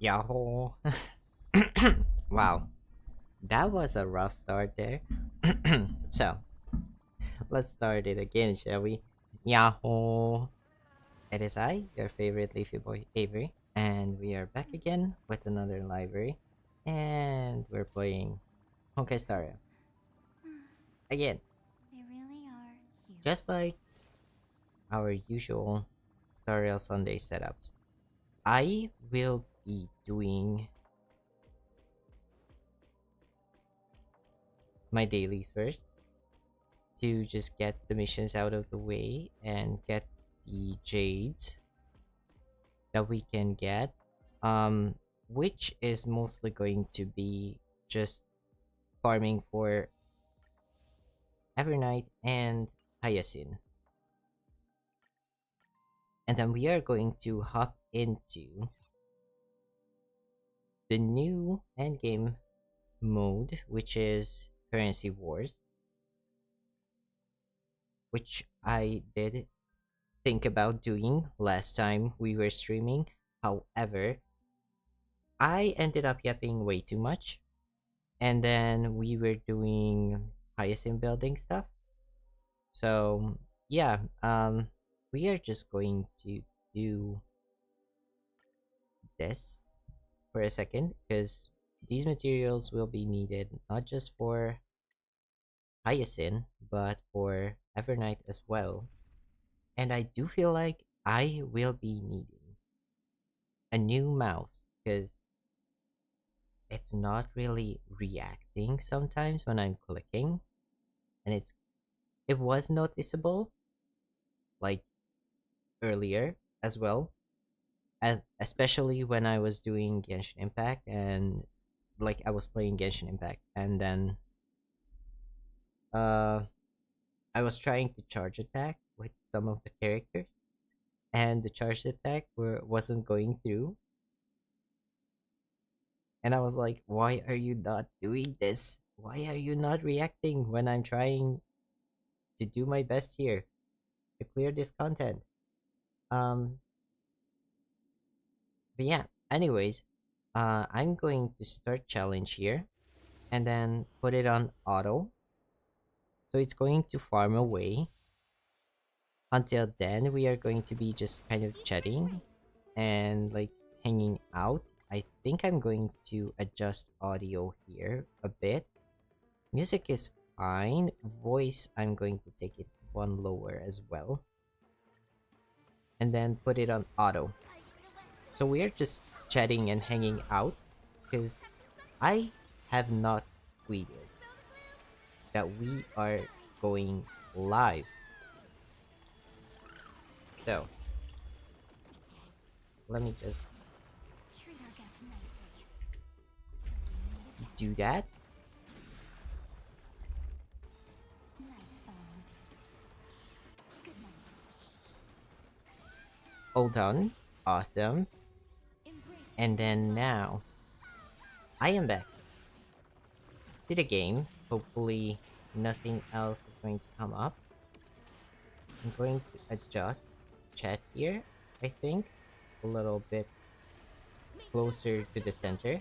Yahoo! Wow, that was a rough start there. So, let's start it again, shall we? Yahoo! It is I, your favorite leafy boy, Avery, and we are back again with another library. And we're playing Honkai Star Rail again, They really are cute. just like our usual Star Rail Sunday setups. I will be doing my dailies first to just get the missions out of the way and get the jades that we can get, um which is mostly going to be just farming for Evernight and Hyacinth. And then we are going to hop into the new endgame mode, which is currency wars, which I did think about doing last time we were streaming. However, I ended up yapping way too much, and then we were doing hyacinth building stuff. So yeah, we are just going to do this for a second because these materials will be needed not just for hyacinth but for evernight as well. And I do feel like I will be needing a new mouse because it's not really reacting sometimes when I'm clicking, and it was noticeable like earlier as well, especially when I was doing Genshin Impact, and like I was playing Genshin Impact and then uh I was trying to charge attack with some of the characters, and the charge attack wasn't going through, and I was like, why are you not doing this? Why are you not reacting when I'm trying to do my best here to clear this content? um but yeah, anyways, I'm going to start challenge here and then put it on auto, so it's going to farm away. Until then, we are going to be just kind of chatting and like hanging out. I think I'm going to adjust audio here a bit. Music is fine. Voice, I'm going to take it one lower as well, and then put it on auto. So we are just chatting and hanging out because I have not tweeted that we are going live. So let me just Treat our guests nicely. do that. Night falls. Good night. Hold on. Awesome. Embrace And then now I am back to the game. Hopefully nothing else is going to come up. I'm going to adjust chat here, I think, a little bit closer to the center.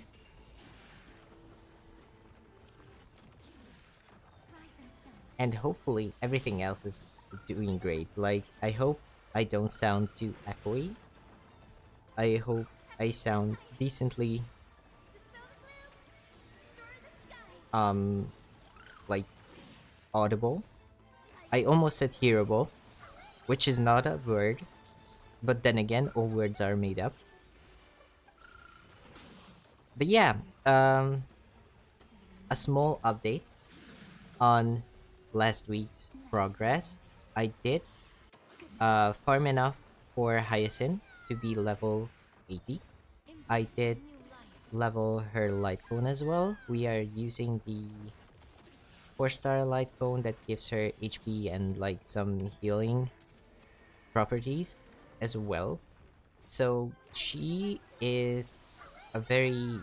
rise and shine. And hopefully everything else is doing great. Like, I hope I don't sound too echoey. I hope I sound decently um like audible. I almost said hearable, which is not a word, but then again, all words are made up. But yeah, a small update on last week's progress. I did farm enough for Hyacinth to be level 80. I Embrace did new life. level her light cone as well. We are using the 4-star light cone that gives her HP and like some healing properties as well. So she is a very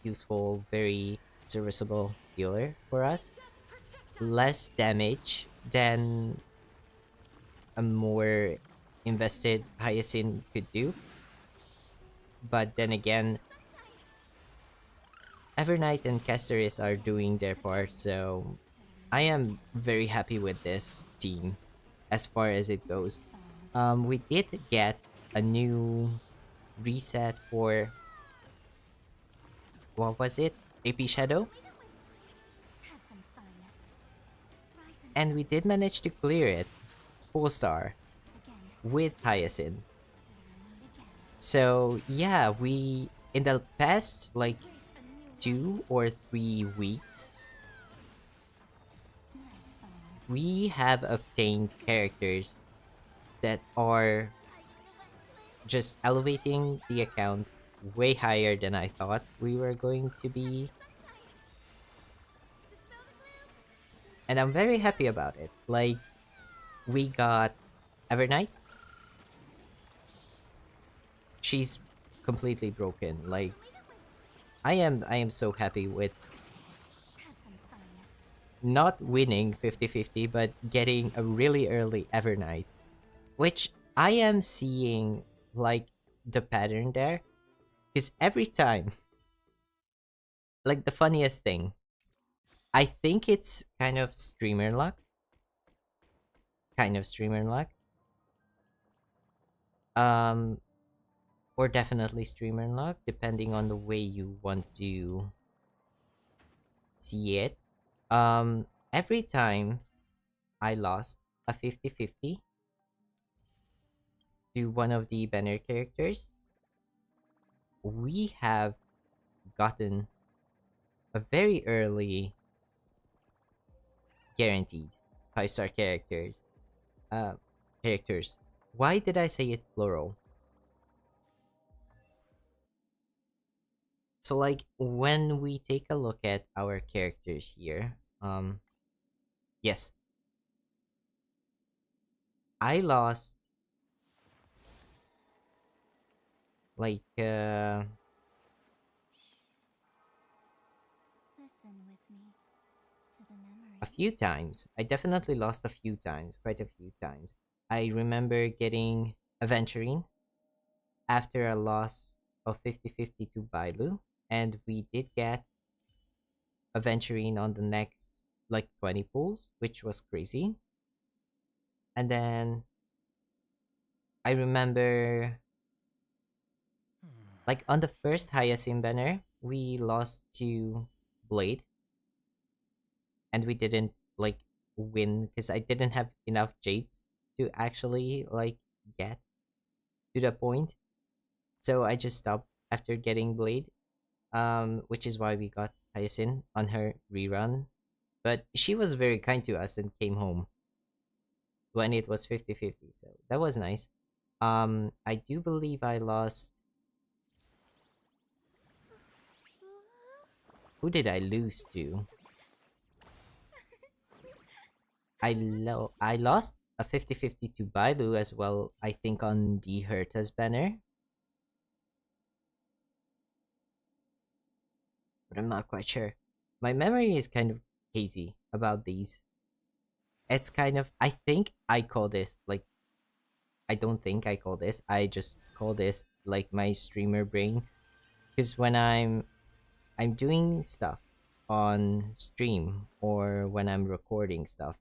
useful, very serviceable healer for us. Less damage than a more invested Hyacinth could do. But then again, Evernight and Casteris are doing their part, so I am very happy with this team as far as it goes. We did get a new reset for, what was it? AP Shadow, Have some fun. Rise and and we did manage to clear it full star again. with Hyacinth. Again. So yeah, we in the past like Face a new 2 or 3 weeks night falls. we have obtained characters that are just elevating the account way higher than I thought we were going to be, and I'm very happy about it. Like, we got Evernight. She's completely broken. Like, I am so happy with Have some fun. not winning 50-50 but getting a really early Evernight, which I am seeing like the pattern there, because every time, like, the funniest thing, I think it's kind of streamer luck, um or definitely streamer luck, depending on the way you want to see it. Every time I lost a 50-50 to one of the banner characters, we have gotten a very early guaranteed 5-star uh characters. Why did I say it plural? So, like, when we take a look at our characters here, yes, I lost like Listen with me to the a memory. few times. I definitely lost a few times, quite a few times. I remember getting Aventurine after a loss of 50-50 to Bailu, and we did get Aventurine on the next like 20 pulls, which was crazy. And then I remember, like, on the first Hyacinth banner, we lost to Blade, and we didn't like win because I didn't have enough Jades to actually like get to the point. So I just stopped after getting Blade, which is why we got Hyacinth on her rerun. But she was very kind to us and came home when it was 50-50, so that was nice. I do believe I lost. Who did I lose to? I lost a 50-50 to Bailu as well, I think, on the Herta's banner, but I'm not quite sure. My memory is kind of hazy about these. It's kind of, I think I call this like, I don't think I call this. I just call this like my streamer brain, because when I'm doing stuff on stream or when I'm recording stuff,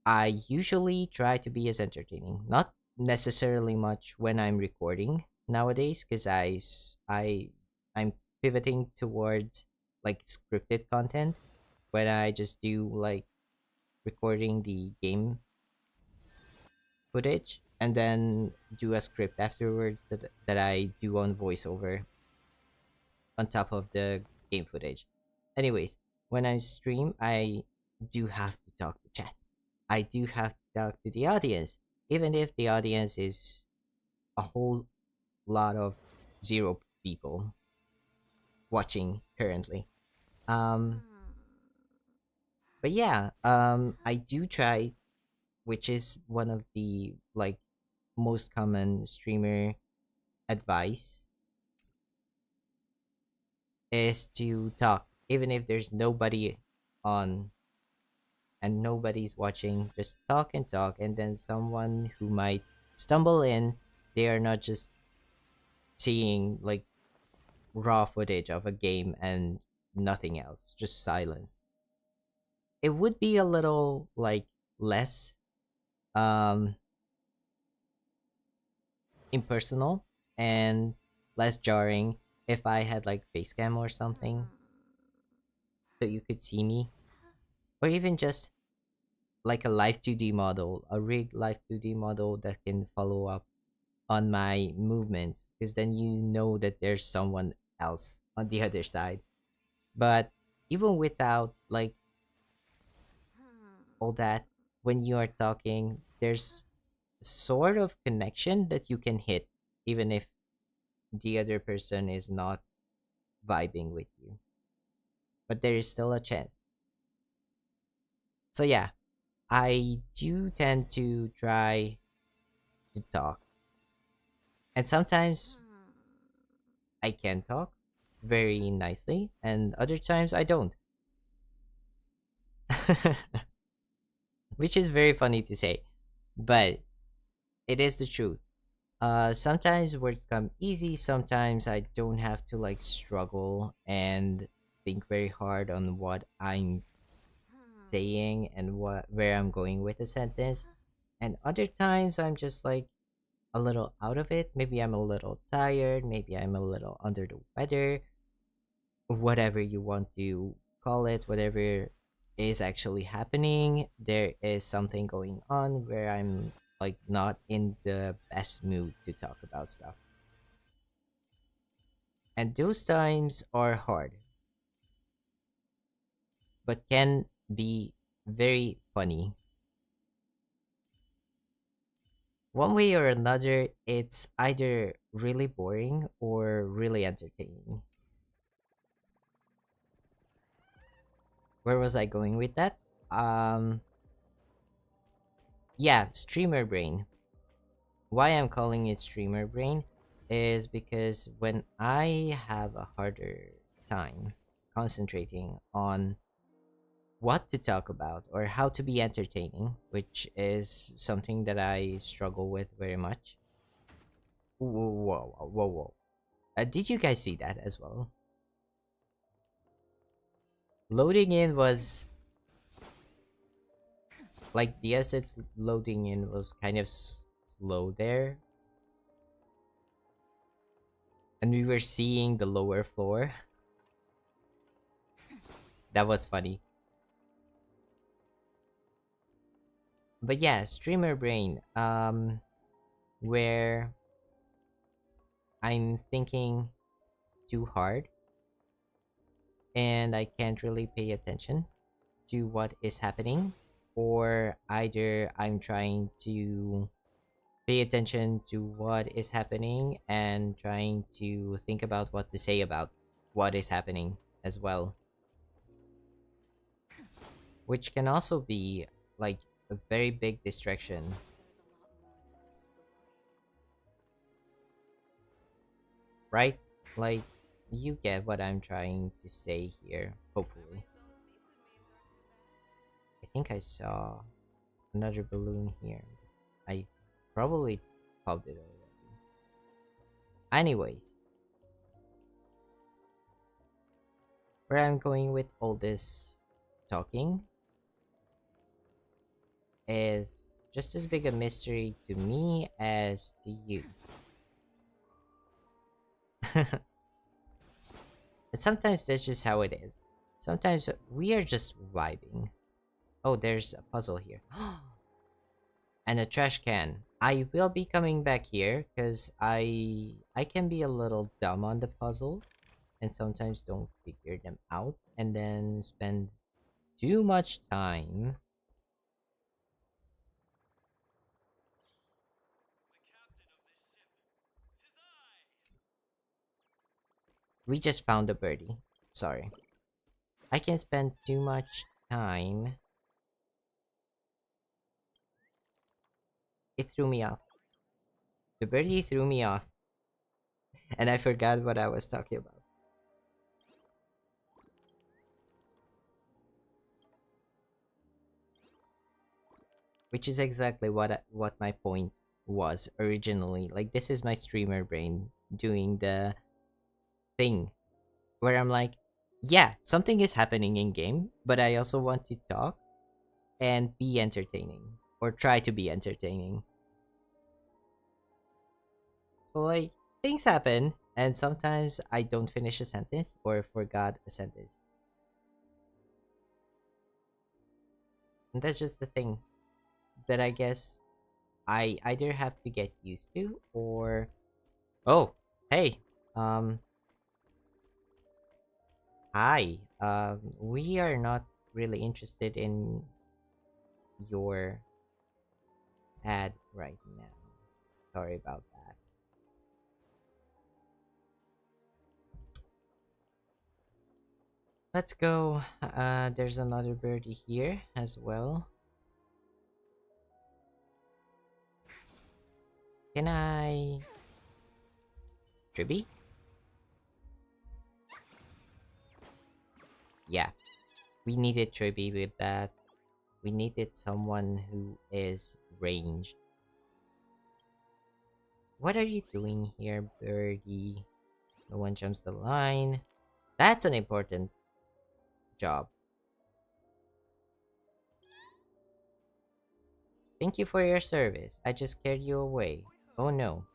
I usually try to be as entertaining. Not necessarily much when I'm recording nowadays, because I'm pivoting towards like scripted content when I just do like recording the game footage and then do a script afterwards that I do on voiceover on top of the game footage. Anyways, when I stream, I do have to talk to chat. I do have to talk to the audience, even if the audience is a whole lot of zero people watching currently. Um, but yeah, I do try, which is one of the like most common streamer advice, is to talk even if there's nobody on and nobody's watching. Just talk and talk, and then someone who might stumble in, they are not just seeing like raw footage of a game and nothing else, just silence, it would be a little like less um impersonal and less jarring if I had like face cam or something so you could see me, or even just like a live 2D model, a rigged live 2D model that can follow up on my movements, because then you know that there's someone else on the other side. But even without like all that, when you are talking, there's sort of connection that you can hit even if the other person is not vibing with you. But there is still a chance. So yeah, I do tend to try to talk. And sometimes I can talk very nicely, and other times I don't. Which is very funny to say, but it is the truth. Sometimes words come easy, sometimes I don't have to like struggle and think very hard on what I'm saying and what where I'm going with the sentence. And other times I'm just like a little out of it. Maybe I'm a little tired, maybe I'm a little under the weather, whatever you want to call it, whatever is actually happening. There is something going on where I'm like not in the best mood to talk about stuff. And those times are hard, but can be very funny. One way or another, it's either really boring or really entertaining. Where was I going with that? Um, yeah, streamer brain. Why I'm calling it streamer brain is because when I have a harder time concentrating on what to talk about or how to be entertaining, which is something that I struggle with very much. Whoa, whoa, whoa, whoa, whoa. Did you guys see that as well? Loading in was like the assets loading in was kind of slow there, and we were seeing the lower floor. That was funny. But yeah, streamer brain. Where I'm thinking too hard and I can't really pay attention to what is happening, or either I'm trying to pay attention to what is happening and trying to think about what to say about what is happening as well, which can also be like a very big distraction, right? Like, you get what I'm trying to say here, hopefully. I think I saw another balloon here. I probably popped it already. Anyways, where I'm going with all this talking is just as big a mystery to me as to you. And sometimes that's just how it is. Sometimes we are just vibing. Oh, there's a puzzle here. And a trash can. I will be coming back here because I can be a little dumb on the puzzles and sometimes don't figure them out and then spend too much time. We just found a birdie. Sorry. I can spend too much time. It threw me off. The birdie threw me off and I forgot what I was talking about. Which is exactly what my point was originally. Like, this is my streamer brain doing the thing where I'm like, yeah, something is happening in game, but I also want to talk and be entertaining or try to be entertaining. So like things happen and sometimes I don't finish a sentence or forgot a sentence. And that's just the thing that I guess I either have to get used to or oh, hey, um hi. We are not really interested in your ad right now. Sorry about that. Let's go. There's another birdie here as well. Can I Tribby? Yeah, we needed Tribby with that. We needed someone who is ranged. What are you doing here, birdie? No one jumps the line. That's an important job. Thank you for your service. I just scared you away. Oh no.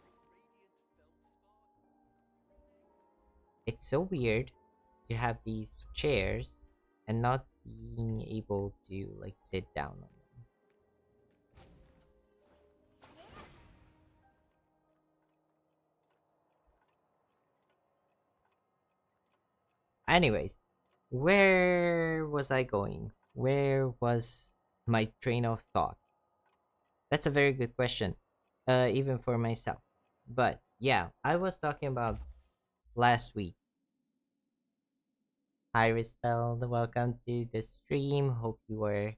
It's so weird to have these chairs and not being able to like sit down on them. Anyways, where was I going? Where was my train of thought? That's a very good question, even for myself. But yeah, I was talking about last week. Hi, Rispel. Welcome to the stream. Hope you are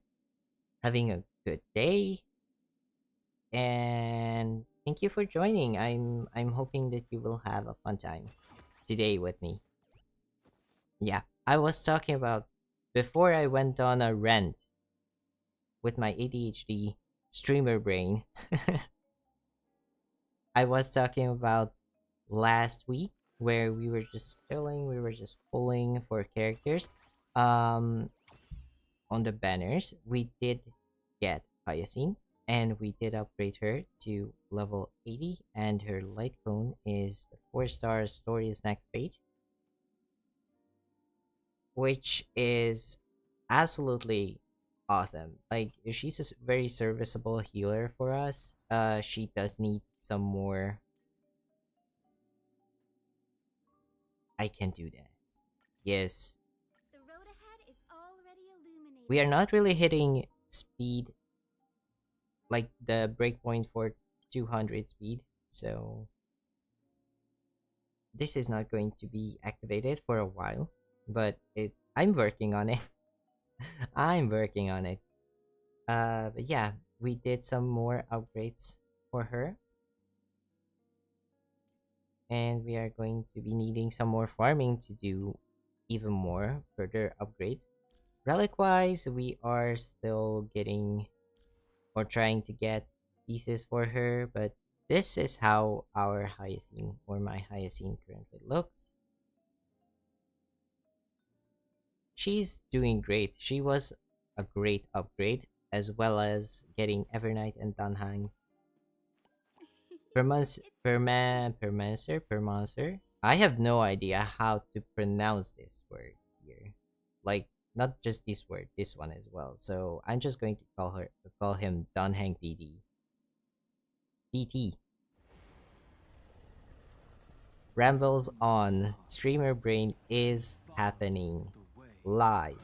having a good day, and thank you for joining. I'm hoping that you will have a fun time today with me. Yeah, I was talking about before I went on a rant with my ADHD streamer brain. I was talking about last week where we were just chilling, we were just pulling for characters. Um, on the banners, we did get Hyacinth, and we did upgrade her to level 80, and her light cone is the 4-star story is next page, which is absolutely awesome. Like she's a very serviceable healer for us. She does need some more. I can do that. Yes, The road ahead is already we are illuminated. not really hitting speed like the breakpoint for 200 speed, so this is not going to be activated for a while. But it, I'm working on it. I'm working on it. But yeah, we did some more upgrades for her, and we are going to be needing some more farming to do even more further upgrades. Relic wise, we are still getting or trying to get pieces for her, but this is how our Hyacinth or my Hyacinth currently looks. She's doing great. She was a great upgrade, as well as getting Evernight and Danhang. It's Permancer. I have no idea how to pronounce this word here. Like, not just this word, this one as well. So I'm just going to call him Danhang PD. PT. Rambles on. Streamer Brain is happening live.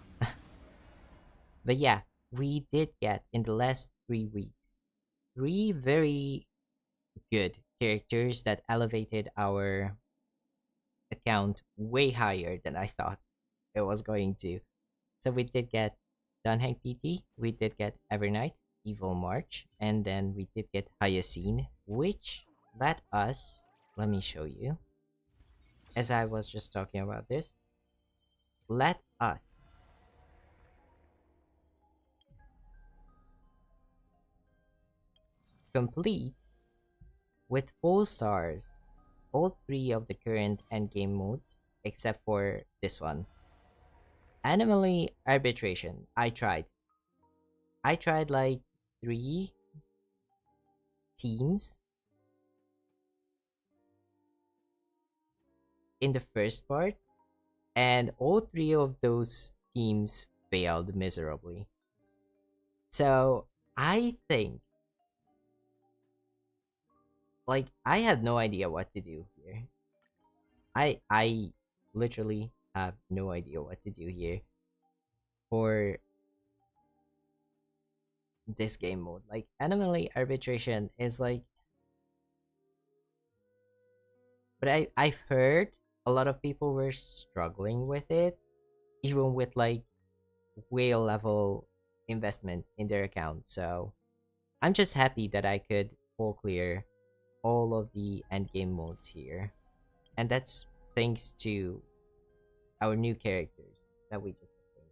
But yeah, we did get in the last 3 weeks three very good characters that elevated our account way higher than I thought it was going to. So we did get Dunhang PT, we did get Evernight, Evil March, and then we did get Hyacinth, which let us, let me show you, as I was just talking about this, let us complete with full stars all three of the current endgame modes. except for this one. Animally arbitration. I tried like three teams in the first part, and all three of those teams failed miserably. So I think, like, I had no idea what to do here. I literally have no idea what to do here for this game mode. Like, animally arbitration is like, but I've heard a lot of people were struggling with it, even with like whale level investment in their account. So I'm just happy that I could full clear all of the end game modes here, and that's thanks to our new characters that we just obtained.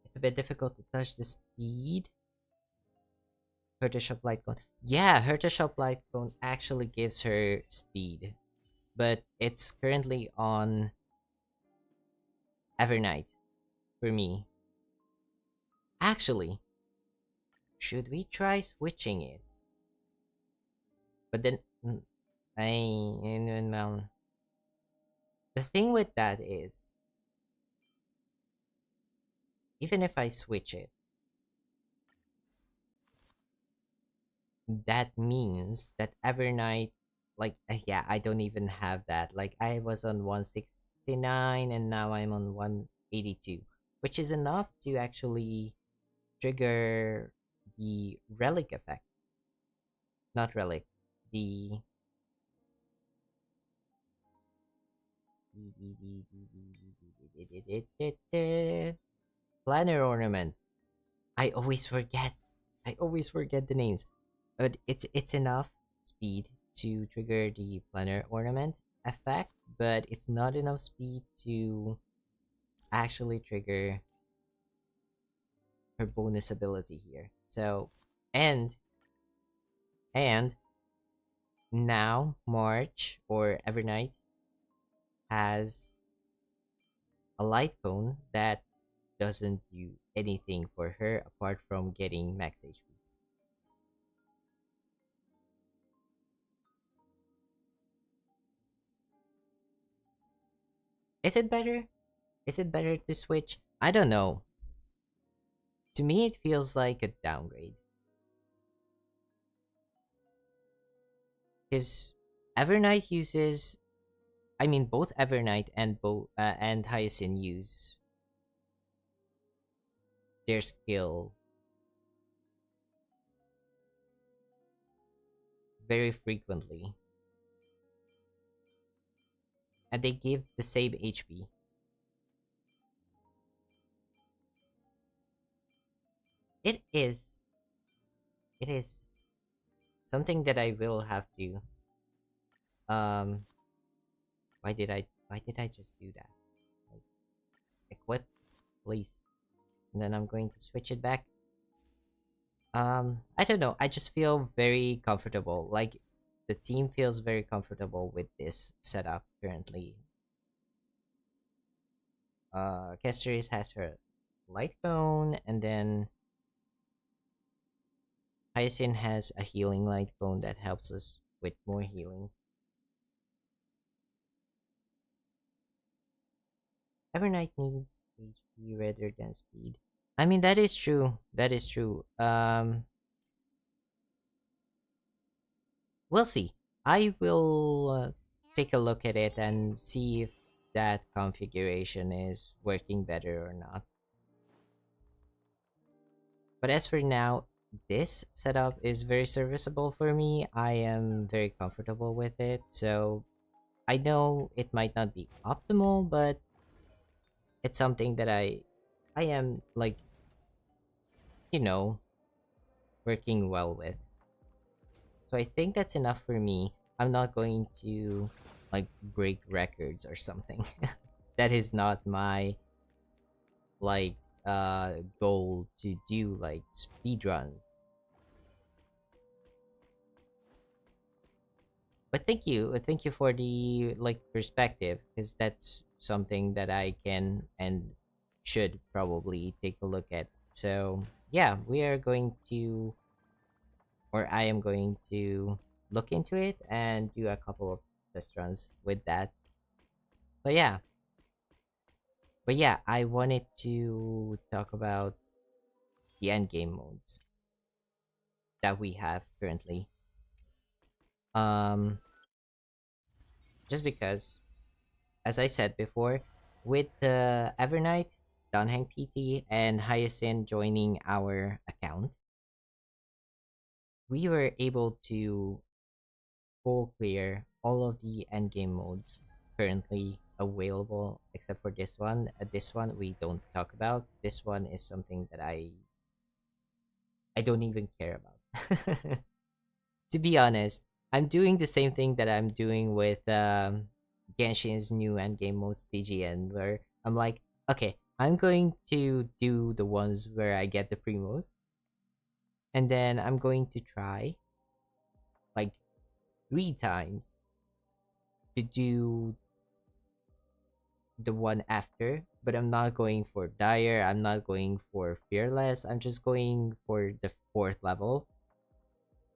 It's a bit difficult to touch the speed. Herta Light Cone. Yeah, Herta Light Cone actually gives her speed, but it's currently on Evernight for me. Actually, should we try switching it? But then, the thing with that is, even if I switch it, that means that Evernight, like, yeah, I don't even have that. Like, I was on 169 and now I'm on 182, which is enough to actually trigger the relic effect. Not relic, the planner ornament. I always forget. I always forget the names. But it's enough speed to trigger the planner ornament effect, but it's not enough speed to actually trigger her bonus ability here. So, and and now March or Evernight has a light cone that doesn't do anything for her apart from getting max HP. Is it better? Is it better to switch? I don't know. To me, it feels like a downgrade. Because Evernight uses, I mean, both Evernight and and Hyacinth use their skill very frequently, and they give the same HP. It is, it is something that I will have to. Um, why did I just do that? Like, equip, please, and then I'm going to switch it back. I don't know. I just feel very comfortable. Like, the team feels very comfortable with this setup currently. Kesteris has her light cone, and then Hyacinth has a healing light cone that helps us with more healing. Evernight needs HP rather than speed. I mean, that is true. That is true. We'll see. I will take a look at it and see if that configuration is working better or not. But as for now, this setup is very serviceable for me. I am very comfortable with it. So I know it might not be optimal, but it's something that I am like, you know, working well with. So I think that's enough for me. I'm not going to like break records or something. That is not my like goal to do like speed runs. But thank you for the like perspective, because that's something that I can and should probably take a look at. So yeah, we are going to, or I am going to look into it and do a couple of test runs with that. So yeah, but yeah, I wanted to talk about the end game modes that we have currently. Um, just because, as I said before, with the Evernight, Dunhang PT, and Hyacinth joining our account, we were able to full clear all of the endgame modes currently available, except for this one. This one we don't talk about. This one is something that I don't even care about. To be honest, I'm doing the same thing that I'm doing with Genshin's new endgame modes TGN, where I'm like, okay, I'm going to do the ones where I get the primos, and then I'm going to try like 3 times to do the one after, but I'm not going for dire, I'm not going for fearless, I'm just going for the fourth level.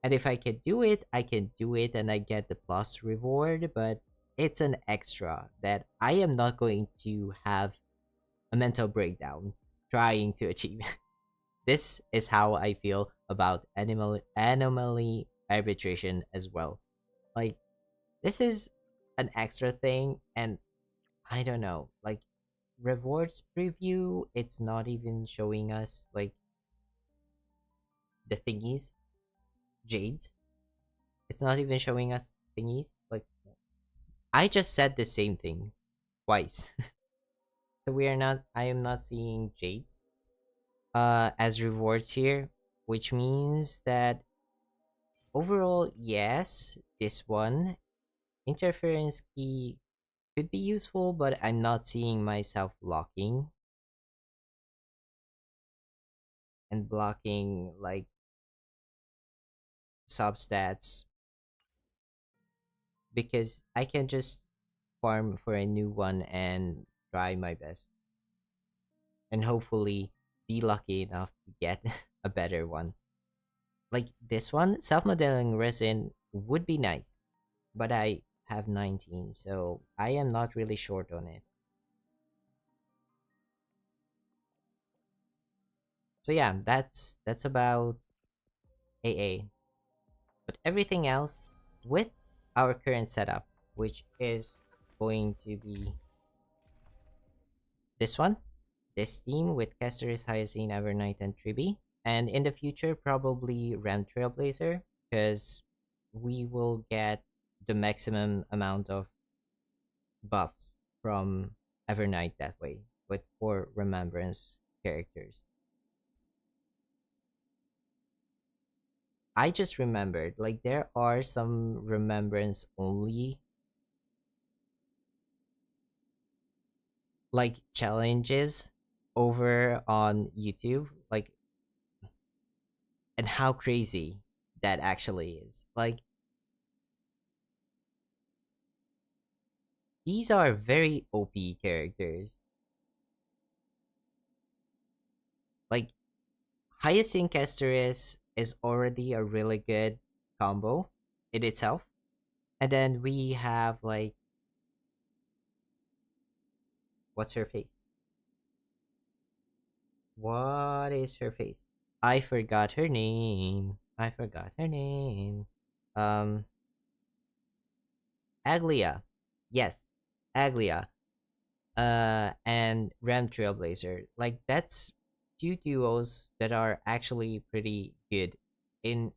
And if I can do it, I can do it and I get the plus reward, but it's an extra that I am not going to have a mental breakdown trying to achieve. This is how I feel about anomaly arbitration as well. Like, this is an extra thing, and I don't know, like, rewards preview, it's not even showing us like the thingies, jades. It's not even showing us thingies. Like, I just said the same thing twice. So we are not I am not seeing jades as rewards here, which means that overall, yes, this one interference key could be useful, but I'm not seeing myself locking and blocking like substats, because I can just farm for a new one and try my best and hopefully be lucky enough to get a better one. Like this one, self-modeling resin would be nice, but I have 19, so I am not really short on it. So yeah, that's about AA. But everything else with our current setup, which is going to be this one, this team with Caceres, Hyacin, Evernight, and Triby. And in the future, probably Ram Trailblazer, because we will get the maximum amount of buffs from Evernight that way, with 4 remembrance characters. I just remembered, like, there are some remembrance only, like, challenges over on YouTube, like, and how crazy that actually is. Like, these are very OP characters. Like, Hyacinth Casteris is already a really good combo in itself. And then we have, like, what's her face? What is her face? I forgot her name. I forgot her name. Um, Aglia. Yes, Aglia. And Ram Trailblazer. Like, that's 2 duos that are actually pretty good in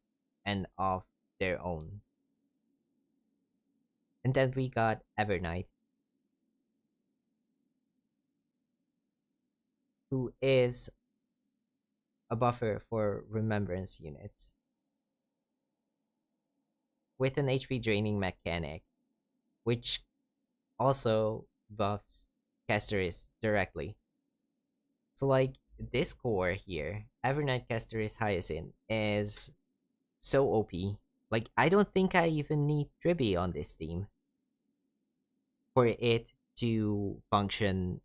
and of their own. And then we got Evernight, who is a buffer for remembrance units with an HP draining mechanic, which also buffs Casteris directly. So, like, this core here, Evernight Casteris Hyacinth, is so OP. Like, I don't think I even need Tribby on this team for it to function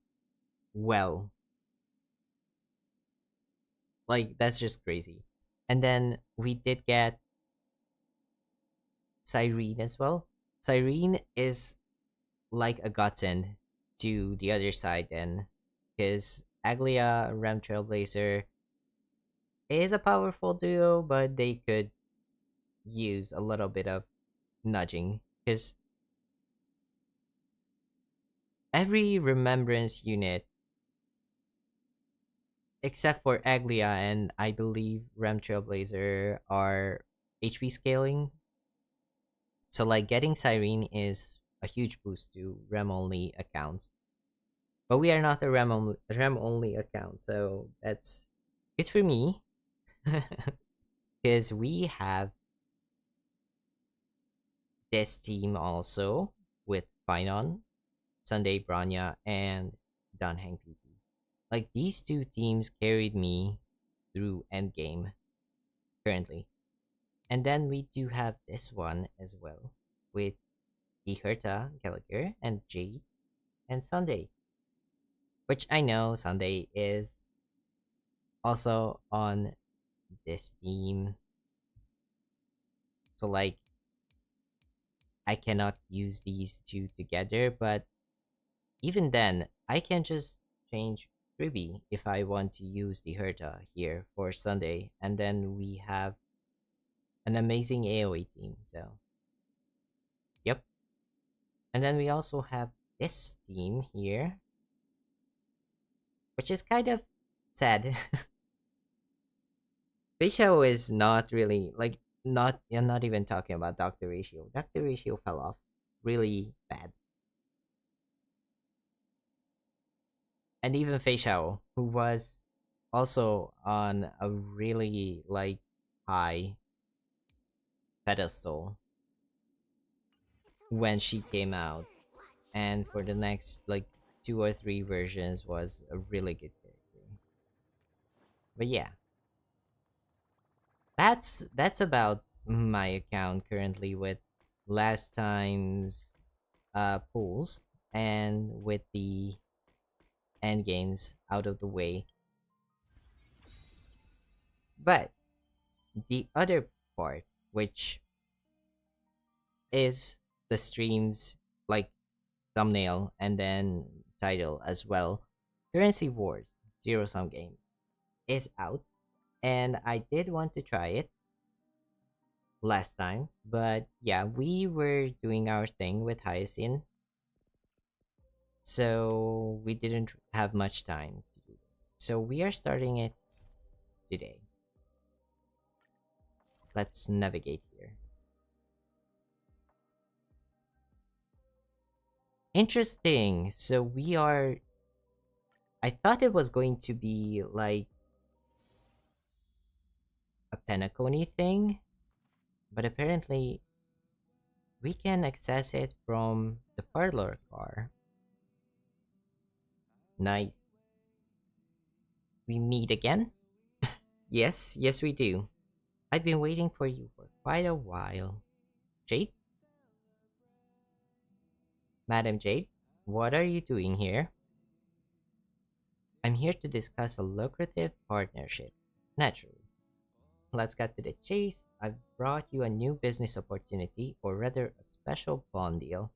well. Like, that's just crazy. And then we did get Cyrene as well. Cyrene is like a godsend to the other side then, because Aglia Ram Trailblazer is a powerful duo, but they could use a little bit of nudging, because every remembrance unit except for Aglia and I believe Ram Trailblazer are HP scaling. So like getting Cyrene is a huge boost to Rem only accounts. But we are not a Rem only account, so that's good for me. Because we have this team also with Finon, Sunday Branya, and Dunhang PP. Like these two teams carried me through endgame currently. And then we do have this one as well with Herta, Gallagher, and Jade and Sunday. Which I know Sunday is also on this team. So like I cannot use these two together, but even then I can just change Ruby if I want to use the Herta here for Sunday, and then we have an amazing AoE team. So yep. And then we also have this team here, which is kind of sad. Ratio is not really like not I'm not even talking about Doctor Ratio. Doctor Ratio fell off really bad. And even Fei Xiao, who was also on a really like high pedestal It's a when little she came out, complicated. and for Look, the next like 2 or 3 versions was a really good character. But yeah, that's about my account currently with last time's pools and with the end games out of the way. But the other part, which is the stream's like thumbnail and then title as well, Currency Wars Zero Sum Game is out, and I did want to try it last time, but yeah, we were doing our thing with Hyacinth, so we didn't have much time to do this. So we are starting it today. Let's navigate here. Interesting. So we are. I thought it was going to be like a Penacony thing, but apparently we can access it from the parlor car. Nice. We meet again? Yes, yes, we do. I've been waiting for you for quite a while. Jade? Madam Jade? What are you doing here? I'm here to discuss a lucrative partnership. Naturally. Let's get to the chase. I've brought you a new business opportunity, or rather, a special bond deal.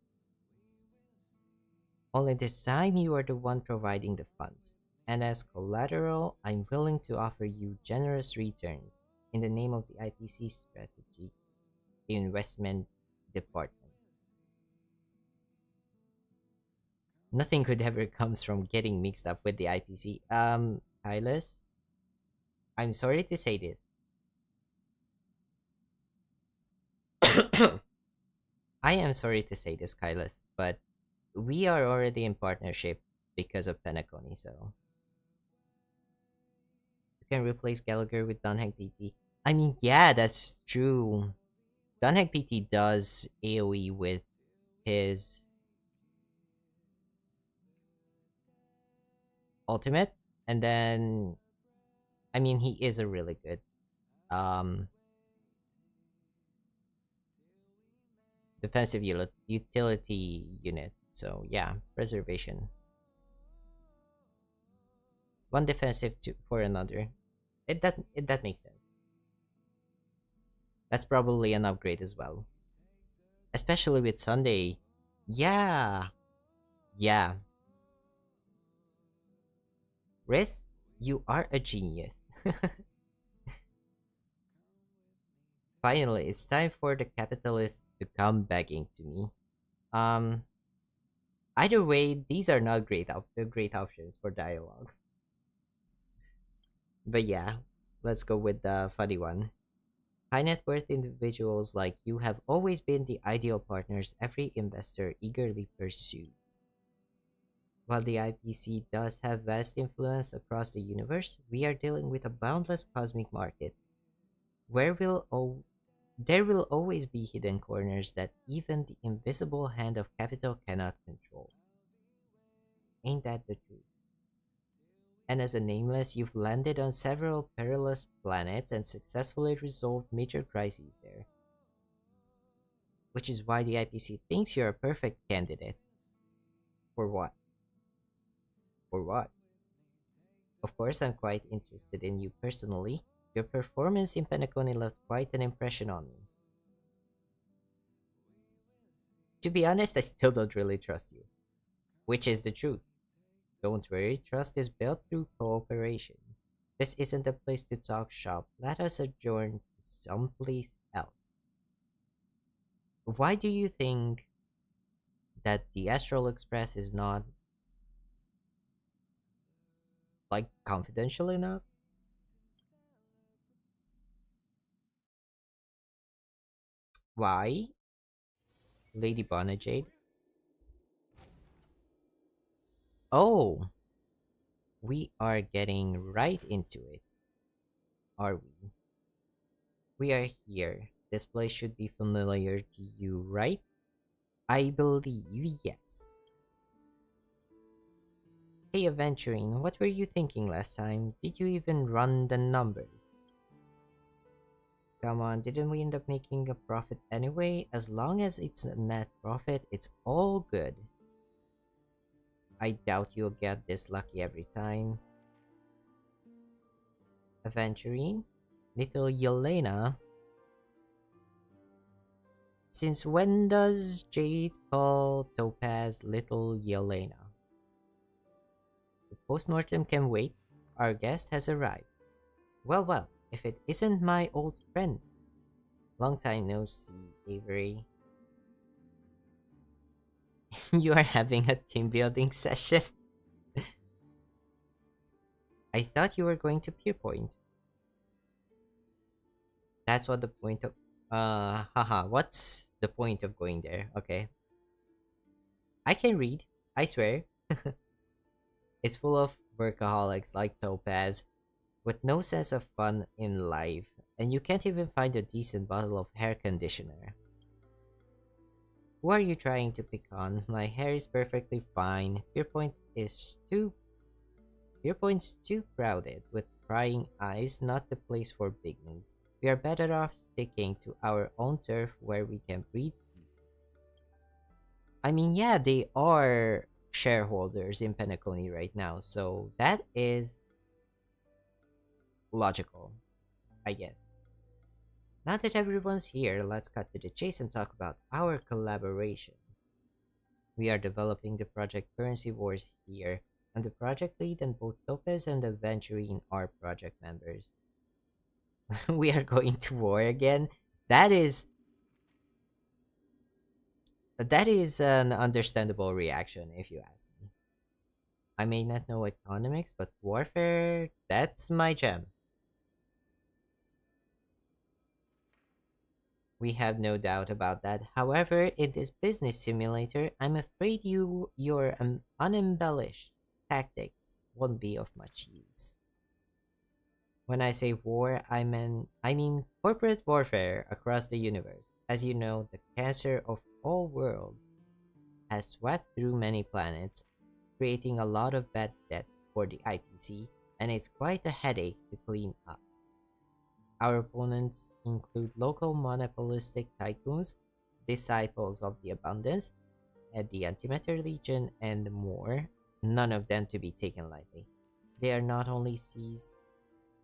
Only this time you are the one providing the funds. And as collateral, I'm willing to offer you generous returns in the name of the IPC strategy, the investment department. Nothing good ever comes from getting mixed up with the IPC. Hylas, I'm sorry to say this. I am sorry to say this, Kylas, but we are already in partnership because of Penacony, so you can replace Gallagher with Dunhag PT. I mean, yeah, that's true. Dunhag PT does AoE with his ultimate, and then I mean he is a really good um defensive utility unit. So yeah, preservation. One defensive for another. That makes sense. That's probably an upgrade as well, especially with Sunday. Yeah, yeah. Riz, you are a genius. Finally, it's time for the capitalists to come begging to me. Um, Either way, these are not great options for dialogue. But yeah, let's go with the funny one. High net worth individuals like you have always been the ideal partners every investor eagerly pursues. While the IPC does have vast influence across the universe, we are dealing with a boundless cosmic market where there will always be hidden corners that even the invisible hand of capital cannot control. Ain't that the truth? And as a nameless, you've landed on several perilous planets and successfully resolved major crises there, which is why the IPC thinks you're a perfect candidate. For what? For what? Of course, I'm quite interested in you personally. Your performance in Penacony left quite an impression on me. To be honest, I still don't really trust you, which is the truth. Don't worry, trust is built through cooperation. This isn't a place to talk shop. Let us adjourn to someplace else. Why do you think that the Astral Express is not like confidential enough? Why, Lady Bonajade? Oh, we are getting right into it, are we? We are here. This place should be familiar to you, right? I believe yes. Hey, Aventuring, what were you thinking last time? Did you even run the numbers? Come on, didn't we end up making a profit anyway? As long as it's a net profit, it's all good. I doubt you'll get this lucky every time. Aventurine? Little Yelena? Since when does Jade call Topaz Little Yelena? The postmortem can wait. Our guest has arrived. Well, well, if it isn't my old friend. Long time no see, Avery. You are having a team building session? I thought you were going to Pierpoint. That's what the point of haha, what's the point of going there? Okay. I can read, I swear. It's full of workaholics like Topaz with no sense of fun in life, and you can't even find a decent bottle of hair conditioner. Who are you trying to pick on? My hair is perfectly fine. Pierpoint's too crowded with prying eyes, not the place for pygmies. We are better off sticking to our own turf where we can breathe. I mean, yeah, they are shareholders in Penacony right now, so that is logical, I guess. Now that everyone's here, let's cut to the chase and talk about our collaboration. We are developing the project Currency Wars here. I'm the project lead, and both Lopez and Aventurine are project members. We are going to war again. That is that is an understandable reaction if you ask me. I may not know economics, but warfare, that's my gem. We have no doubt about that. However, in this business simulator, I'm afraid your unembellished tactics won't be of much use. When I say war, I mean corporate warfare across the universe. As you know, the cancer of all worlds has swept through many planets, creating a lot of bad debt for the IPC, and it's quite a headache to clean up. Our opponents include local monopolistic tycoons, Disciples of the Abundance, and the Antimatter Legion, and more, none of them to be taken lightly. They are not only seized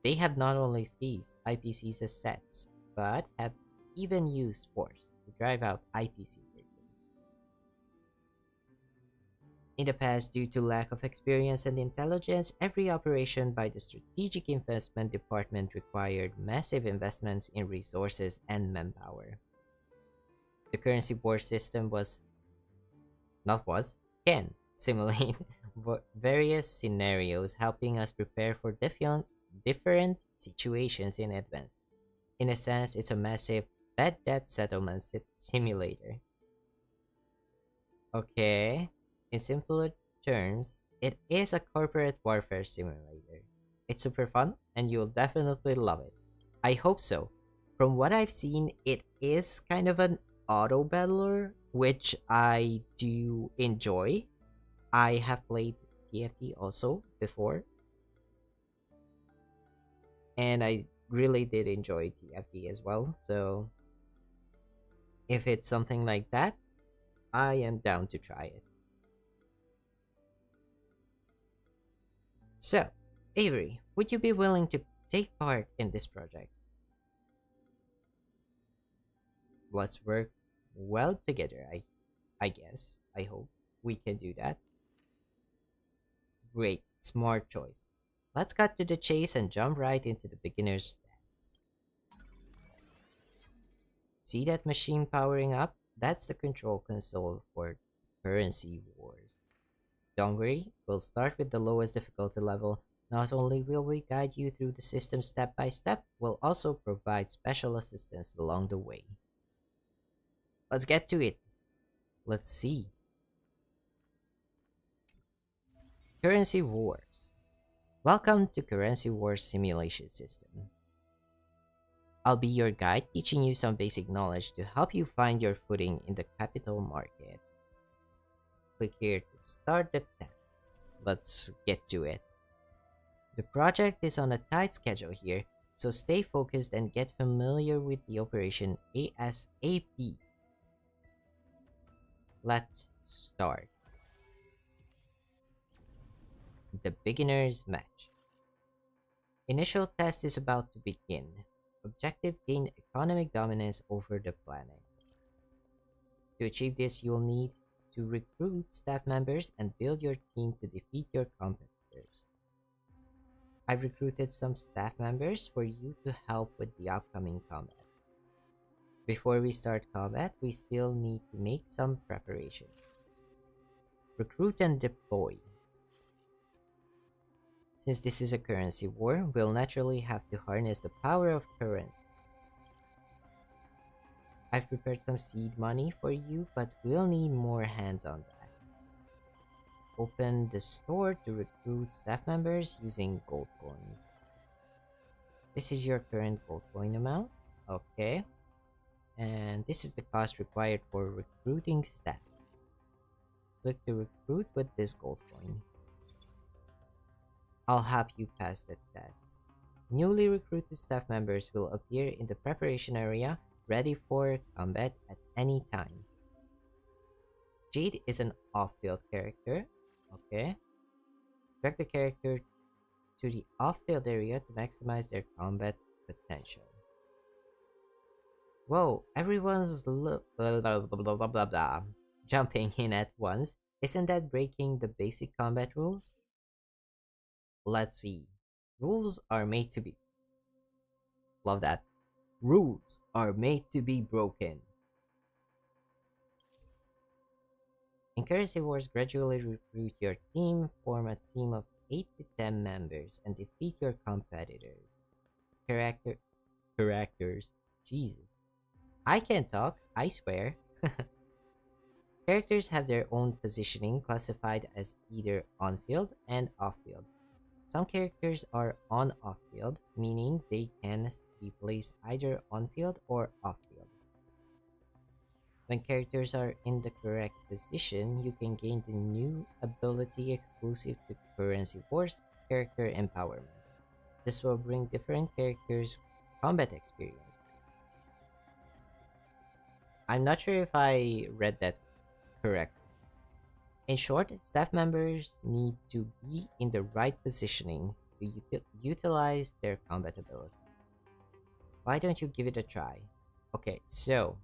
they have not only seized IPCs as sets, but have even used force to drive out IPC victims. In the past, due to lack of experience and intelligence, every operation by the Strategic Investment Department required massive investments in resources and manpower. The currency board system not was, can simulate various scenarios, helping us prepare for different situations in advance. In a sense, it's a massive bad debt settlement simulator. Okay, in simpler terms, it is a corporate warfare simulator. It's super fun, and you'll definitely love it. I hope so. From what I've seen, it is kind of an auto battler, which I do enjoy. I have played TFT also before, and I really did enjoy TFT as well. So if it's something like that, I am down to try it. So, Avery, would you be willing to take part in this project? Let's work well together, I guess. I hope we can do that. Great, smart choice. Let's cut to the chase and jump right into the beginner's See that machine powering up? That's the control console for Currency Wars. Don't worry, we'll start with the lowest difficulty level. Not only will we guide you through the system step by step, we'll also provide special assistance along the way. Let's get to it. Let's see. Currency Wars. Welcome to Currency Wars Simulation System. I'll be your guide, teaching you some basic knowledge to help you find your footing in the capital market. Click here to start the test. Let's get to it. The project is on a tight schedule here, so stay focused and get familiar with the operation ASAP. Let's start. The beginner's match. Initial test is about to begin. Objective: gain economic dominance over the planet. To achieve this, you'll need to recruit staff members and build your team to defeat your competitors. I've recruited some staff members for you to help with the upcoming combat. Before we start combat, we still need to make some preparations. Recruit and deploy. Since this is a currency war, we'll naturally have to harness the power of currency. I've prepared some seed money for you, but we'll need more hands on that. Open the store to recruit staff members using gold coins. This is your current gold coin amount. Okay. And this is the cost required for recruiting staff. Click to recruit with this gold coin. I'll help you pass the test. Newly recruited staff members will appear in the preparation area, ready for combat at any time. Jade is an off-field character. Okay. Drag the character to the off-field area to maximize their combat potential. Whoa, everyone's blah blah blah blah blah blah jumping in at once. Isn't that breaking the basic combat rules? Let's see. Rules are made to be. Love that. Rules are made to be broken. In Currency Wars, gradually recruit your team, form a team of 8 to 10 members, and defeat your competitors. Characters. Jesus. I can't talk, I swear. Characters have their own positioning classified as either on-field and off-field. Some characters are on-off-field, meaning they can be placed either on-field or off-field. When characters are in the correct position, you can gain the new ability exclusive to Currency Wars, Character Empowerment. This will bring different characters' combat experience. I'm not sure if I read that correct. In short, staff members need to be in the right positioning to utilize their combat ability. Why don't you give it a try? Okay, so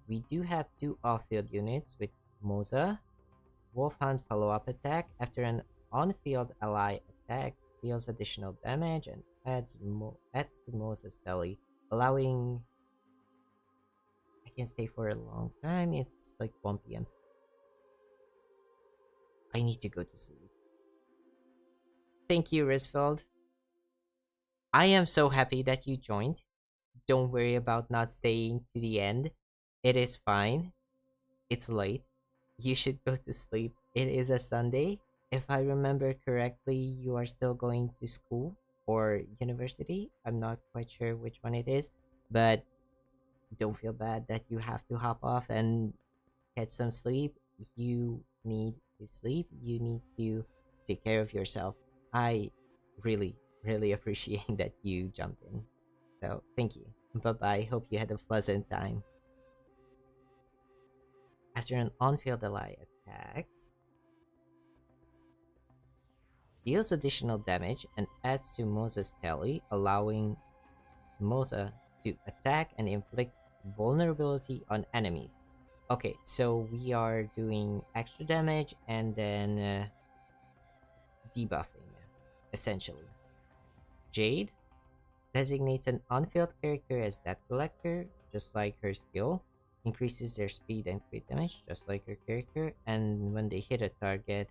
we do have two off-field units with Moza. Wolf Hunt follow-up attack. After an on-field ally attack, deals additional damage and adds to Moza's tally, allowing I can stay for a long time. It's like 1 p.m. I need to go to sleep. Thank you, Risfeld. I am so happy that you joined. Don't worry about not staying to the end. It is fine. It's late. You should go to sleep. It is a Sunday. If I remember correctly, you are still going to school or university. I'm not quite sure which one it is, but don't feel bad that you have to hop off and catch some sleep. You need to sleep. You need to take care of yourself. I really, really appreciate that you jumped in. So thank you. Bye bye. Hope you had a pleasant time. After an on-field ally attacks, deals additional damage and adds to Moza's tally, allowing Moza to attack and inflict vulnerability on enemies. Okay, so we are doing extra damage and then debuffing, essentially. Jade designates an on-field character as Death Collector, just like her skill, increases their speed and crit damage, just like her character, and when they hit a target,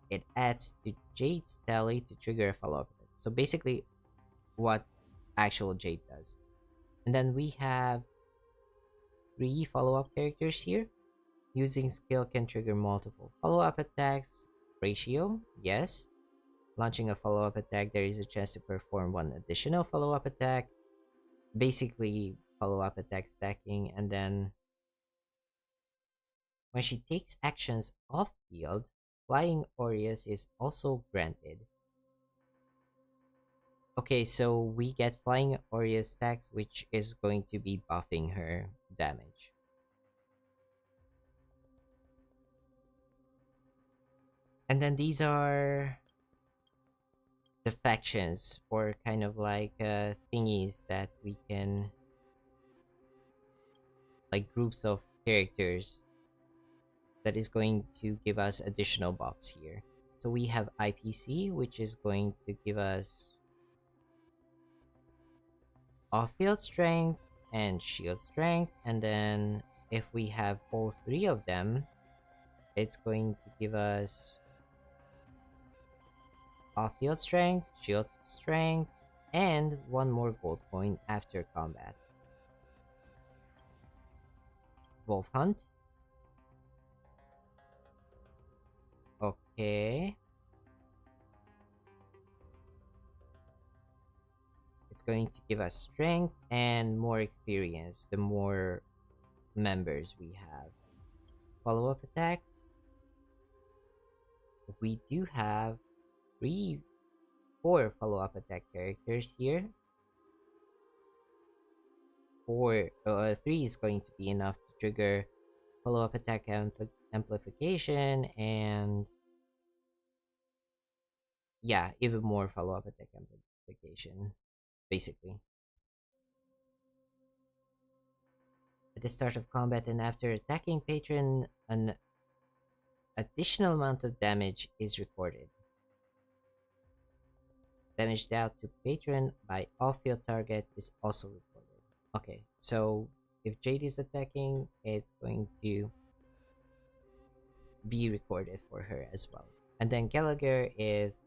it adds to Jade's tally to trigger a follow-up. So basically, what actual Jade does. And then we have 3 follow-up characters here. Using skill can trigger multiple follow-up attacks. Ratio, yes. Launching a follow-up attack, there is a chance to perform 1 additional follow-up attack. Basically, follow-up attack stacking, and then when she takes actions off-field, Flying Aureus is also granted. Okay, so we get Flying Aureus stacks, which is going to be buffing her damage. And then these are the factions, or kind of like thingies that we can, like groups of characters that is going to give us additional buffs here. So we have IPC, which is going to give us off-field strength and shield strength, and then if we have all 3 of them, it's going to give us off-field strength, shield strength, and 1 more gold coin after combat. Wolf Hunt. Okay. It's going to give us strength and more experience the more members we have. Follow-up attacks. We do have 4 follow-up attack characters here. 3 is going to be enough to trigger follow-up attack amplification, and yeah, even more follow-up attack amplification, basically. At the start of combat and after attacking patron, an additional amount of damage is recorded. Damage dealt to patron by off-field targets is also recorded. Okay, so if Jade is attacking, it's going to be recorded for her as well. And then Gallagher is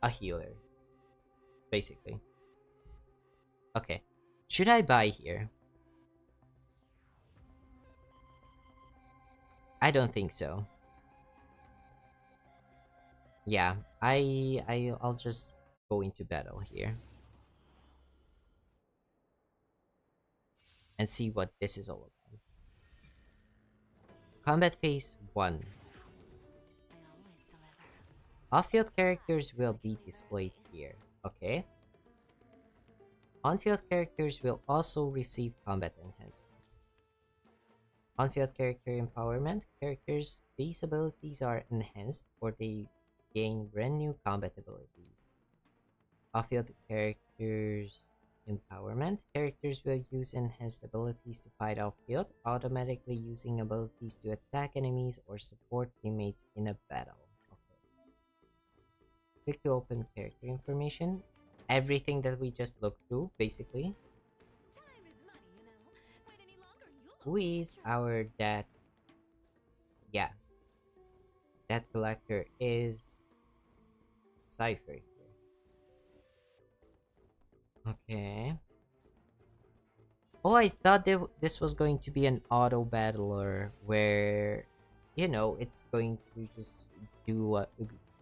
a healer, basically. Okay, should I buy here? I don't think so. Yeah, I'll just go into battle here and see what this is all about. Combat phase 1. Off-field characters will be displayed here. Okay. On-field characters will also receive combat enhancement. On-field character empowerment. Characters' base abilities are enhanced or they gain brand new combat abilities. Off-field characters empowerment. Characters will use enhanced abilities to fight off-field, automatically using abilities to attack enemies or support teammates in a battle. Okay. Click to open character information. Everything that we just looked through, basically. Time is money, you know. Wait any longer, you'll Who owe me is our interest. debt? Yeah, debt collector is Cypher here. Okay. Oh, I thought this was going to be an auto battler where, it's going to just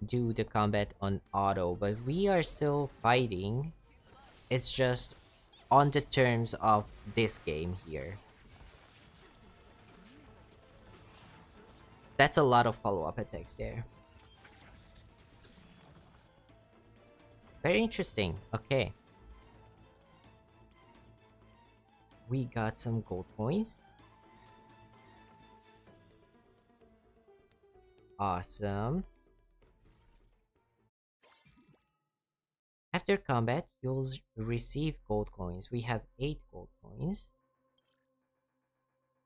do the combat on auto, but we are still fighting. It's just on the terms of this game here. That's a lot of follow-up attacks there. Very interesting. Okay. We got some gold coins. Awesome. After combat, you'll receive gold coins. We have 8 gold coins.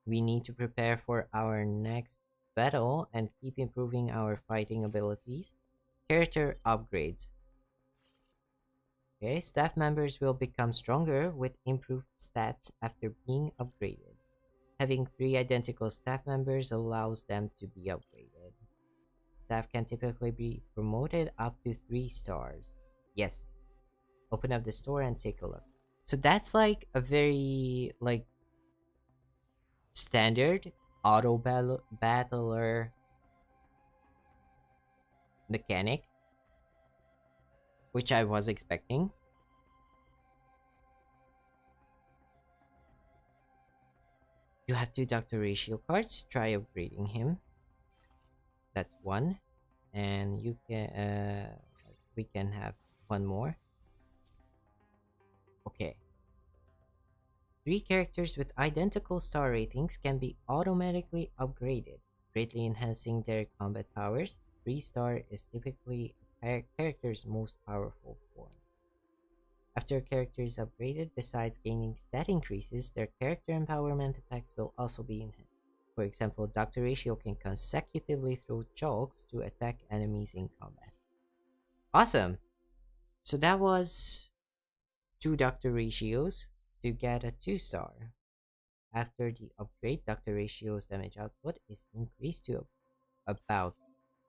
We need to prepare for our next battle and keep improving our fighting abilities. Character upgrades. Okay, staff members will become stronger with improved stats after being upgraded. Having 3 identical staff members allows them to be upgraded. Staff can typically be promoted up to 3 stars. Yes. Open up the store and take a look. So that's like a very standard auto battler mechanic, which I was expecting. You have 2 Dr. Ratio cards. Try upgrading him. That's 1. And you can we can have 1 more. Okay. 3 characters with identical star ratings can be automatically upgraded, greatly enhancing their combat powers. 3-star is typically a character's most powerful form. After a character is upgraded, besides gaining stat increases, their character empowerment effects will also be enhanced. For example, Dr. Ratio can consecutively throw chalks to attack enemies in combat. Awesome! So that was 2 Dr. Ratios to get a 2-star. After the upgrade, Dr. Ratio's damage output is increased to about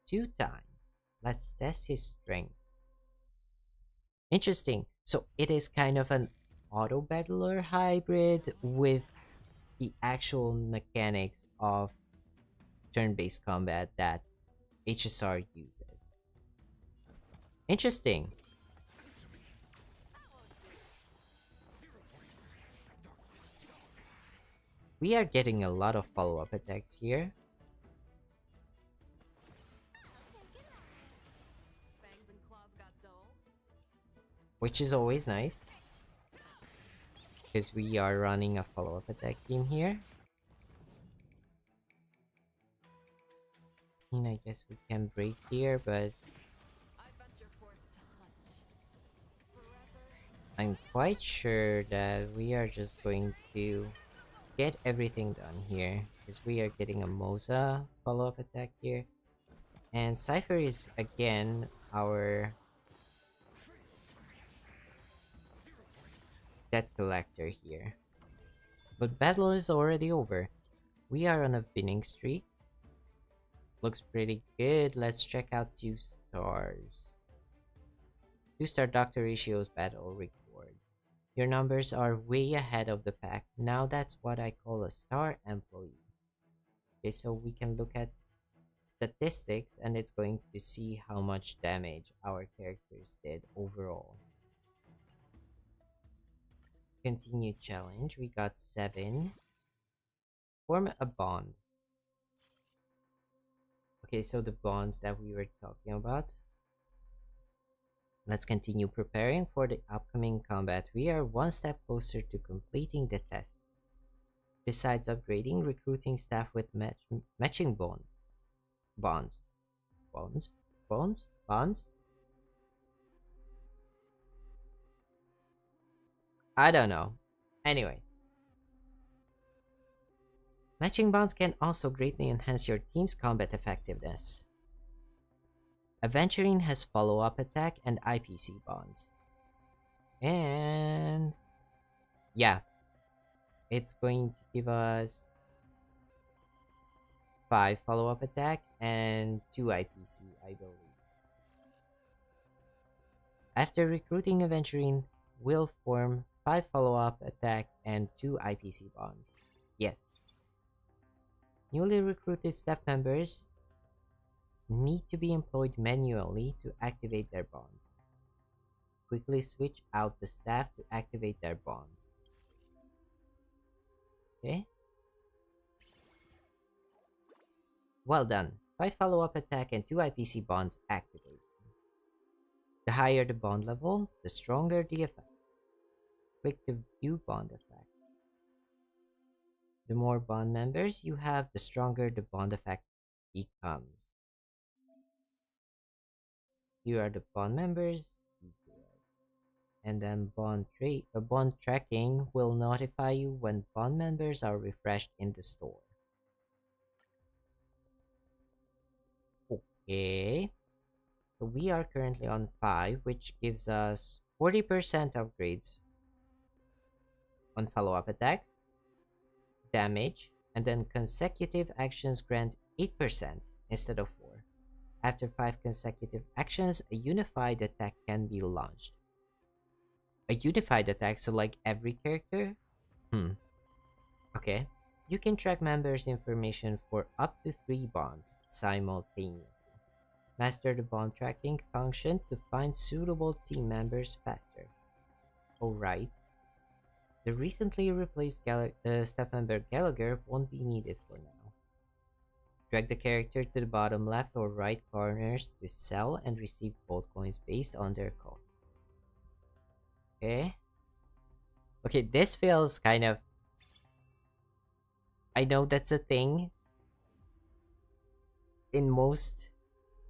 2 times. Let's test his strength. Interesting. So it is kind of an auto battler hybrid with the actual mechanics of turn-based combat that HSR uses. Interesting. We are getting a lot of follow-up attacks here, Fangs and claws got dull. which is always nice because we are running a follow-up attack team here. And I guess we can break here, but I venture forth to hunt. Forever. I'm quite sure that we are just going to get everything done here because we are getting a Moza follow-up attack here. And Cypher is again our debt collector here. But battle is already over. We are on a winning streak. Looks pretty good. Let's check out 2 stars. 2-star Dr. Ratio's battle record. Your numbers are way ahead of the pack. Now that's what I call a star employee. Okay, so we can look at statistics and it's going to see how much damage our characters did overall. Continue challenge. We got 7. Form a bond. Okay, so the bonds that we were talking about. Let's continue preparing for the upcoming combat. We are one step closer to completing the test. Besides upgrading, recruiting staff with matching bonds, bonds, bonds. I don't know. Anyways, matching bonds can also greatly enhance your team's combat effectiveness. Aventurine has follow-up attack and IPC bonds. And yeah, it's going to give us 5 follow-up attack and 2 IPC, I believe. After recruiting Aventurine, will form 5 follow-up attack and 2 IPC bonds. Yes. Newly recruited staff members need to be employed manually to activate their bonds. Quickly switch out the staff to activate their bonds. Okay? Well done. 5 follow-up attack and 2 IPC bonds activate. The higher the bond level, the stronger the effect. Click to view bond effect. The more bond members you have, the stronger the bond effect becomes. Here are the bond members detailed. And then bond tracking will notify you when bond members are refreshed in the store. Okay. So we are currently on 5, which gives us 40% upgrades on follow-up attacks, damage, and then consecutive actions grant 8% instead of 4. After 5 consecutive actions, a unified attack can be launched. A unified attack, so like every character? Okay. You can track members' information for up to 3 bonds simultaneously. Master the bond tracking function to find suitable team members faster. Alright. The recently replaced staff member Gallagher won't be needed for now. Drag the character to the bottom left or right corners to sell and receive gold coins based on their cost. Okay. Okay, this feels kind of... I know that's a thing in most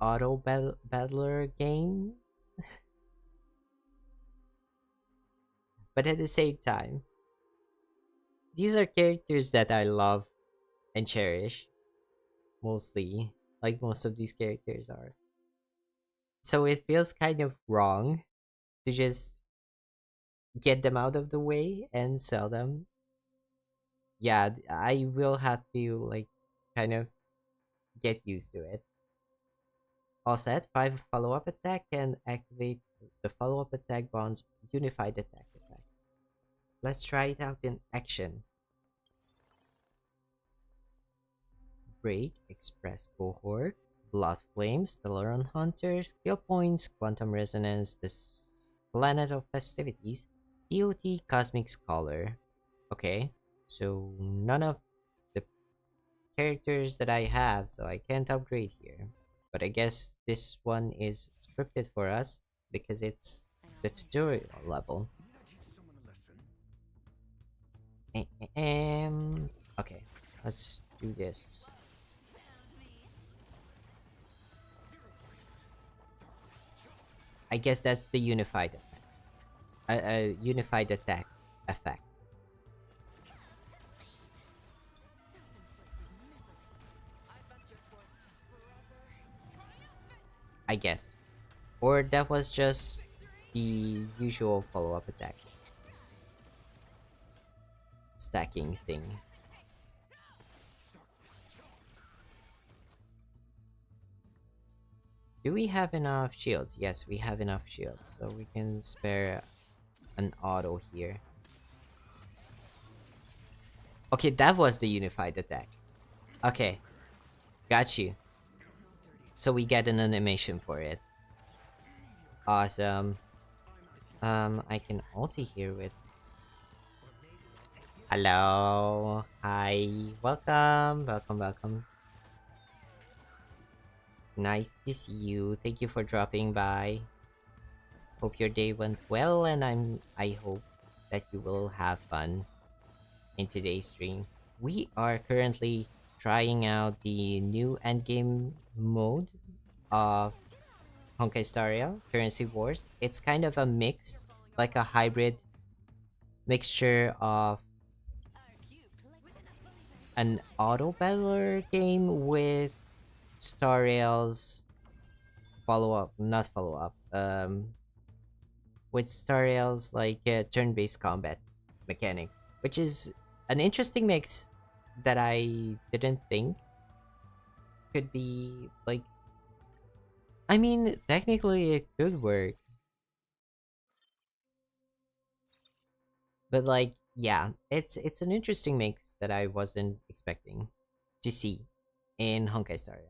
auto battler games. But at the same time, these are characters that I love and cherish. Mostly. Like most of these characters are. So it feels kind of wrong to just get them out of the way and sell them. Yeah, I will have to like kind of get used to it. All set, 5 follow-up attack can activate the follow-up attack bond's unified attack. Let's try it out in action. Break, Express Cohort, Blood Flames, Teleron Hunter, Skill Points, Quantum Resonance, the Planet of Festivities, EOT Cosmic Scholar. Okay, so none of the characters that I have, so I can't upgrade here. But I guess this one is scripted for us because it's the tutorial level. Okay, let's do this. I guess that's the unified attack. Unified attack effect. I guess. Or that was just the usual follow-up attack. Stacking thing. Do we have enough shields? Yes, we have enough shields. So we can spare an auto here. Okay, that was the unified attack. Okay. Got you. So we get an animation for it. Awesome. I can ulti here with... Hello. Hi. Welcome. Welcome. Nice to see you. Thank you for dropping by. Hope your day went well, and I hope that you will have fun in today's stream. We are currently trying out the new endgame mode of Honkai Star Rail, Currency Wars. It's kind of a mix, like a hybrid mixture of an auto battler game with Star Rail's follow up, not follow up, with Star Rail's like turn-based combat mechanic, which is an interesting mix that I didn't think could be like. I mean, technically it could work, but like, yeah, it's an interesting mix that I wasn't expecting to see in Honkai Star Rail.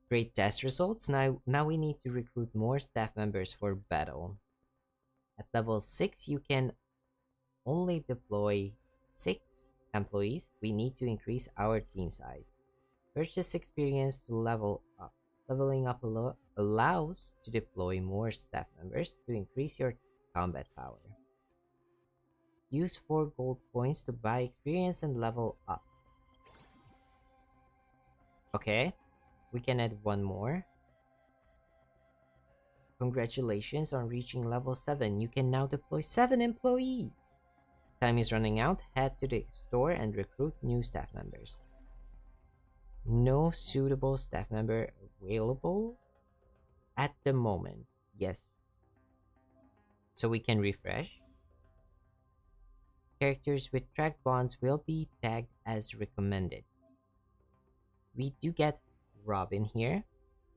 Great test results. Now we need to recruit more staff members for battle. At level 6, you can only deploy 6 employees. We need to increase our team size. Purchase experience to level up. Leveling up allows to deploy more staff members to increase your combat power. Use 4 gold coins to buy experience and level up. Okay, we can add one more. Congratulations on reaching level 7. You can now deploy 7 employees. Time is running out. Head to the store and recruit new staff members. No suitable staff member available at the moment. Yes. So we can refresh. Characters with track bonds will be tagged as recommended. We do get Robin here.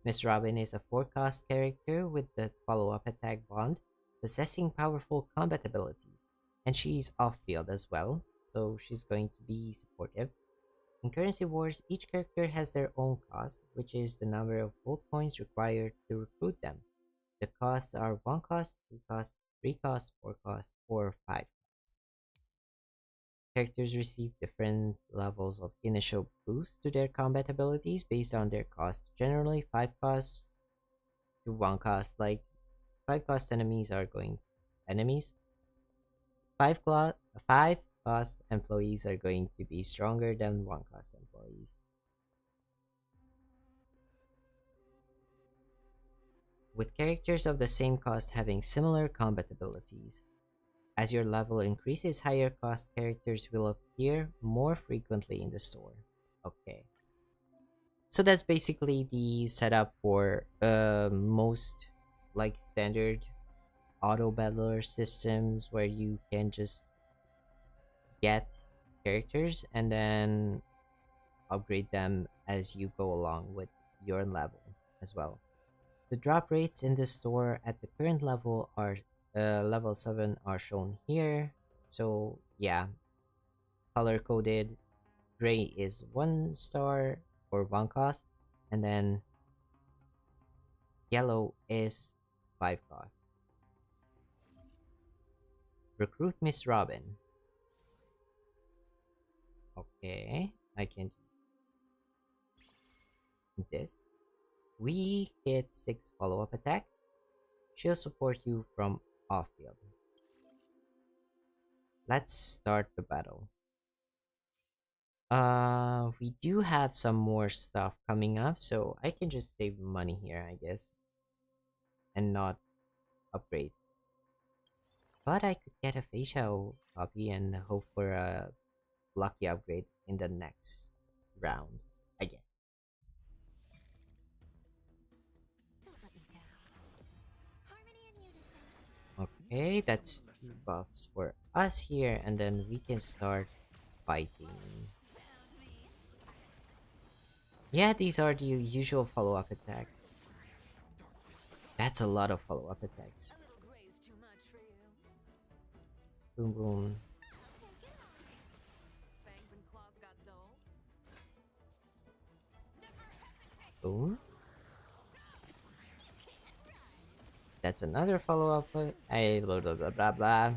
Miss Robin is a forecast character with the follow-up attack bond, possessing powerful combat abilities. And she's off-field as well, so she's going to be supportive. In Currency Wars, each character has their own cost, which is the number of gold coins required to recruit them. The costs are 1 cost, 2 cost, 3 cost, 4 cost, or 5 cost. Characters receive different levels of initial boost to their combat abilities based on their cost. Generally, 5 cost to 1 cost. Like 5 cost enemies are going enemies. 5 cost employees are going to be stronger than 1 cost employees. With characters of the same cost having similar combat abilities. As your level increases, higher cost characters will appear more frequently in the store. Okay. So that's basically the setup for most like standard auto battler systems where you can just get characters and then upgrade them as you go along with your level as well. The drop rates in the store at the current level are level 7 are shown here. So yeah, color coded. Gray is 1 star or 1 cost, and then yellow is 5 cost. Recruit Miss Robin. Okay, I can do this. We hit 6 follow-up attack. She'll support you from off-field. Let's start the battle. We do have some more stuff coming up, so I can just save money here, I guess, and not upgrade. But I could get a facial copy and hope for a lucky upgrade in the next round again. Don't let me down. Harmony and unison. Okay, that's 2 buffs for us here, and then we can start fighting. Yeah, these are the usual follow-up attacks. That's a lot of follow-up attacks. A little gray is too much for you. Boom boom. Fangs and claws got dull. Boom. That's another follow-up. I blah blah blah blah blah.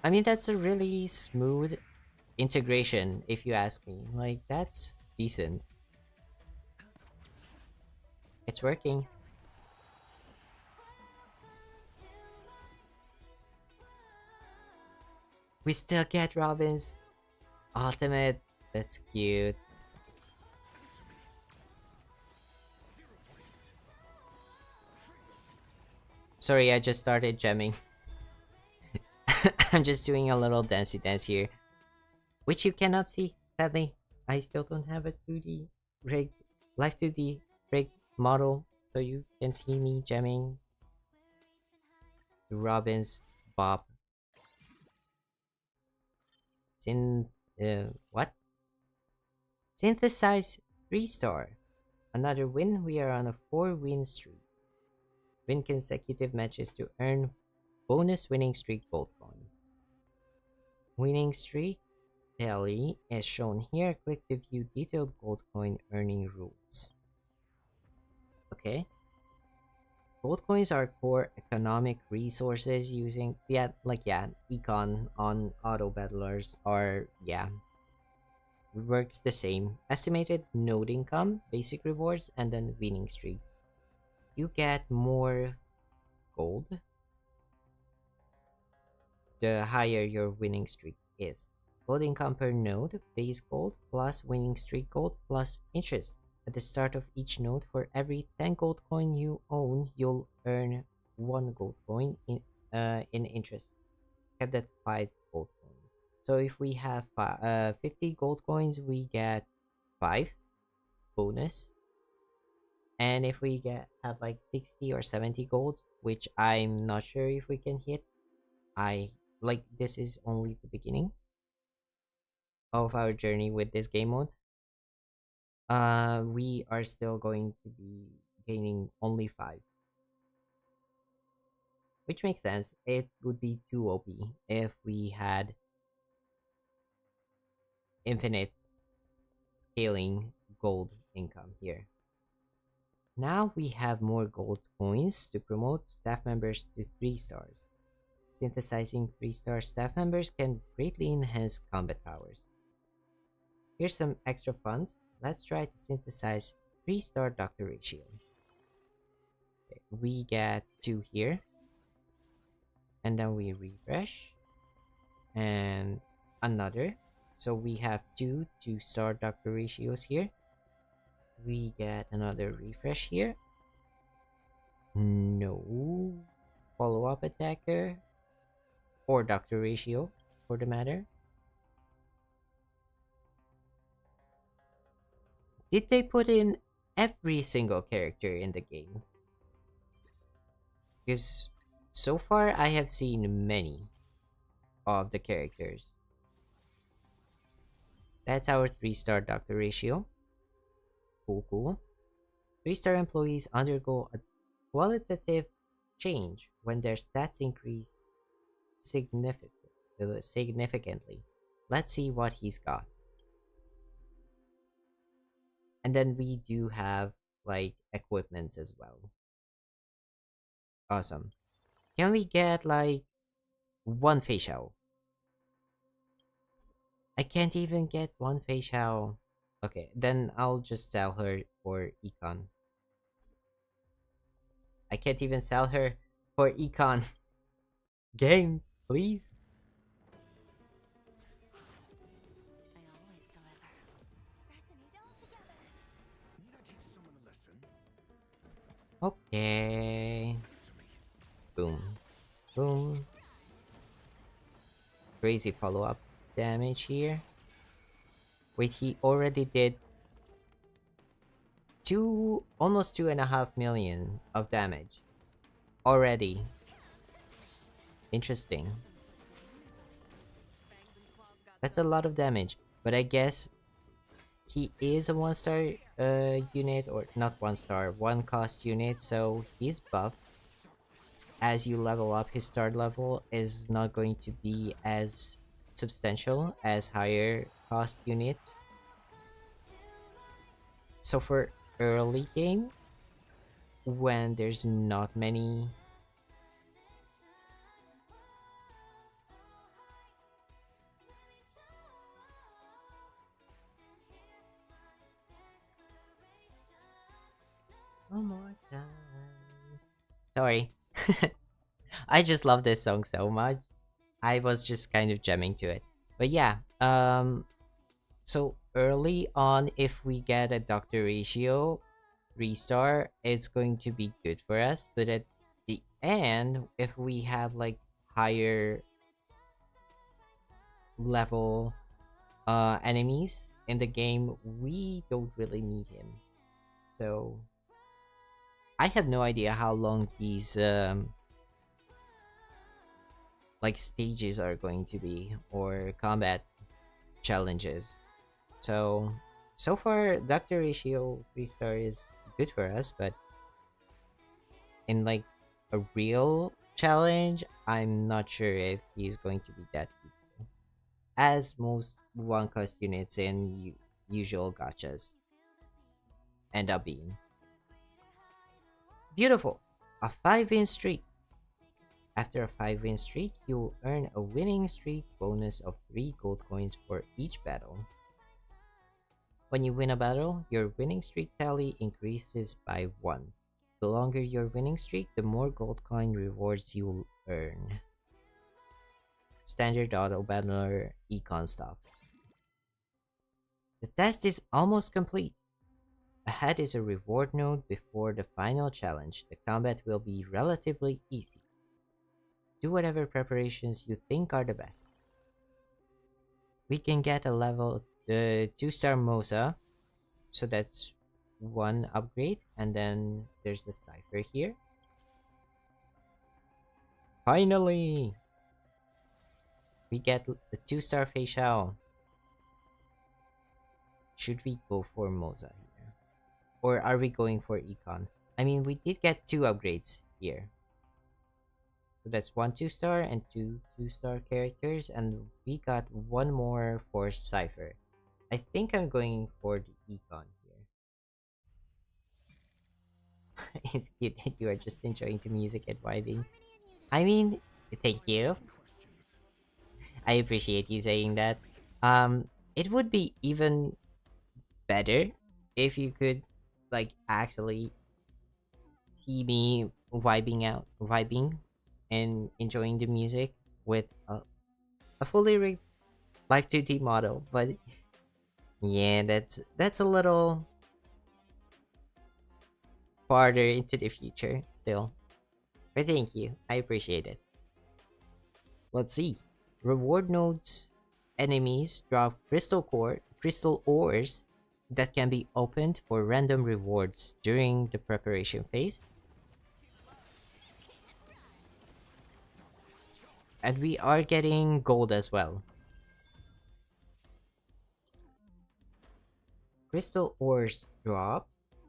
I mean, that's a really smooth integration, if you ask me. Like, that's decent. It's working. We still get Robin's ultimate. That's cute. Sorry, I just started gemming. I'm just doing a little dancey dance here, which you cannot see. Sadly, I still don't have a 2D rig, live 2D rig model, so you can see me gemming to Robin's Bob. What? Synthesize 3-star. Another win. We are on a 4-win streak. Win consecutive matches to earn bonus winning streak gold coins. Winning streak tally is shown here. Click to view detailed gold coin earning rules. Okay. Gold coins are core economic resources using econ on auto battlers are works the same. Estimated node income, basic rewards, and then winning streaks. You get more gold the higher your winning streak is. Gold income per node, base gold plus winning streak gold plus interest. At the start of each node, for every 10 gold coin you own, you'll earn 1 gold coin in interest. Kept at 5 gold coins. So if we have 50 gold coins, we get 5 bonus. And if we have like 60 or 70 gold, which I'm not sure if we can hit, this is only the beginning of our journey with this game mode. We are still going to be gaining only 5, which makes sense. It would be too OP if we had infinite scaling gold income here. Now we have more gold coins to promote staff members to 3 stars. Synthesizing 3-star staff members can greatly enhance combat powers. Here's some extra funds. Let's try to synthesize 3-star doctor ratio. Okay, we get 2 here. And then we refresh. And another. So we have 2-star doctor ratios here. We get another refresh here. No. Follow-up attacker. Or doctor ratio, for the matter. Did they put in every single character in the game? Because so far I have seen many of the characters. That's our 3-star doctor ratio. Cool. 3-star employees undergo a qualitative change when their stats increase significantly. Let's see what he's got. And then we do have like equipments as well. Awesome. Can we get like 1 facial? I can't even get 1 facial. Okay, then I'll just sell her for econ. I can't even sell her for econ. Game, please. I always deliver. Okay. Boom. Boom. Crazy follow-up damage here. Wait, he already did almost 2.5 million of damage already. Interesting. That's a lot of damage, but I guess he is a 1-star unit, or not 1-star, 1 cost unit, so his buffs as you level up his start level is not going to be as substantial as higher cost units. So for early game, when there's not many one more time. Sorry. I just love this song so much. I was just kind of jamming to it. But yeah, so early on, if we get a doctor ratio 3-star, it's going to be good for us. But at the end, if we have like higher level enemies in the game, we don't really need him. So I have no idea how long these like stages are going to be, or combat challenges. So so far Doctor Ratio 3-star is good for us, but in like a real challenge, I'm not sure if he's going to be that useful. As most one cost units in usual gachas end up being. Beautiful. A 5-win streak. After a 5-win streak, you'll earn a winning streak bonus of 3 gold coins for each battle. When you win a battle, your winning streak tally increases by 1. The longer your winning streak, the more gold coin rewards you'll earn. Standard auto battler econ stuff. The test is almost complete. Ahead is a reward node before the final challenge. The combat will be relatively easy. Do whatever preparations you think are the best. We can get a level 2-star Mosa, so that's one upgrade, and then there's the cipher here. Finally, we get the 2-star facial. Should we go for Mosa here, or are we going for Econ? I mean, we did get 2 upgrades here, so that's 1 2-star and 2 2-star characters, and we got 1 more for cipher. I think I'm going for the Econ here. It's cute that you are just enjoying the music and vibing. I mean, thank you. I appreciate you saying that. It would be even better if you could, like, actually see me vibing, and enjoying the music with a fully rigged Live 2D model. But yeah, that's a little farther into the future still. But thank you, I appreciate it. Let's see. Reward nodes enemies drop crystal ores that can be opened for random rewards during the preparation phase. And we are getting gold as well. Crystal ores drop.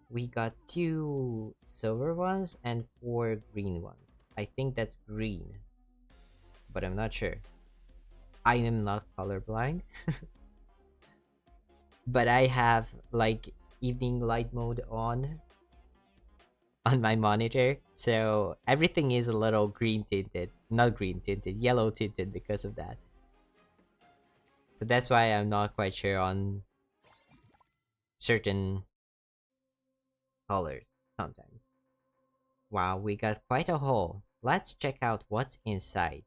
We got 2 silver ones and 4 green ones. I think that's green, but I'm not sure. I am not colorblind, but I have like evening light mode on my monitor, so everything is a little green tinted, not green tinted, yellow tinted because of that. So that's why I'm not quite sure on certain colors sometimes. Wow, we got quite a haul. Let's check out what's inside.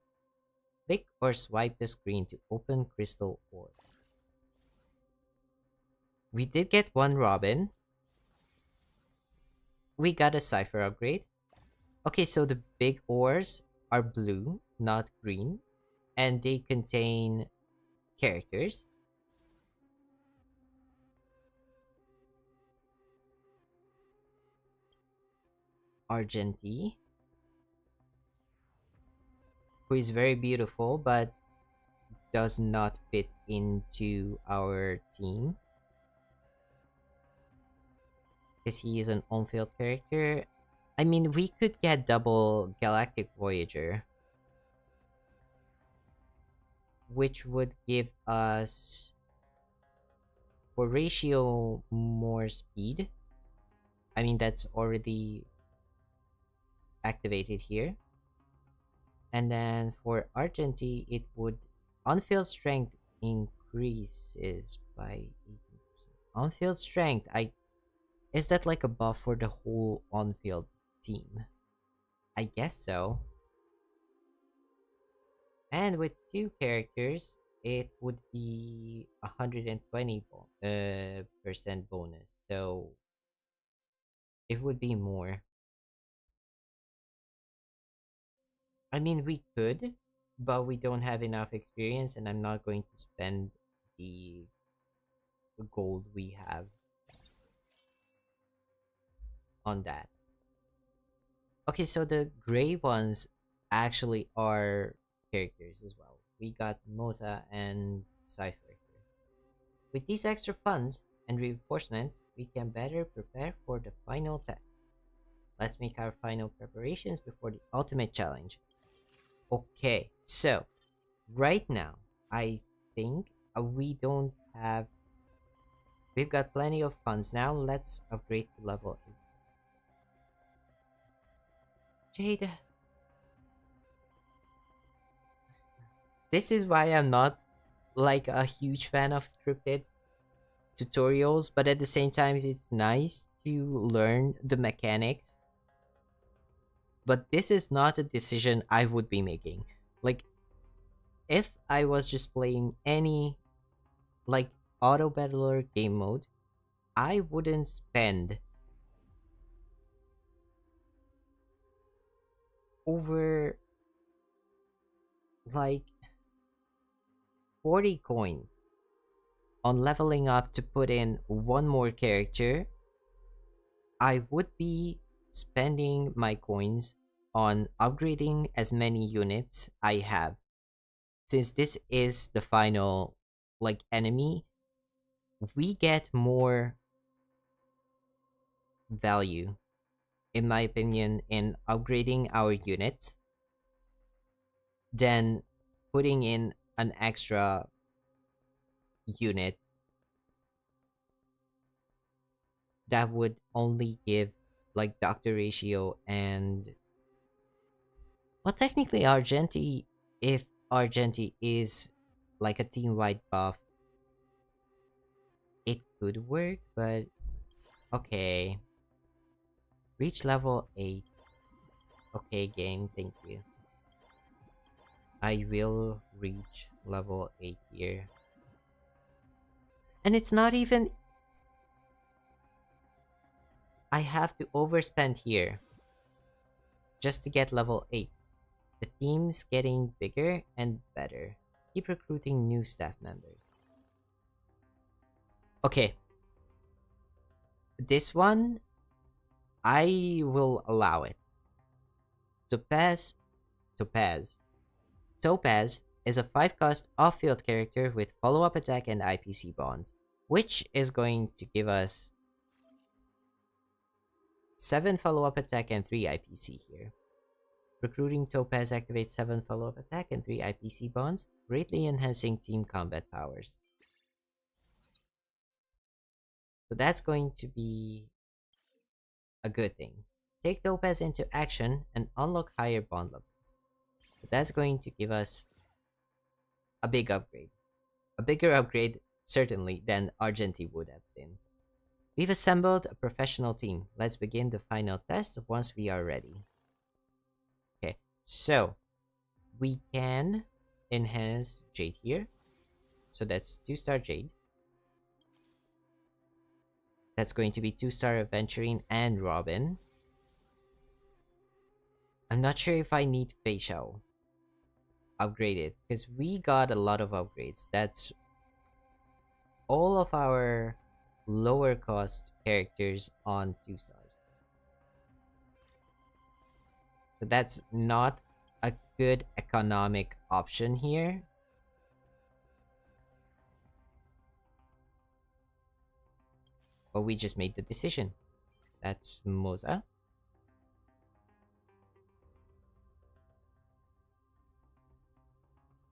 Click or swipe the screen to open crystal ores. We did get 1 robin. We got a cipher upgrade. Okay, so the big ores are blue, not green, and they contain characters. Argenti, who is very beautiful but does not fit into our team because he is an on-field character. I mean, we could get double Galactic Voyager, which would give us for ratio more speed. I mean, that's already activated here. And then for Argenti, it would on-field strength increases by 18%. On-field strength, I is that like a buff for the whole on-field team? I guess so. And with two characters, it would be 120 percent bonus. So it would be more. I mean, we could, but we don't have enough experience, and I'm not going to spend the gold we have on that. Okay, so the gray ones actually are characters as well. We got Mosa and Cypher here. With these extra funds and reinforcements, we can better prepare for the final test. Let's make our final preparations before the ultimate challenge. Okay, so right now, I think we don't have. We've got plenty of funds now. Let's upgrade to level 8. Jade, this is why I'm not like a huge fan of scripted tutorials, but at the same time, it's nice to learn the mechanics. But this is not a decision I would be making. Like, if I was just playing any like auto battler game mode, I wouldn't spend over like 40 coins on leveling up to put in one more character. I would be spending my coins on upgrading as many units I have. Since this is the final like enemy, we get more value in my opinion in upgrading our units than putting in an extra unit that would only give like doctor ratio and well technically Argenti, if Argenti is like a team wide buff, it could work, but okay. Reach level 8. Okay, game, thank you. I will reach level 8 here. And it's not even. I have to overspend here just to get level 8. The team's getting bigger and better. Keep recruiting new staff members. Okay. This one, I will allow it. Topaz. Topaz. Topaz is a 5 cost off field character with follow up attack and IPC bonds, which is going to give us 7 follow up attack and 3 IPC here. Recruiting Topaz activates 7 follow up attack and 3 IPC bonds, greatly enhancing team combat powers. So that's going to be a good thing. Take Topaz into action and unlock higher bond levels. So that's going to give us a big upgrade. A bigger upgrade, certainly, than Argenti would have been. We've assembled a professional team. Let's begin the final test once we are ready. Okay, so we can enhance Jade here. So that's 2-star Jade. That's going to be 2-star Aventurine and Robin. I'm not sure if I need Facial upgraded because we got a lot of upgrades. That's all of our lower cost characters on 2 stars. So that's not a good economic option here. But we just made the decision. That's Moza.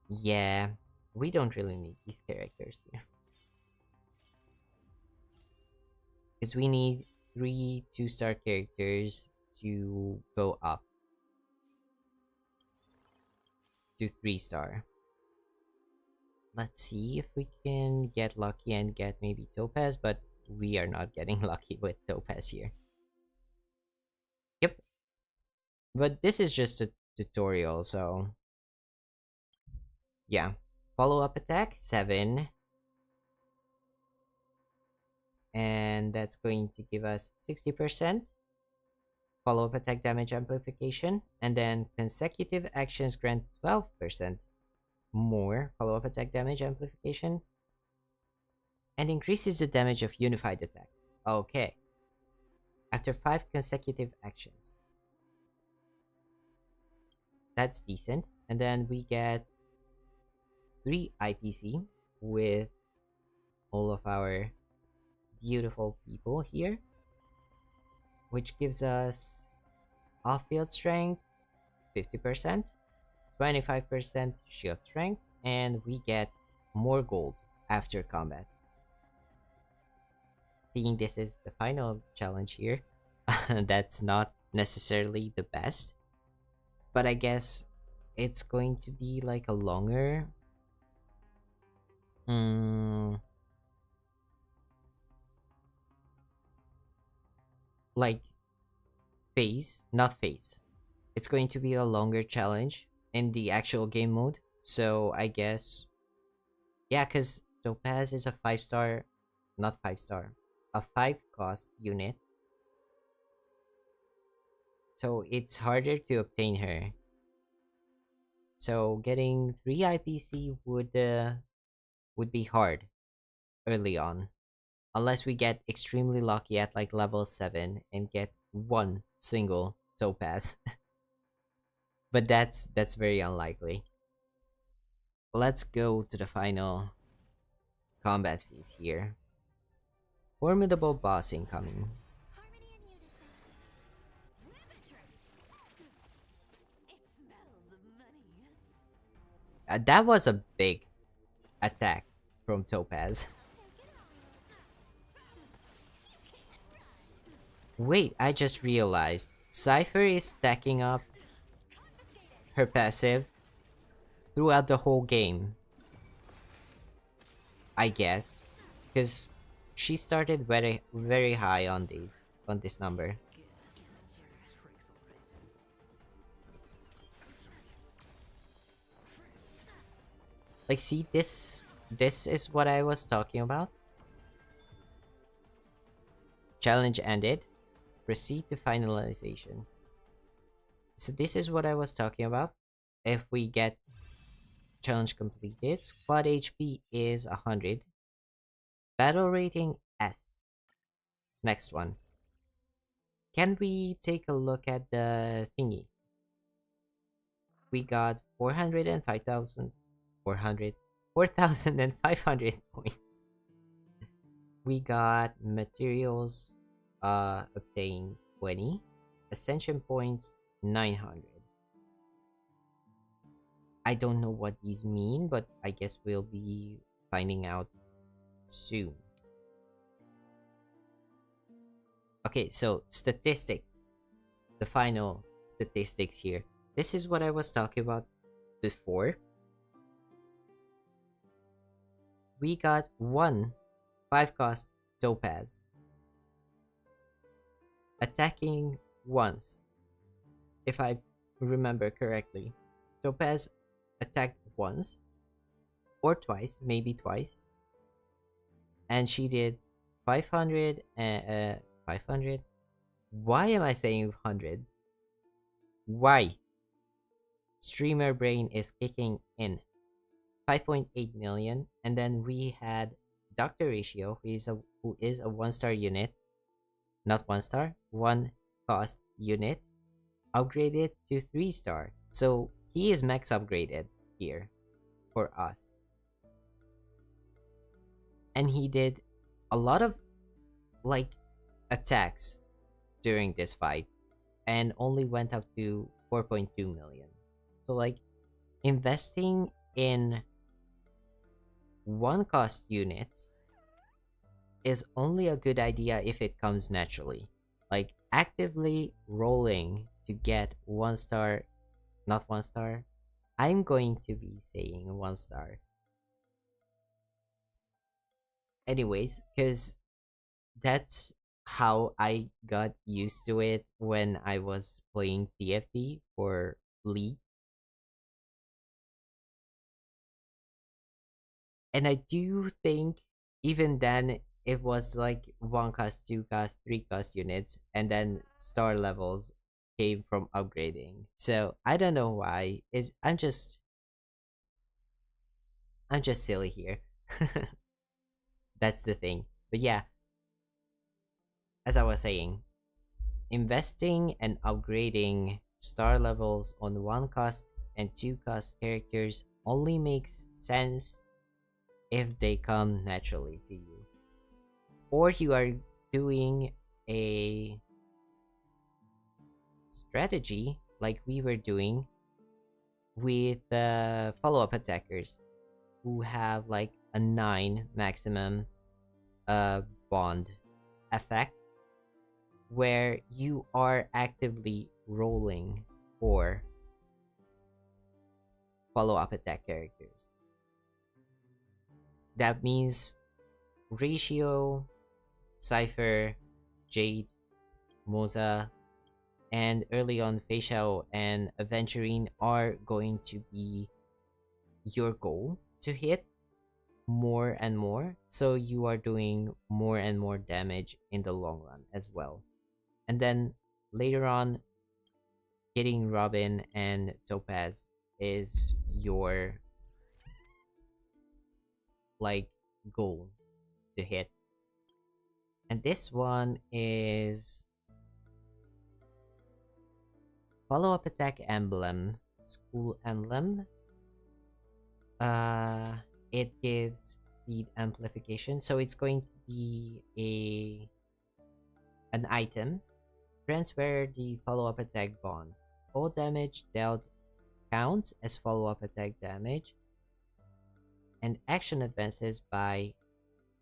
Yeah, we don't really need these characters here. Because we need 3 2-star characters to go up to 3-star. Let's see if we can get lucky and get maybe Topaz, but we are not getting lucky with Topaz here. Yep. But this is just a tutorial, so Yeah. Follow-up attack, 7. And that's going to give us 60%. Follow-up attack damage amplification. And then consecutive actions grant 12% more follow-up attack damage amplification. And increases the damage of unified attack. Okay. After 5 consecutive actions. That's decent. And then we get 3 IPC with all of our beautiful people here, which gives us off-field strength 50%, 25% shield strength, and we get more gold after combat. Seeing this is the final challenge here, that's not necessarily the best, but I guess it's going to be like a longer mm, like phase, not phase. It's going to be a longer challenge in the actual game mode. So I guess, yeah, because Topaz is a 5-star, not 5-star, a 5 cost unit. So it's harder to obtain her. So getting 3 IPC would be hard early on, unless we get extremely lucky at like level 7 and get one single Topaz. But that's very unlikely. Let's go to the final combat phase here. Formidable boss incoming. Harmony and unison. Symmetry. It smells of money. That was a big attack from Topaz. Take it Wait, I just realized Cypher is stacking up confiscated. her passive throughout the whole game, I guess, because she started very high on this number. Like, see, this is what I was talking about. Challenge ended. Proceed to finalization. So this is what I was talking about. If we get challenge completed, squad HP is 100. Battle rating S. Next one. Can we take a look at the thingy? We got 405,000, 4,500 points. We got materials obtained 20, ascension points 900. I don't know what these mean, but I guess we'll be finding out soon. Okay, so statistics. The final statistics here. This is what I was talking about before. We got one 5-cost Topaz. Attacking once. If I remember correctly. Topaz attacked once. Or twice, maybe twice. And she did 500 and 500. Why am I saying 100? Why? Streamer brain is kicking in. 5.8 million, and then we had Dr. Ratio, who is a 1-star unit, not 1-star, 1-cost unit, upgraded to 3-star. So he is max upgraded here for us. And he did a lot of like attacks during this fight and only went up to 4.2 million. So like investing in 1-cost units is only a good idea if it comes naturally. Like actively rolling to get 1-star, not 1-star. I'm going to be saying 1-star. Anyways, because that's how I got used to it when I was playing TFT for League. And I do think even then it was like one cost, two cost, three cost units, and then star levels came from upgrading. So I don't know why. I'm just silly here. That's the thing. But yeah, as I was saying, investing and upgrading star levels on one cost and two cost characters only makes sense if they come naturally to you. Or you are doing a strategy like we were doing with the follow-up attackers who have like a 9 maximum uh bond effect, where you are actively rolling for follow-up attack characters. That means Ratio, Cypher, Jade, Moza, and early on Feixiao and Aventurine are going to be your goal to hit more and more, so you are doing more and more damage in the long run as well. And then later on, getting Robin and Topaz is your like goal to hit. And this one is follow up attack emblem, school emblem. uh it gives speed amplification, so it's going to be a an item. Transfer the follow-up attack bond. All damage dealt counts as follow-up attack damage, and action advances by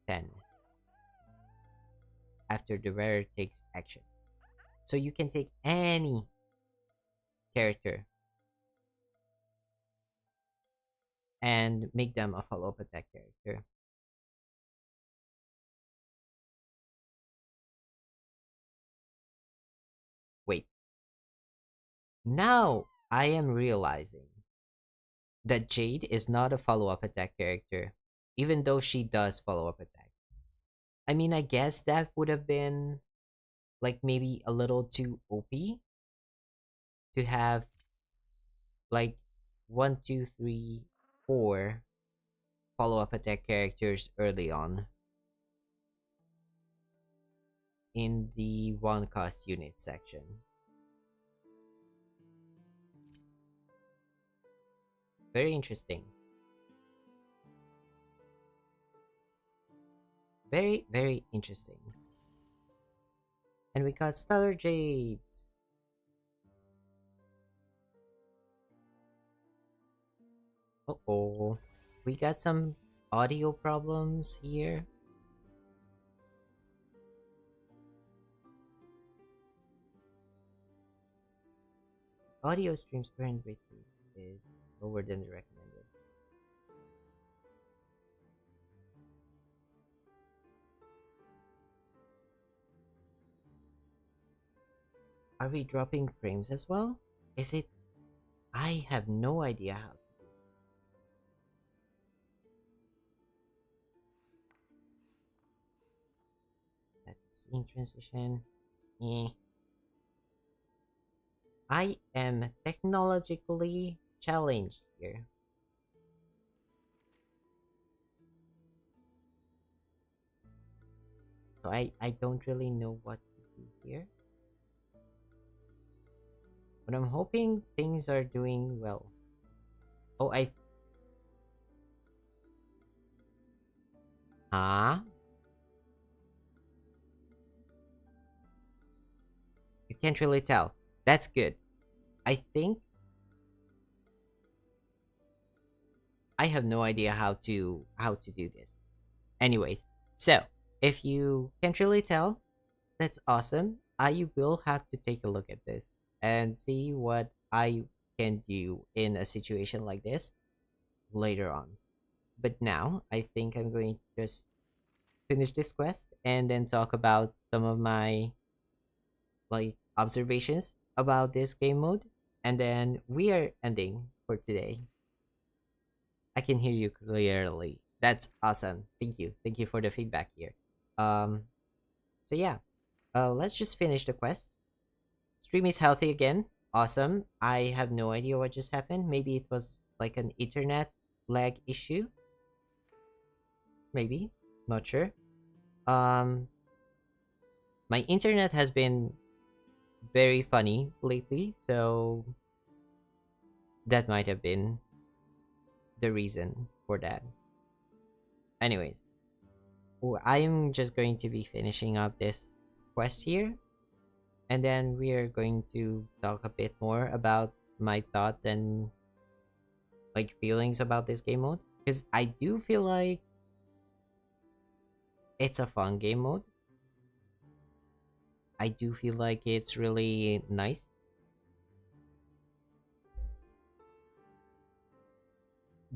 10 after the wearer takes action. So you can take any character and make them a follow-up attack character. Wait, now I am realizing that Jade is not a follow-up attack character, even though she does follow-up attack. I mean, I guess that would have been like maybe a little too OP to have like one, two, three, four follow-up attack characters early on in the one cost unit section. Very interesting. Very, very interesting. And we got Stellar Jade. Uh-oh. We got some audio problems here. Audio stream's current bitrate is lower than the recommended. Are we dropping frames as well? Is it? I have no idea how to do it. That's a scene transition. Eh. I am technologically challenged here. So I don't really know what to do here. But I'm hoping things are doing well. Oh, Huh? You can't really tell. That's good. I think I have no idea how to do this. Anyways, so if you can't really tell, that's awesome. I will have to take a look at this and see what I can do in a situation like this later on. But now I think I'm going to just finish this quest and then talk about some of my like observations about this game mode, and then we are ending for today. I can hear you clearly. That's awesome. Thank you. Thank you for the feedback here. Um, so yeah, let's just finish the quest. Stream is healthy again. Awesome. I have no idea what just happened. Maybe it was like an internet lag issue. Maybe. Not sure. Um, my internet has been very funny lately, so that might have been the reason for that. Anyways, I'm just going to be finishing up this quest here, and then we are going to talk a bit more about my thoughts and like feelings about this game mode, because I do feel like it's a fun game mode. I do feel like it's really nice,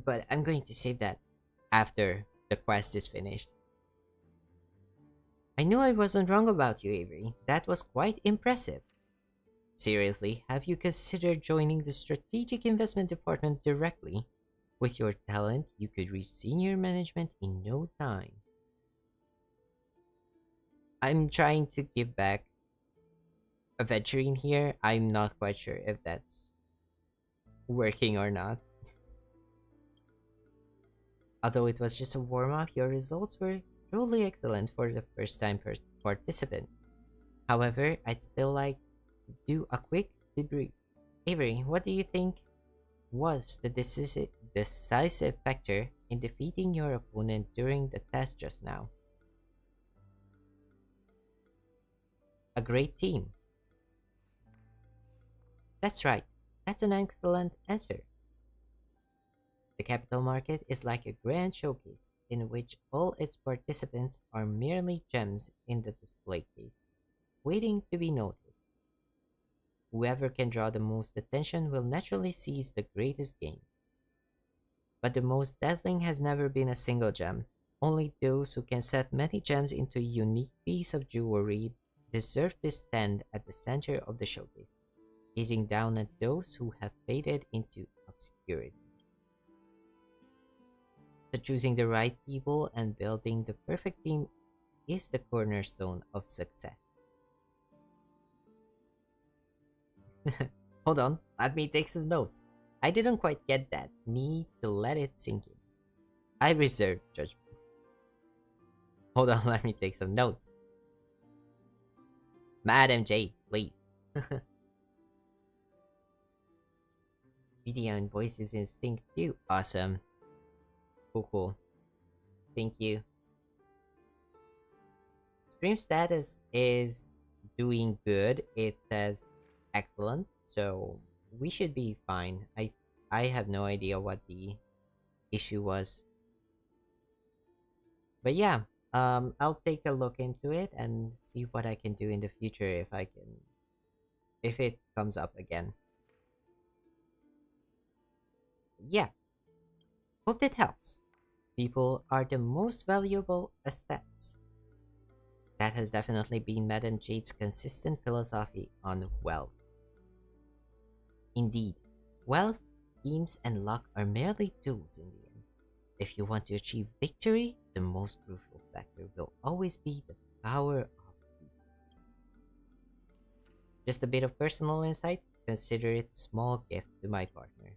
but I'm going to save that after the quest is finished. I knew I wasn't wrong about you, Avery. That was quite impressive. Seriously, have you considered joining the strategic investment department directly? With your talent, you could reach senior management in no time. I'm trying to give back a venturing here. I'm not quite sure if that's working or not. Although it was just a warm up, your results were truly excellent for the first time participant. However, I'd still like to do a quick debrief. Avery, what do you think was the decisive factor in defeating your opponent during the test just now? A great team. That's right. That's an excellent answer. The capital market is like a grand showcase in which all its participants are merely gems in the display case, waiting to be noticed. Whoever can draw the most attention will naturally seize the greatest gains. But the most dazzling has never been a single gem. Only those who can set many gems into a unique piece of jewelry deserve to stand at the center of the showcase, gazing down at those who have faded into obscurity. So choosing the right people and building the perfect team is the cornerstone of success. Hold on, let me take some notes. I didn't quite get that. Need to let it sink in. I reserve judgment. Hold on, let me take some notes. Madam J, please. Video and voice is in sync too. Awesome. Cool, cool. Thank you. Stream status is doing good. It says excellent, so we should be fine. I have no idea what the issue was, but yeah, I'll take a look into it and see what I can do in the future if it comes up again. Yeah, hope that helps. People are the most valuable assets. That has definitely been Madame Jade's consistent philosophy on wealth. Indeed, wealth, schemes, and luck are merely tools in the end. If you want to achieve victory, the most crucial factor will always be the power of people. Just a bit of personal insight, consider it a small gift to my partner.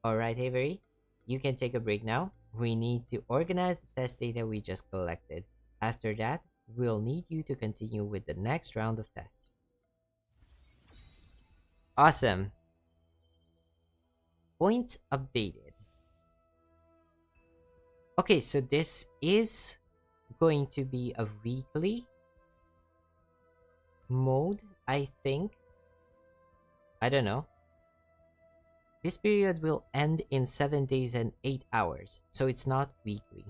Alright, Avery, you can take a break now. We need to organize the test data we just collected. After that, we'll need you to continue with the next round of tests. Awesome. Points updated. Okay, so this is going to be a weekly mode, I think. I don't know. This period will end in 7 days and 8 hours, so it's not weekly.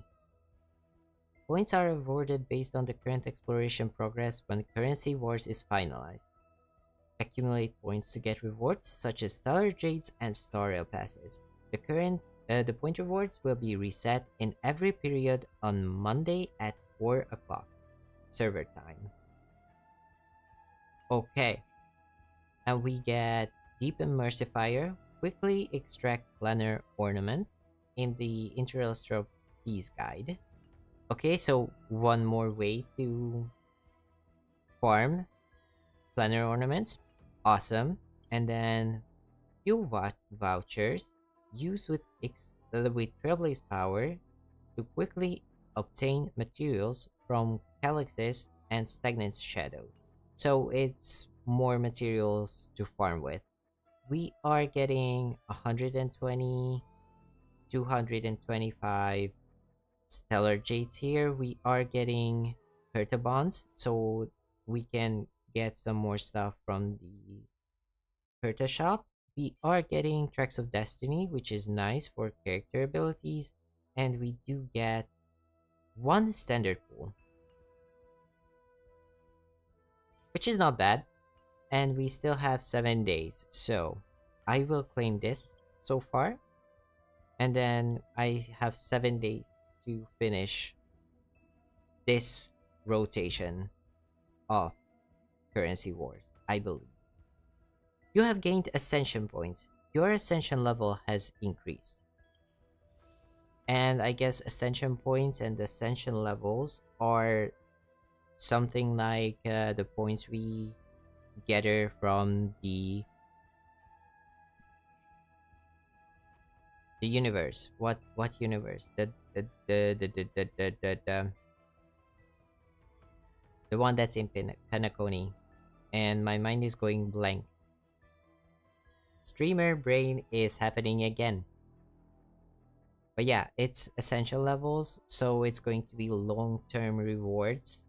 Points are awarded based on the current exploration progress when Currency Wars is finalized. Accumulate points to get rewards such as Stellar Jades and Starrail passes. The point rewards will be reset in every period on Monday at 4 o'clock server time. Okay, and we get Deep Immersifier, quickly extract planar ornament in the piece guide. Okay, so one more way to farm planner ornaments. Awesome. And then few vouchers used with Trailblaze power to quickly obtain materials from calyxes and stagnant shadows. So it's more materials to farm with. We are getting 120, 225 stellar jades here. We are getting pertabons, so we can get some more stuff from the Perta shop. We are getting tracks of destiny, which is nice for character abilities, and we do get one standard pool, which is not bad. And we still have 7 days, so I will claim this so far, and then I have 7 days to finish this rotation of currency wars, I believe. You have gained ascension points. Your ascension level has increased. And I guess ascension points and ascension levels are something like the points we gather from the universe. What universe? The one that's in Penacony. And my mind is going blank. Streamer brain is happening again. But yeah, it's essential levels, so it's going to be long-term rewards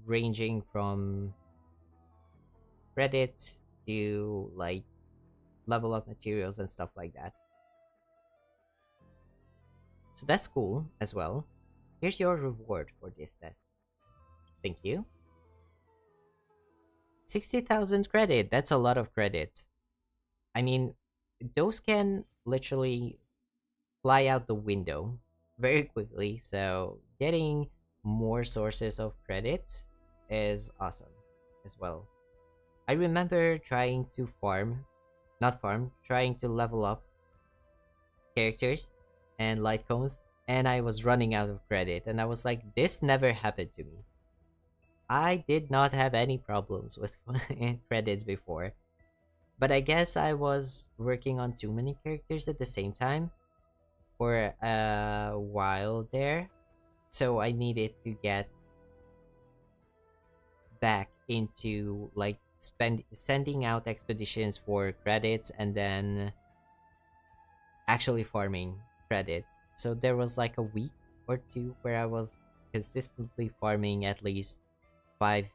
ranging from credits to like level up materials and stuff like that. So that's cool as well. Here's your reward for this test. Thank you. 60,000 credit. That's a lot of credit. I mean, those can literally fly out the window very quickly. So getting more sources of credits is awesome as well. I remember trying to trying to level up characters and light cones, and I was running out of credit, and I was like, this never happened to me. I did not have any problems with credits before, but I guess I was working on too many characters at the same time for a while there, so I needed to get back into like sending out expeditions for credits and then actually farming credits. So there was like a week or two where I was consistently farming at least 5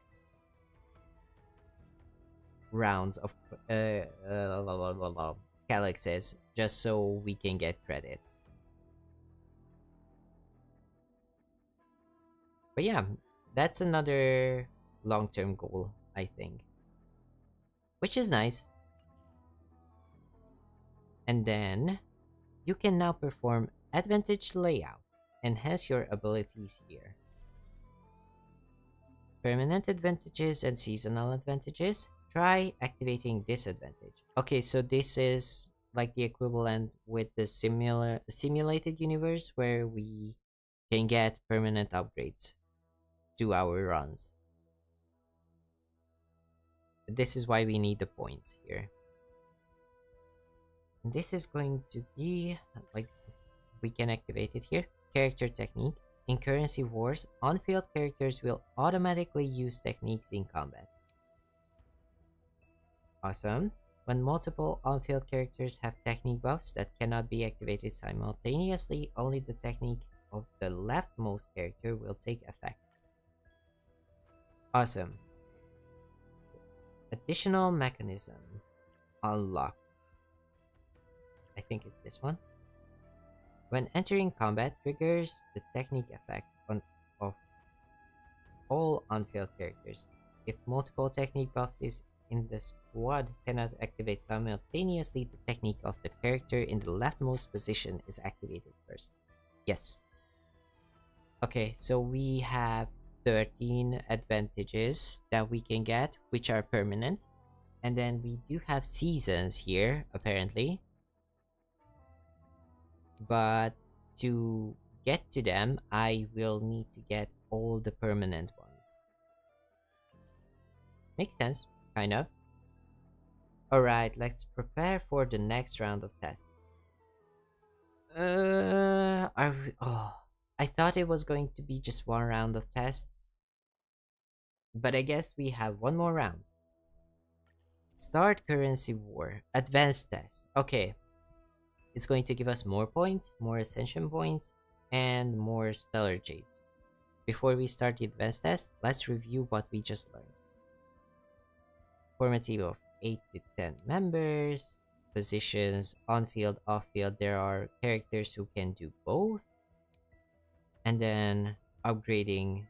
rounds of calyxes just so we can get credits. But yeah, that's another long-term goal, I think, which is nice. And then you can now perform advantage layout, enhance your abilities here. Permanent advantages and seasonal advantages. Try activating disadvantage. Okay, so this is like the equivalent with the simulated universe where we can get permanent upgrades to our runs. This is why we need the points here. And this is going to be like we can activate it here. Character technique. In currency wars, on-field characters will automatically use techniques in combat. Awesome. When multiple on-field characters have technique buffs that cannot be activated simultaneously, only the technique of the leftmost character will take effect. Awesome. Additional mechanism. Unlock. I think it's this one. When entering combat, triggers the technique effect of all on-field characters. If multiple technique buffs is in the squad cannot activate simultaneously, the technique of the character in the leftmost position is activated first. Yes. Okay, so we have 13 advantages that we can get, which are permanent. And then we do have seasons here, apparently. But to get to them, I will need to get all the permanent ones. Makes sense, kind of. Alright, let's prepare for the next round of tests. Are we, oh, I thought it was going to be just one round of tests, but I guess we have one more round. Start currency war, advanced test. Okay, it's going to give us more points, more ascension points, and more stellar jade. Before we start the advanced test, let's review what we just learned. Form a team of 8 to 10 members. Positions, on field, off field. There are characters who can do both. And then upgrading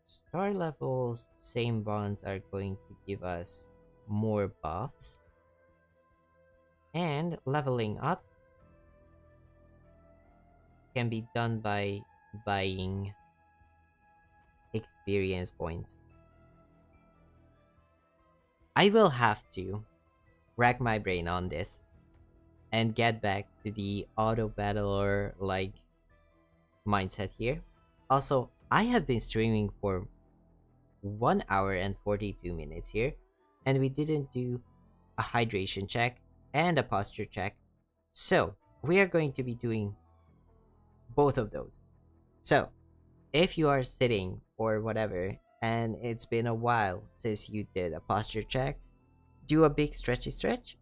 star levels, same bonds are going to give us more buffs. And leveling up can be done by buying experience points. I will have to rack my brain on this and get back to the auto battler like mindset here. Also, I have been streaming for 1 hour and 42 minutes here, and we didn't do a hydration check and a posture check. So, we are going to be doing both of those. So, if you are sitting or whatever, and it's been a while since you did a posture check, do a big stretchy stretch.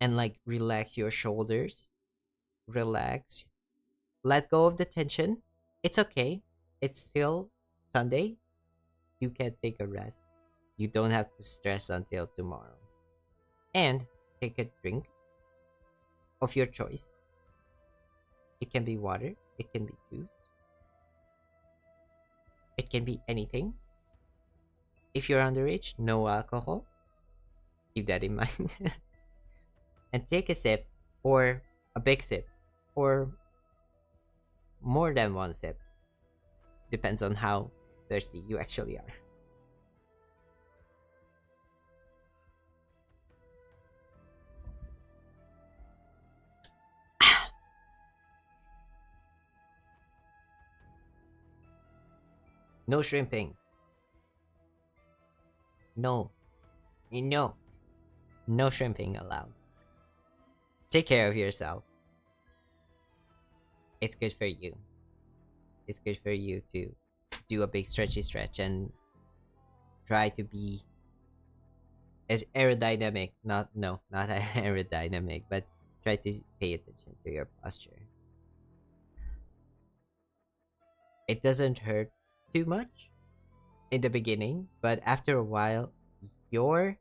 And like relax your shoulders. Relax. Let go of the tension. It's okay. It's still Sunday. You can take a rest. You don't have to stress until tomorrow. And take a drink of your choice. It can be water, it can be juice, it can be anything. If you're underage, no alcohol. Keep that in mind. And take a sip, or a big sip, or more than one sip. Depends on how thirsty you actually are. No shrimping. No. No. No shrimping allowed. Take care of yourself. It's good for you. It's good for you to do a big stretchy stretch and try to be as aerodynamic. Not aerodynamic, but try to pay attention to your posture. It doesn't hurt too much in the beginning, but after a while, your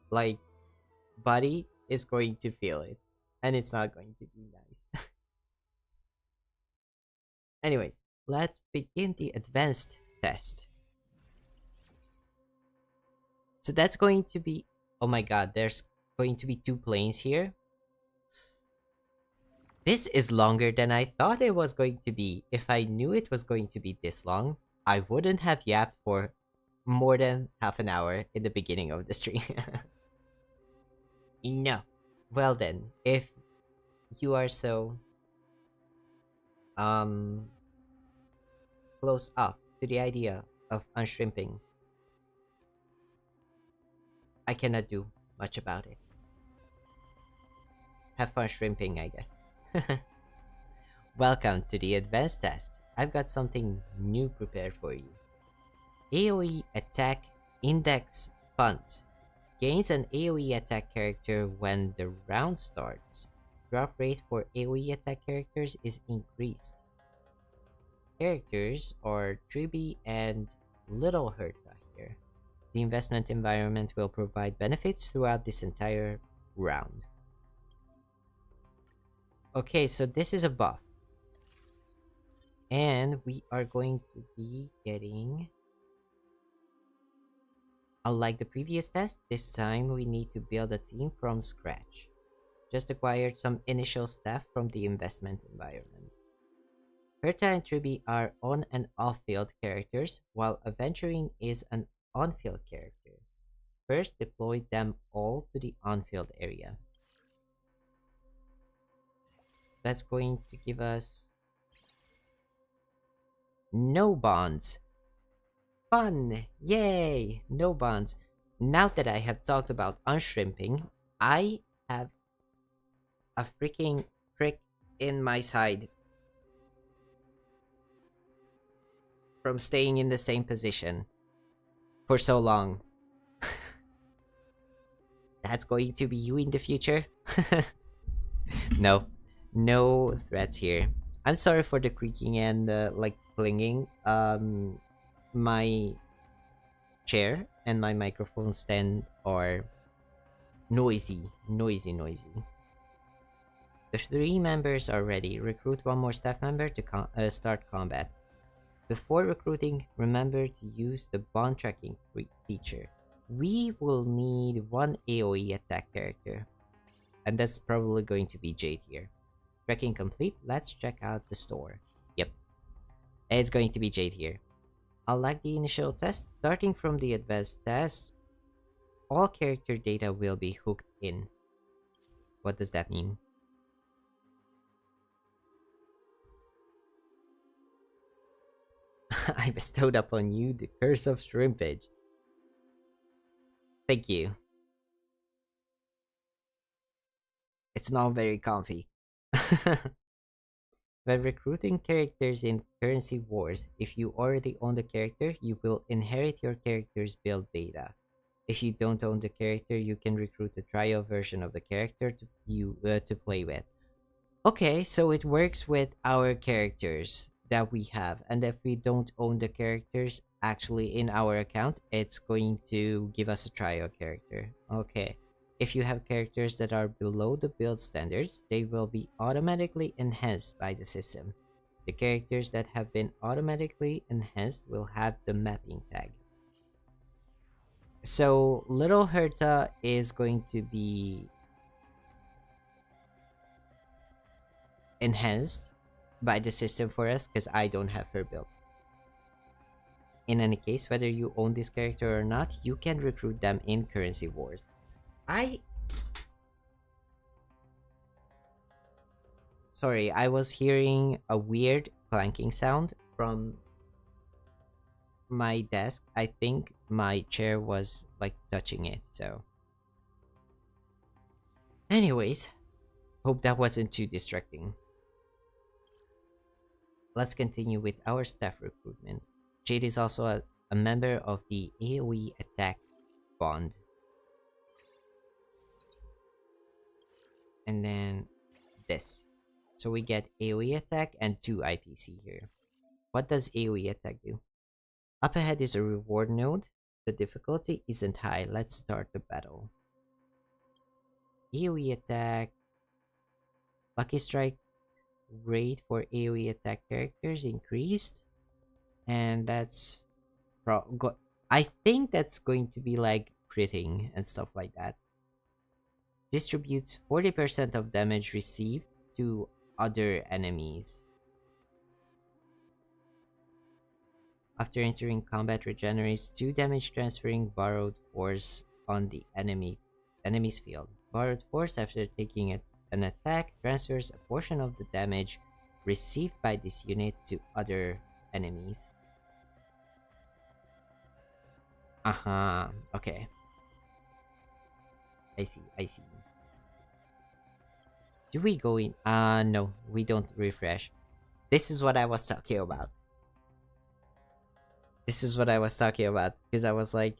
like body is going to feel it, and it's not going to be nice. Anyways, let's begin the advanced test. So that's going to be, oh my god, there's going to be 2 planes here. This is longer than I thought it was going to be. If I knew it was going to be this long, I wouldn't have yapped for more than half an hour in the beginning of the stream. No. Well then, if you are so closed up to the idea of unshrimping, I cannot do much about it. Have fun shrimping, I guess. Welcome to the advanced test. I've got something new prepared for you. AoE Attack Index Fund. Gains an AoE attack character when the round starts. Drop rate for AoE attack characters is increased. Characters are Triby and Little Herta here. The investment environment will provide benefits throughout this entire round. Okay, so this is a buff. And we are going to be getting... Unlike the previous test, this time we need to build a team from scratch. Just acquired some initial staff from the investment environment. Herta and Truby are on and off-field characters, while Aventurine is an on-field character. First, deploy them all to the on-field area. That's going to give us no bonds. Fun! Yay! No bonds. Now that I have talked about unshrimping, I have a freaking prick in my side from staying in the same position for so long. That's going to be you in the future? No. No threats here. I'm sorry for the creaking and like clinging. My chair and my microphone stand are noisy. Noisy. The three members are ready. Recruit one more staff member to start combat. Before recruiting, remember to use the bond tracking feature. We will need one AoE attack character, and that's probably going to be Jade here. Tracking complete, let's check out the store. Yep, it's going to be Jade here. Unlike the initial test, starting from the advanced test, all character data will be hooked in. What does that mean? I bestowed upon you the curse of shrimpage. Thank you. It's not very comfy. When recruiting characters in Currency Wars, if you already own the character, you will inherit your character's build data. If you don't own the character, you can recruit a trial version of the character to play with. Okay, so it works with our characters that we have, and if we don't own the characters actually in our account, it's going to give us a trial character. Okay. If you have characters that are below the build standards, they will be automatically enhanced by the system. The characters that have been automatically enhanced will have the mapping tag. So Little Herta is going to be enhanced by the system for us because I don't have her build. In any case, whether you own this character or not, you can recruit them in Currency Wars. Sorry, I was hearing a weird clanking sound from my desk. I think my chair was like touching it, so. Anyways, hope that wasn't too distracting. Let's continue with our staff recruitment. Jade is also a member of the AoE attack bond. And then this. So we get AoE attack and 2 IPC here. What does AoE attack do? Up ahead is a reward node. The difficulty isn't high. Let's start the battle. AoE attack. Lucky strike rate for AoE attack characters increased. And that's I think that's going to be like critting and stuff like that. Distributes 40% of damage received to other enemies. After entering combat, regenerates 2 damage, transferring borrowed force on the enemy's field. Borrowed force, after taking an attack, transfers a portion of the damage received by this unit to other enemies. Okay. I see. Do we go in? No, we don't refresh. This is what I was talking about. Because I was like,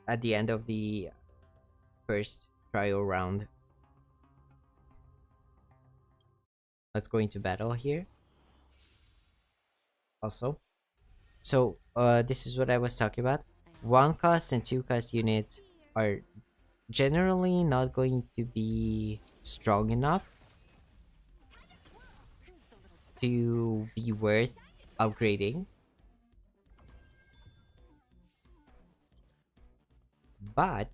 at the end of the first trial round. Let's go into battle here. Also. So, this is what I was talking about. 1 cost and 2 cost units are generally not going to be strong enough to be worth upgrading. But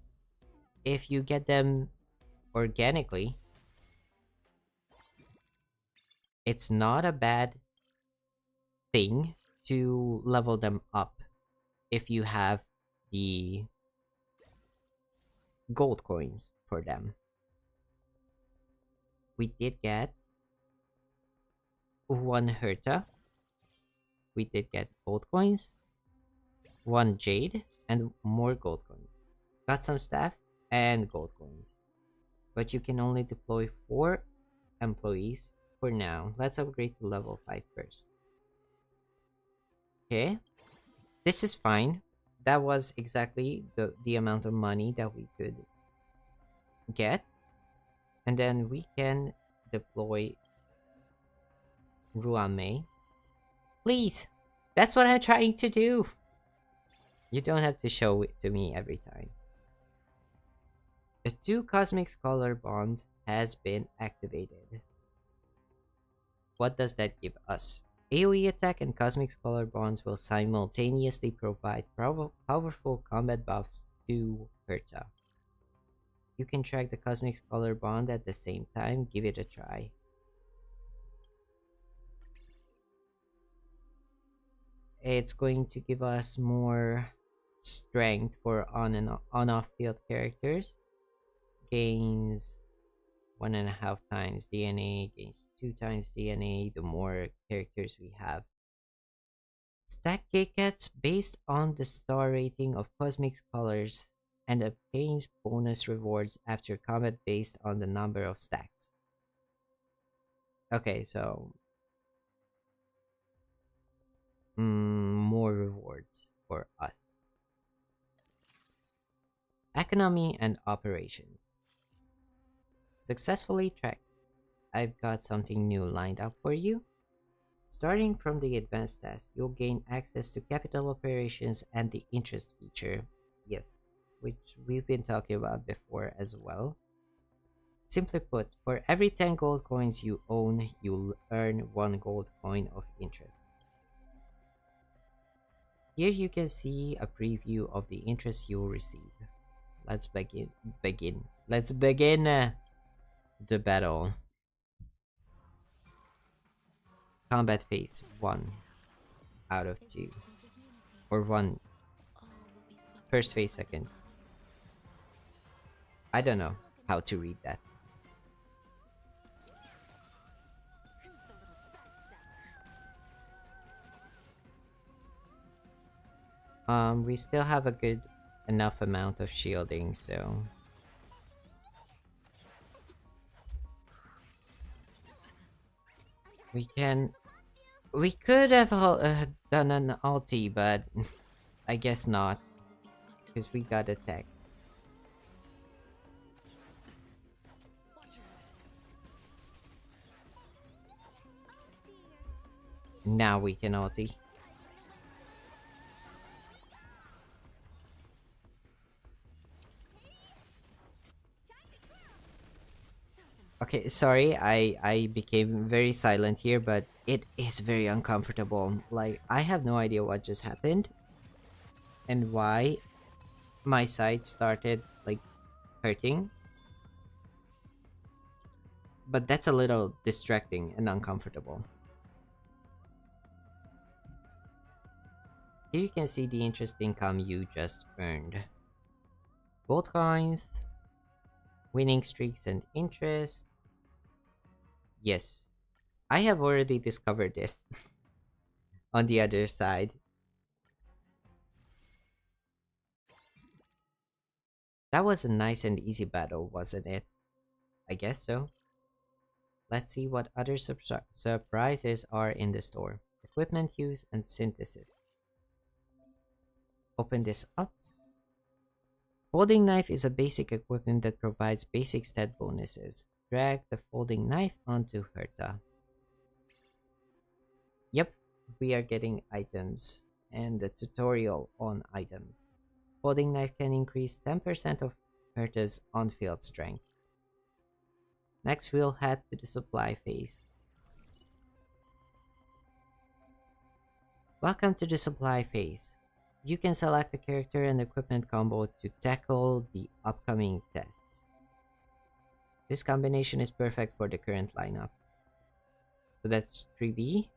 if you get them organically, it's not a bad thing to level them up if you have the gold coins for them. We did get one Herta, we did get gold coins, one Jade, and more gold coins. Got some staff and gold coins. But you can only deploy 4 employees for now. Let's upgrade to level 5 first. Okay, this is fine. That was exactly the amount of money that we could get. And then we can deploy Ruame. Please! That's what I'm trying to do! You don't have to show it to me every time. The 2 Cosmic Scholar bond has been activated. What does that give us? AoE attack and Cosmic Scholar bonds will simultaneously provide powerful combat buffs to Herta. You can track the Cosmic Scholar bond at the same time. Give it a try. It's going to give us more strength for on and on off field characters. Gains 1.5 times DNA, gains 2 times DNA the more characters we have. Stack K-Cats based on the star rating of Cosmic Scholars and obtains bonus rewards after combat based on the number of stacks. Okay, so more rewards for us. Economy and operations. Successfully tracked. I've got something new lined up for you. Starting from the advanced task, you'll gain access to capital operations and the interest feature. Yes, which we've been talking about before as well. Simply put, for every 10 gold coins you own, you'll earn 1 gold coin of interest. Here you can see a preview of the interest you'll receive. Let's begin. Let's begin the battle. Combat phase 1 out of 2. Or 1. First phase second. I don't know how to read that. We still have a good enough amount of shielding, so we could have done an ulti, but I guess not, because we got attacked. Now we can ulti. Okay, sorry, I became very silent here, but it is very uncomfortable. Like, I have no idea what just happened and why my side started, like, hurting. But that's a little distracting and uncomfortable. Here you can see the interest income you just earned. Gold coins, winning streaks and interest. Yes, I have already discovered this on the other side. That was a nice and easy battle, wasn't it? I guess so. Let's see what other surprises are in the store. Equipment use and synthesis. Open this up. Folding knife is a basic equipment that provides basic stat bonuses. Drag the folding knife onto Herta. Yep, we are getting items and the tutorial on items. Folding knife can increase 10% of Herta's on-field strength. Next, we'll head to the supply phase. Welcome to the supply phase. You can select the character and equipment combo to tackle the upcoming tests. This combination is perfect for the current lineup. So that's 3B,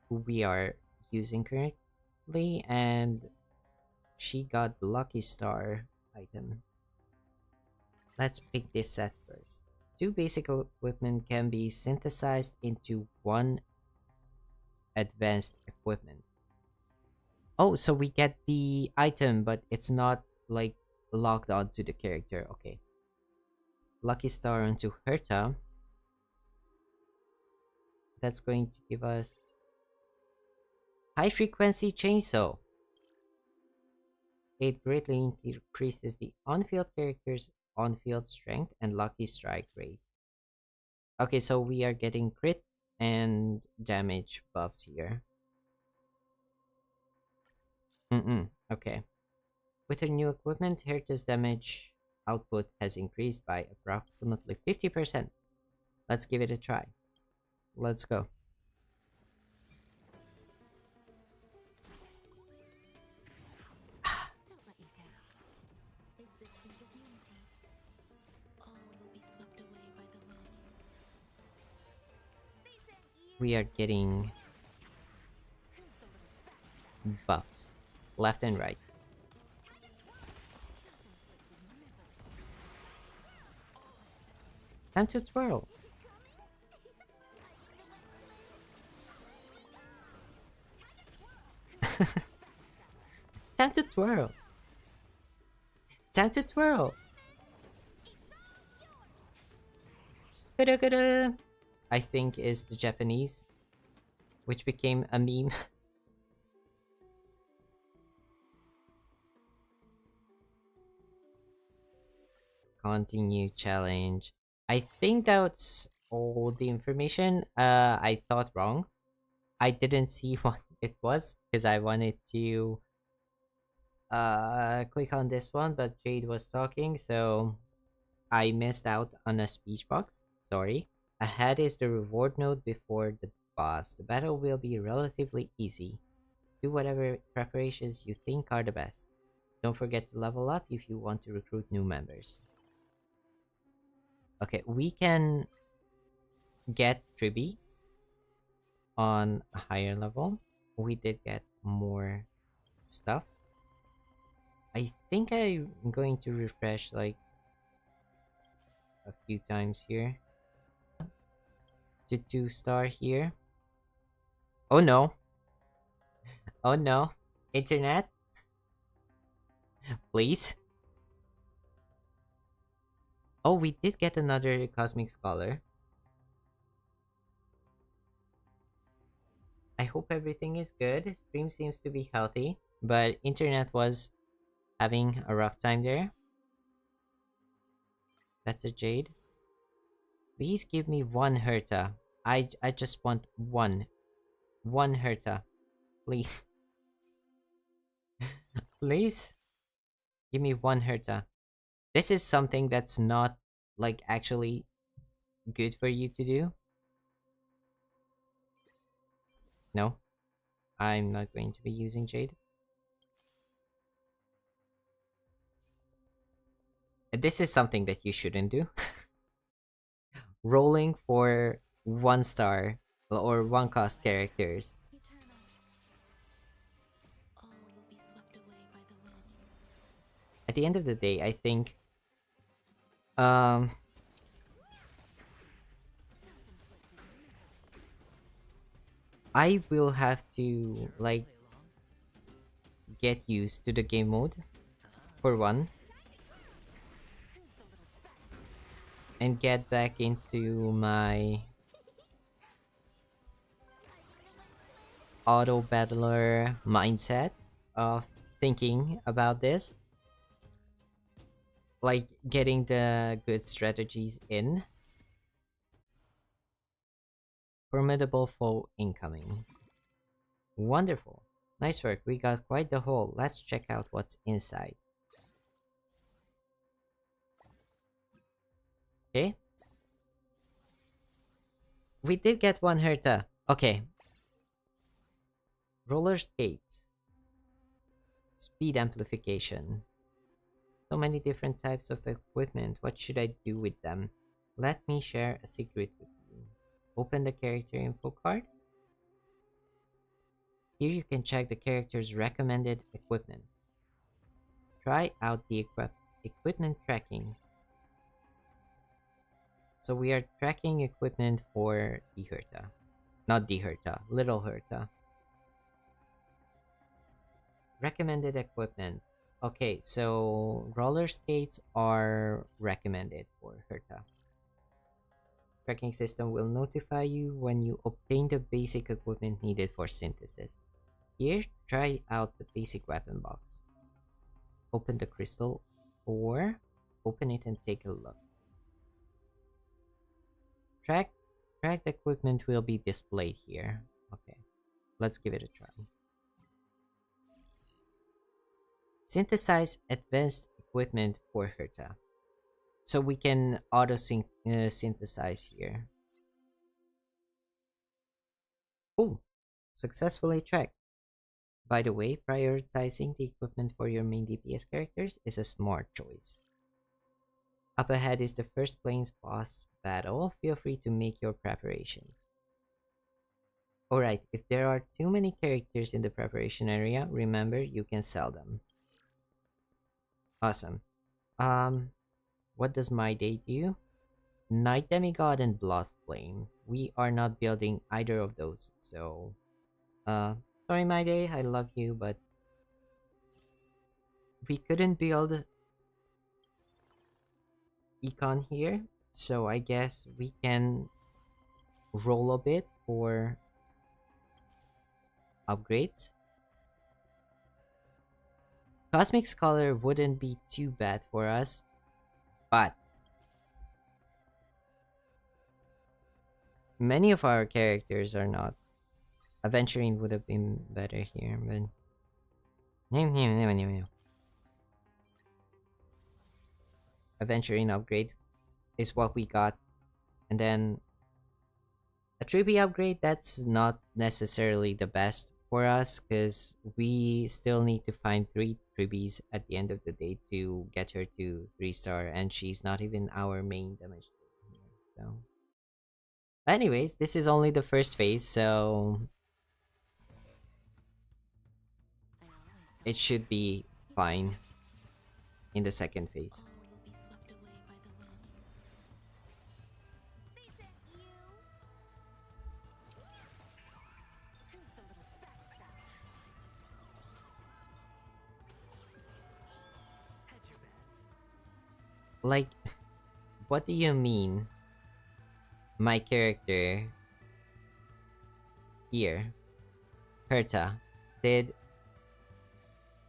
who we are using currently, and she got the Lucky Star item. Let's pick this set first. Two basic equipment can be synthesized into one advanced equipment. Oh, so we get the item, but it's not like locked onto the character. Okay. Lucky Star onto Herta. That's going to give us high frequency chainsaw. It greatly increases the on-field character's on-field strength and lucky strike rate. Okay, so we are getting crit and damage buffs here. Okay. With her new equipment, Herta's damage output has increased by approximately 50%. Let's give it a try. Let's go. Don't let me down. Existence is unity. All will be swept away by the wind. We are getting buffs left and right. Time to twirl. Time to twirl. Time to twirl. Kuda. I think is the Japanese, which became a meme. Continue challenge. I think that's all the information. I thought wrong. I didn't see what it was because I wanted to click on this one, but Jade was talking, so I missed out on a speech box. Sorry. Ahead is the reward node before the boss. The battle will be relatively easy. Do whatever preparations you think are the best. Don't forget to level up if you want to recruit new members. Okay, we can get Tribby on a higher level. We did get more stuff. I think I'm going to refresh like a few times here. To 2-star here. Oh no. Oh no. Internet? Please? Oh, we did get another Cosmic Scholar. I hope everything is good. Stream seems to be healthy, but internet was having a rough time there. That's a Jade. Please give me one Herta. I just want one. One Herta. Please. Please? Give me one Herta. This is something that's not like actually good for you to do. No. I'm not going to be using Jade. This is something that you shouldn't do. Rolling for 1-star or 1-cost characters. Eternal. All will be swept away by the wind. At the end of the day, I think um I will have to like get used to the game mode for one and get back into my auto battler mindset of thinking about this, like getting the good strategies in. Formidable foe incoming. Wonderful. Nice work, we got quite the haul. Let's check out what's inside. Okay. We did get one Herta. Okay. Roller skates. Speed amplification. So many different types of equipment. What should I do with them? Let me share a secret with you. Open the character info card. Here you can check the character's recommended equipment. Try out the equipment tracking. So we are tracking equipment for the Herta. Not the Herta, Little Herta. Recommended equipment. Okay, so roller skates are recommended for Herta. Tracking system will notify you when you obtain the basic equipment needed for synthesis. Here, try out the basic weapon box. Open the crystal or open it and take a look. Track the equipment will be displayed here. Okay, let's give it a try. Synthesize advanced equipment for Herta. So we can synthesize here. Oh, successfully tracked. By the way, prioritizing the equipment for your main DPS characters is a smart choice. Up ahead is the first plains boss battle. Feel free to make your preparations. Alright, if there are too many characters in the preparation area, remember you can sell them. Awesome. What does my day do? Night Demigod and Blood Flame. We are not building either of those, so sorry my day, I love you, but we couldn't build econ here, so I guess we can roll a bit for upgrades. Cosmic Scholar wouldn't be too bad for us, but many of our characters are not. Aventurine would have been better here, but Aventurine upgrade is what we got, and then a tribute upgrade, that's not necessarily the best for us because we still need to find 3 tribbies at the end of the day to get her to 3-star, and she's not even our main damage here. So anyways, this is only the first phase, so it should be fine in the second phase. All will be swept away by the wind. Who's the little backstabber? Hedge your bets. Like, what do you mean? My character here, Herta, did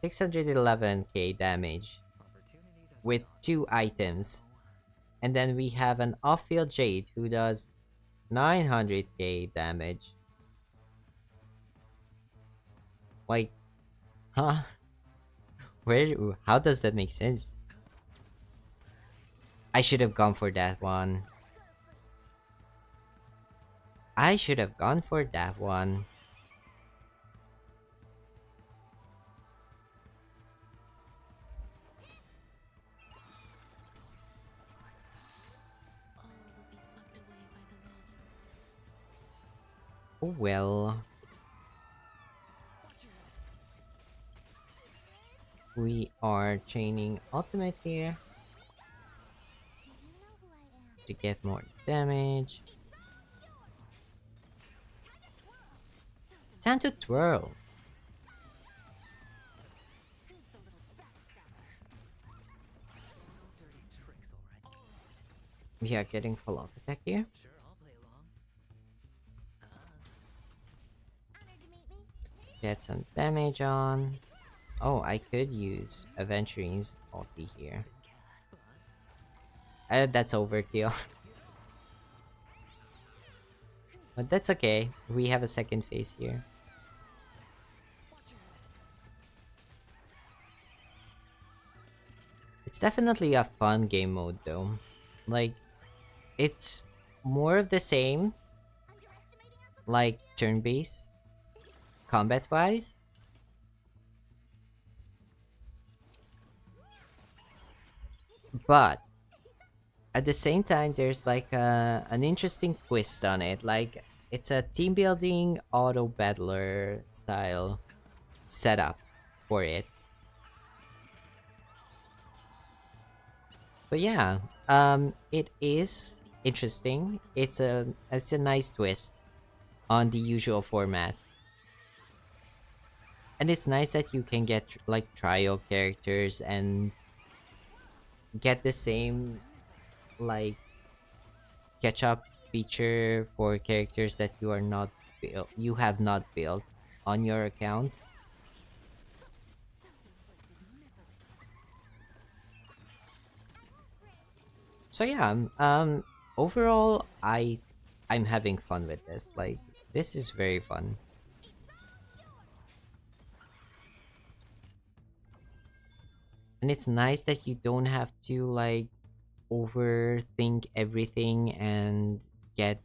611k damage with 2 items, and then we have an off-field Jade who does 900k damage. Like, huh? How does that make sense? I should have gone for that one. I should have gone for that one. All will be swept away by the wind. Oh well. We are chaining ultimates here to get more damage. Time to twirl. Who's the little backstabber? Dirty tricks, alright. We are getting full auto attack here. Sure, I'll play along. Honored to meet me. Get some damage on. Oh, I could use Aventurine's ulti here. Cast bust. That's overkill. But that's okay. We have a second phase here. It's definitely a fun game mode though. Like, it's more of the same, like turn-based, combat-wise. But at the same time, there's like an interesting twist on it. Like, it's a team building auto battler style setup for it. But yeah, it is interesting. It's a nice twist on the usual format. And it's nice that you can get like trial characters and get the same like catch up feature for characters that you have not built on your account. So yeah, overall I'm having fun with this. Like, this is very fun. And it's nice that you don't have to like overthink everything and get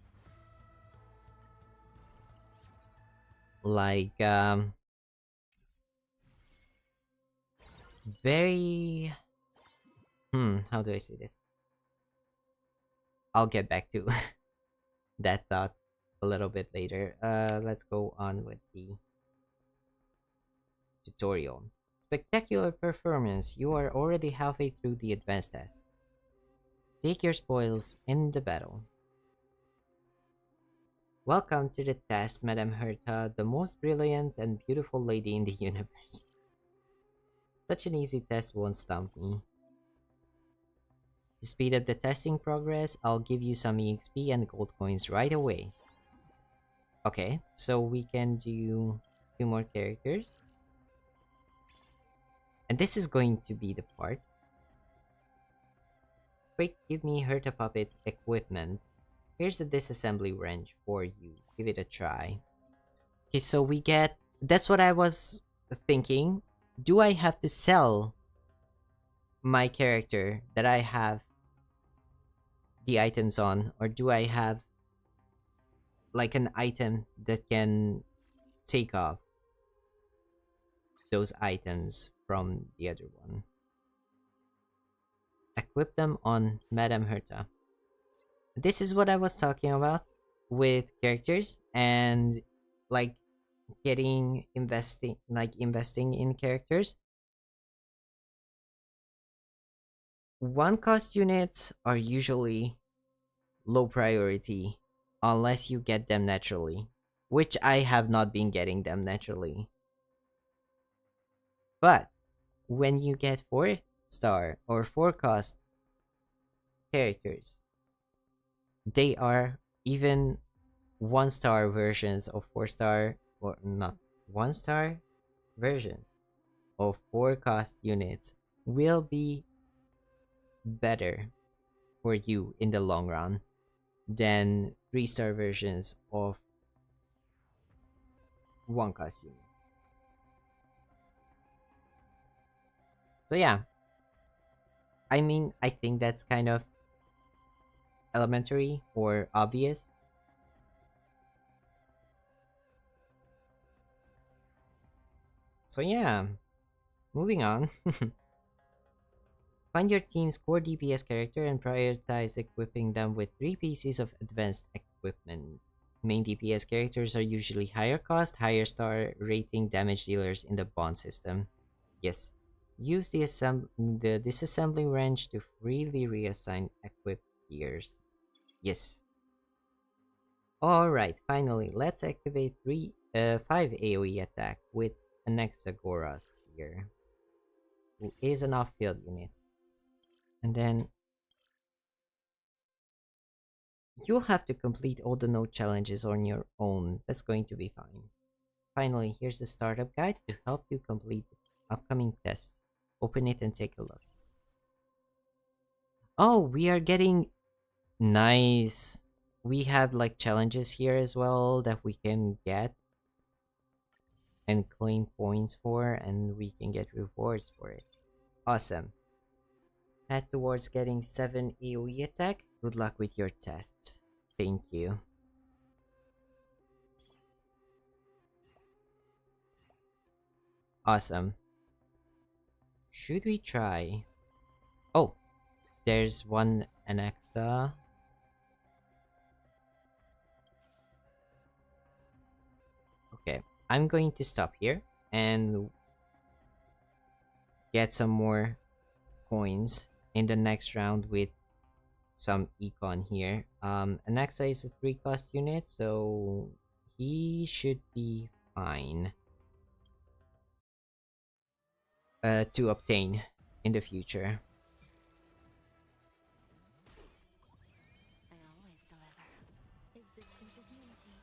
like very how do I say this? I'll get back to that thought a little bit later. Let's go on with the tutorial. Spectacular performance. You are already halfway through the advanced test. Take your spoils in the battle. Welcome to the test, Madame Herta, the most brilliant and beautiful lady in the universe. Such an easy test won't stump me. To speed up the testing progress, I'll give you some EXP and gold coins right away. Okay, so we can do 2 more characters. And this is going to be the part. Quick, give me Herta Puppet's equipment. Here's the disassembly wrench for you. Give it a try. Okay, so we get... That's what I was thinking. Do I have to sell my character that I have the items on? Or do I have like an item that can take off those items from the other one? Equip them on Madame Herta. This is what I was talking about with characters and like investing in characters. One cost units are usually low priority unless you get them naturally, which I have not been getting them naturally. But when you get 4-star or 4 cost characters, they are even 1-star versions of 4-star, or not 1-star versions of 4 cost units will be better for you in the long run than 3-star versions of 1 cost unit. So yeah, I mean, I think that's kind of elementary or obvious. So yeah, moving on. Find your team's core DPS character and prioritize equipping them with 3 pieces of advanced equipment. Main DPS characters are usually higher cost, higher star rating damage dealers in the bond system. Yes. Use the disassembling wrench to freely reassign equipped gears. Yes. Alright, finally, let's activate 5 AoE attack with Anaxagoras here, who is an off-field unit. And then you'll have to complete all the node challenges on your own. That's going to be fine. Finally, here's the startup guide to help you complete upcoming tests. Open it and take a look. Oh, we are getting nice. We have like challenges here as well that we can get and claim points for, and we can get rewards for it. Awesome. Head towards getting 7 AoE attack. Good luck with your test. Thank you. Awesome. Should we try? Oh, there's one Alexa. Okay, I'm going to stop here and get some more coins in the next round with some econ here. Alexa is a 3 cost unit, so he should be fine to obtain in the future. I always deliver. Existence is unity.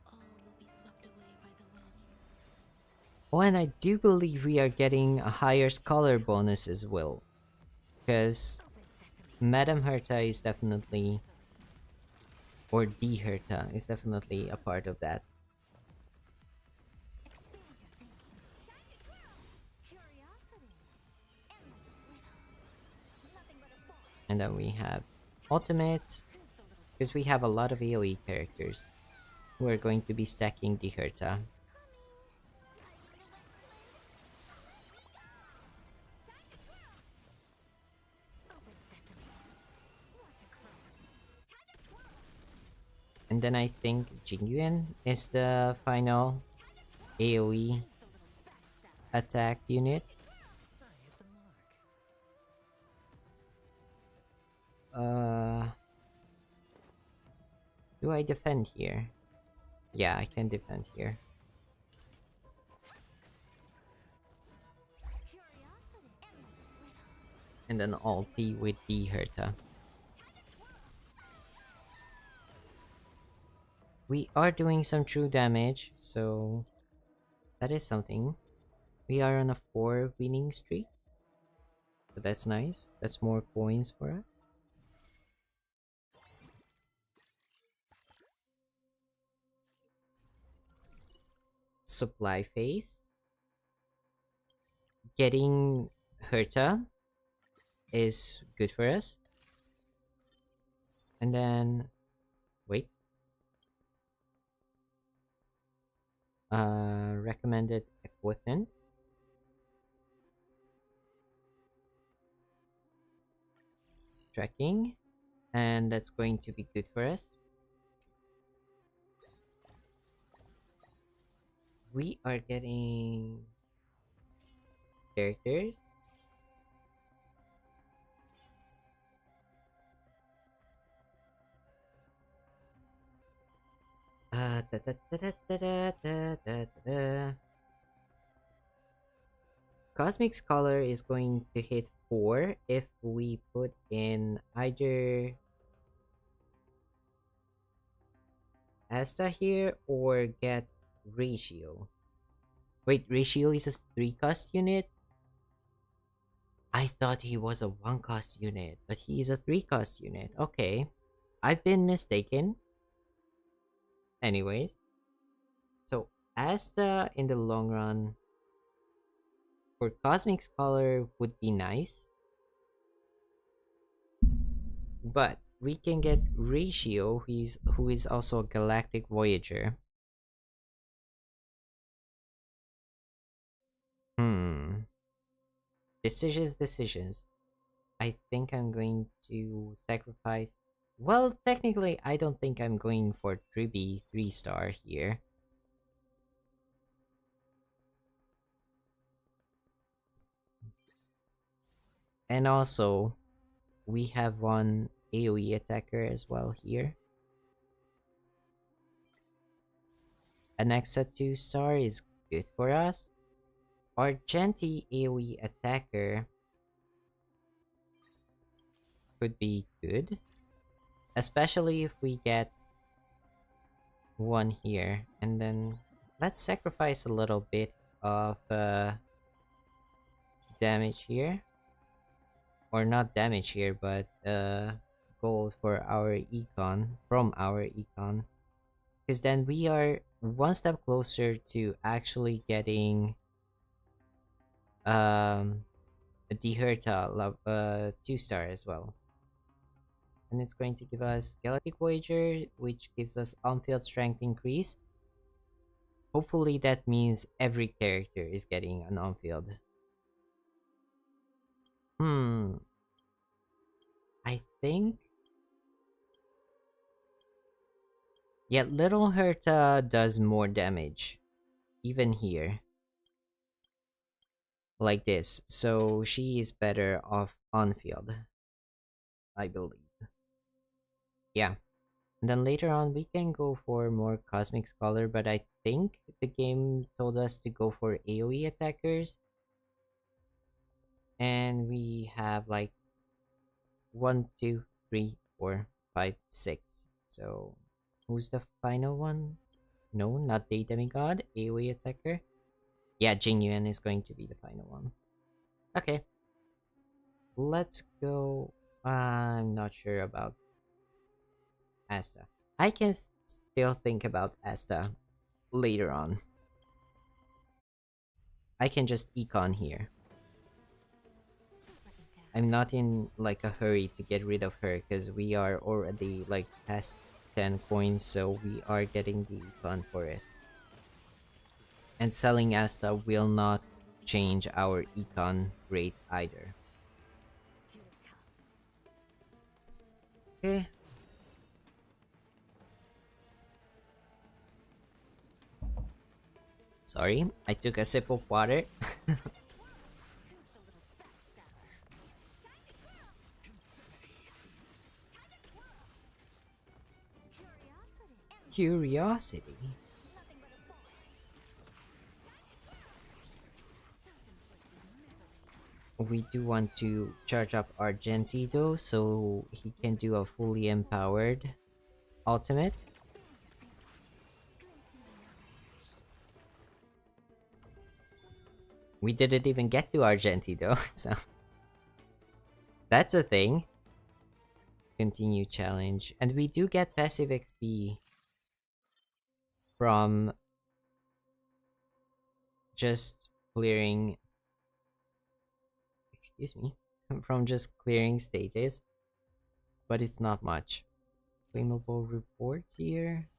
All will be swept away by the wind. Oh, and I do believe we are getting a higher scholar bonus as well, because Madame Herta is definitely, or the Herta is definitely a part of that. And then we have ultimate, because we have a lot of AoE characters who are going to be stacking the Herta. And then I think Jingyuan is the final AoE attack unit. I hit the mark. Do I defend here? Yeah, I can defend here. And then ulti with the Herta. We are doing some true damage, so that is something. We are on a 4 winning streak. So that's nice. That's more coins for us. Supply phase. Getting Herta is good for us. And then wait. Recommended equipment. Tracking. And that's going to be good for us. We are getting characters. Da, da, da, da, da, da, da, da, da. Cosmic Scholar is going to hit 4 if we put in either Asta here or get Ratio. Wait, Ratio is a 3 cost unit? I thought he was a 1 cost unit, but he is a 3 cost unit. Okay. I've been mistaken. Anyways. So, Asta in the long run for Cosmic Scholar would be nice. But we can get Ratio, who is also a Galactic Voyager. Decisions. I think I'm going to sacrifice. Well, technically, I don't think I'm going for 3B 3-star here. And also, we have one AoE attacker as well here. An Exa 2-star is good for us. Our Genti AoE attacker could be good. Especially if we get one here. And then let's sacrifice a little bit of damage here. Or not damage here, but gold for our econ, from our econ. Because then we are one step closer to actually getting the Herta 2-star as well. And it's going to give us Galactic Voyager, which gives us on-field strength increase. Hopefully that means every character is getting an on-field. I think... Yet Little Herta does more damage, even here, like this. So she is better off on field, I believe. Yeah. And then later on, we can go for more Cosmic Scholar, but I think the game told us to go for AoE attackers. And we have like 1, 2, 3, 4, 5, 6. So, who's the final one? No, not the demigod. AoE attacker. Yeah, Jingyuan is going to be the final one. Okay, let's go. I'm not sure about Asta. I can still think about Asta later on. I can just econ here. I'm not in like a hurry to get rid of her because we are already like past 10 coins, so we are getting the econ for it. And selling Asta will not change our econ rate either. Okay. Sorry, I took a sip of water. Curiosity. We do want to charge up our Genti though, so he can do a fully empowered ultimate. We didn't even get to Argenti though, so that's a thing. Continue challenge. And we do get passive XP from just clearing... Excuse me. From just clearing stages. But it's not much. Claimable reports here.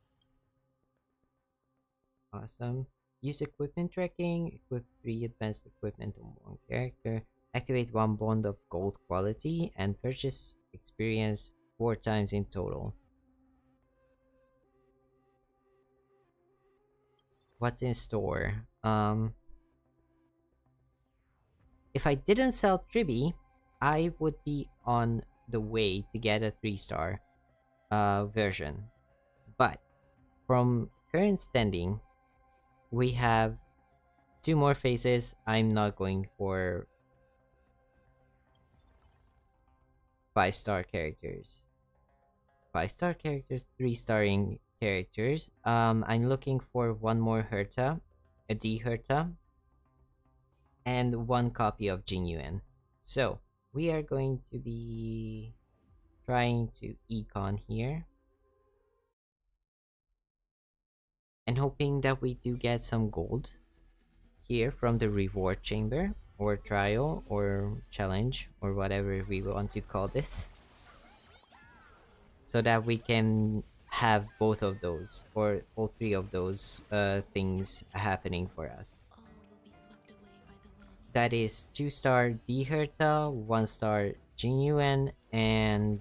Awesome. Use equipment tracking. Equip 3 advanced equipment on one character. Activate 1 bond of gold quality. And purchase experience 4 times in total. What's in store? If I didn't sell Tribi, I would be on the way to get a 3-star version. But from current standing, we have 2 more phases. I'm not going for 5-star characters. 5-star characters, 3-starring characters. I'm looking for 1 more Herta, a D Herta, and 1 copy of Jinyuan. So we are going to be trying to econ here and hoping that we do get some gold here from the reward chamber or trial or challenge or whatever we want to call this, so that we can have both of those or all 3 of those things happening for us. All will be swept away by the wind. That is 2-star D Herta, 1-star Jinyuan, and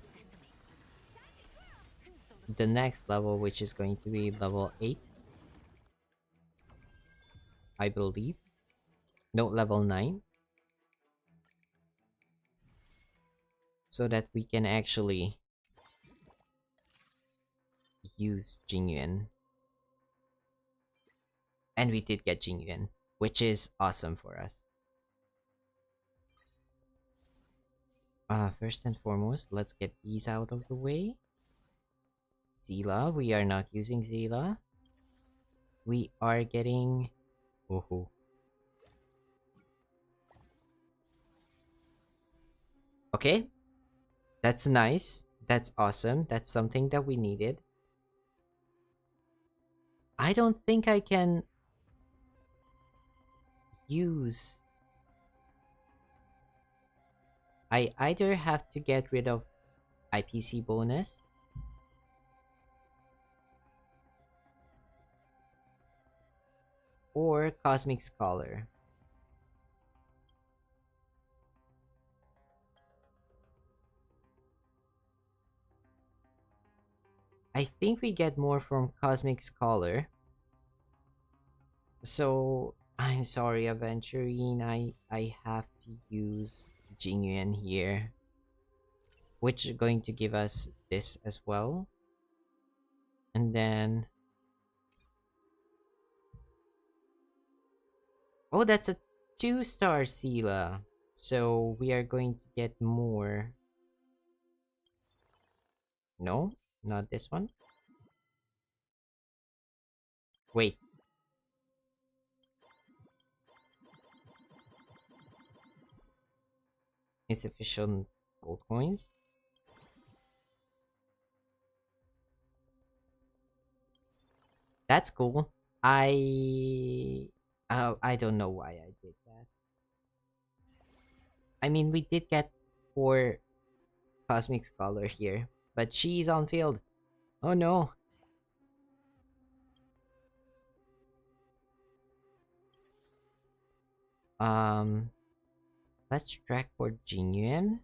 the next level, which is going to be level 8, I believe. No, level 9. So that we can actually use Jingyuan. And we did get Jingyuan, which is awesome for us. First and foremost, let's get these out of the way. Zila, we are not using Zila. We are getting... Oh. Okay. That's nice. That's awesome. That's something that we needed. I don't think I can use... I either have to get rid of IPC bonus or Cosmic Scholar. I think we get more from Cosmic Scholar. So I'm sorry, Aventurine. I have to use Jingyuan here, which is going to give us this as well. And then, oh, that's a 2-star Sela. So we are going to get more. No, not this one. Wait, insufficient gold coins. That's cool. I don't know why I did that. I mean, we did get 4 Cosmic Scholar here, but she's on field. Oh no. Um, let's track for Jinyuan.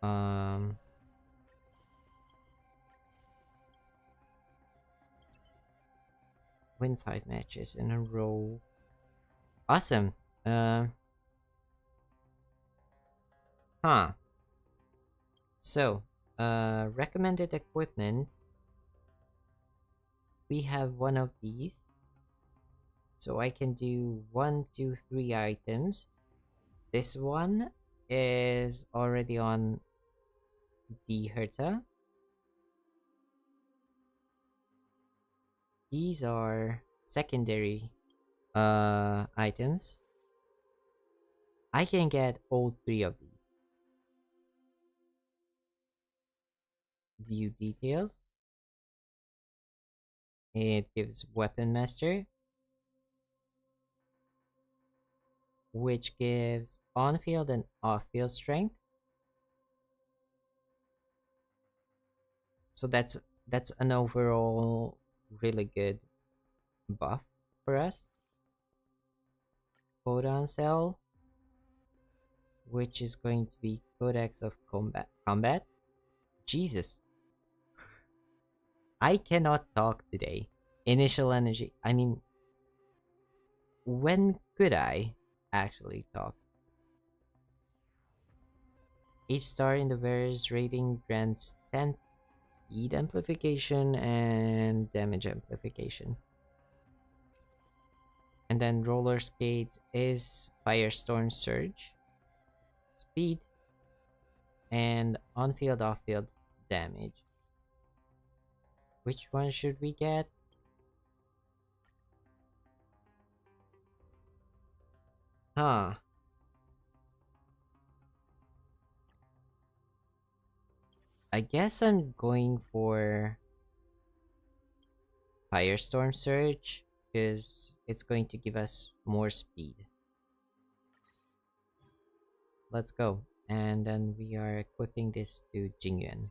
Um, win 5 matches in a row. Awesome. Um, huh. So, recommended equipment. We have one of these. So I can do 1, 2, 3 items. This one is already on the Herta. These are secondary items. I can get all 3 of these. View details. It gives weapon master, which gives on-field and off-field strength. So that's an overall really good buff for us. Photon cell, which is going to be Codex of Combat. Jesus, I cannot talk today. Initial energy. I mean, when could I actually talk? Each star in the various rating grants 10 speed amplification and damage amplification. And then roller skates is Firestorm Surge, speed, and on-field off-field damage. Which one should we get? Huh. I guess I'm going for Firestorm Surge because it's going to give us more speed. Let's go. And then we are equipping this to Jingyuan.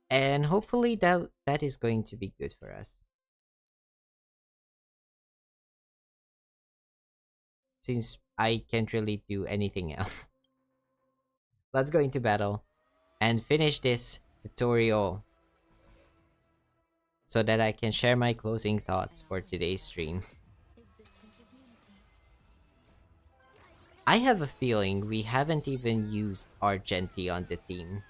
And hopefully that is going to be good for us. Since I can't really do anything else. Let's go into battle and finish this tutorial so that I can share my closing thoughts for today's stream. Existence is unity. I have a feeling we haven't even used Argenti on the team.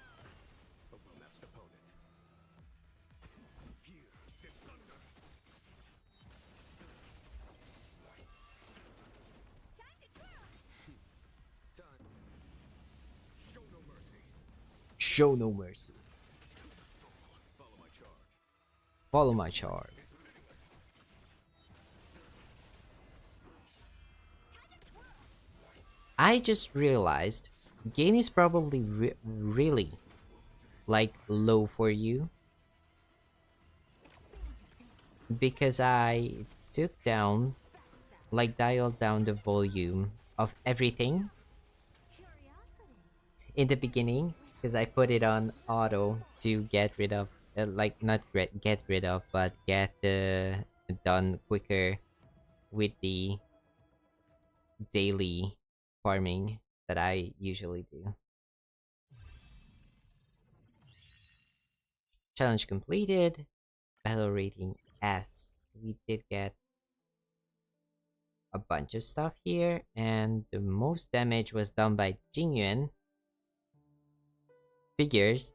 Show no mercy. Follow my charge. I just realized game is probably really like low for you because I took down, like dialed down the volume of everything Curiosity. in the beginning because I put it on auto to get rid of, like not get rid of, but get done quicker with the daily farming that I usually do. Challenge completed. Battle rating S. We did get a bunch of stuff here, and the most damage was done by Jingyuan figures,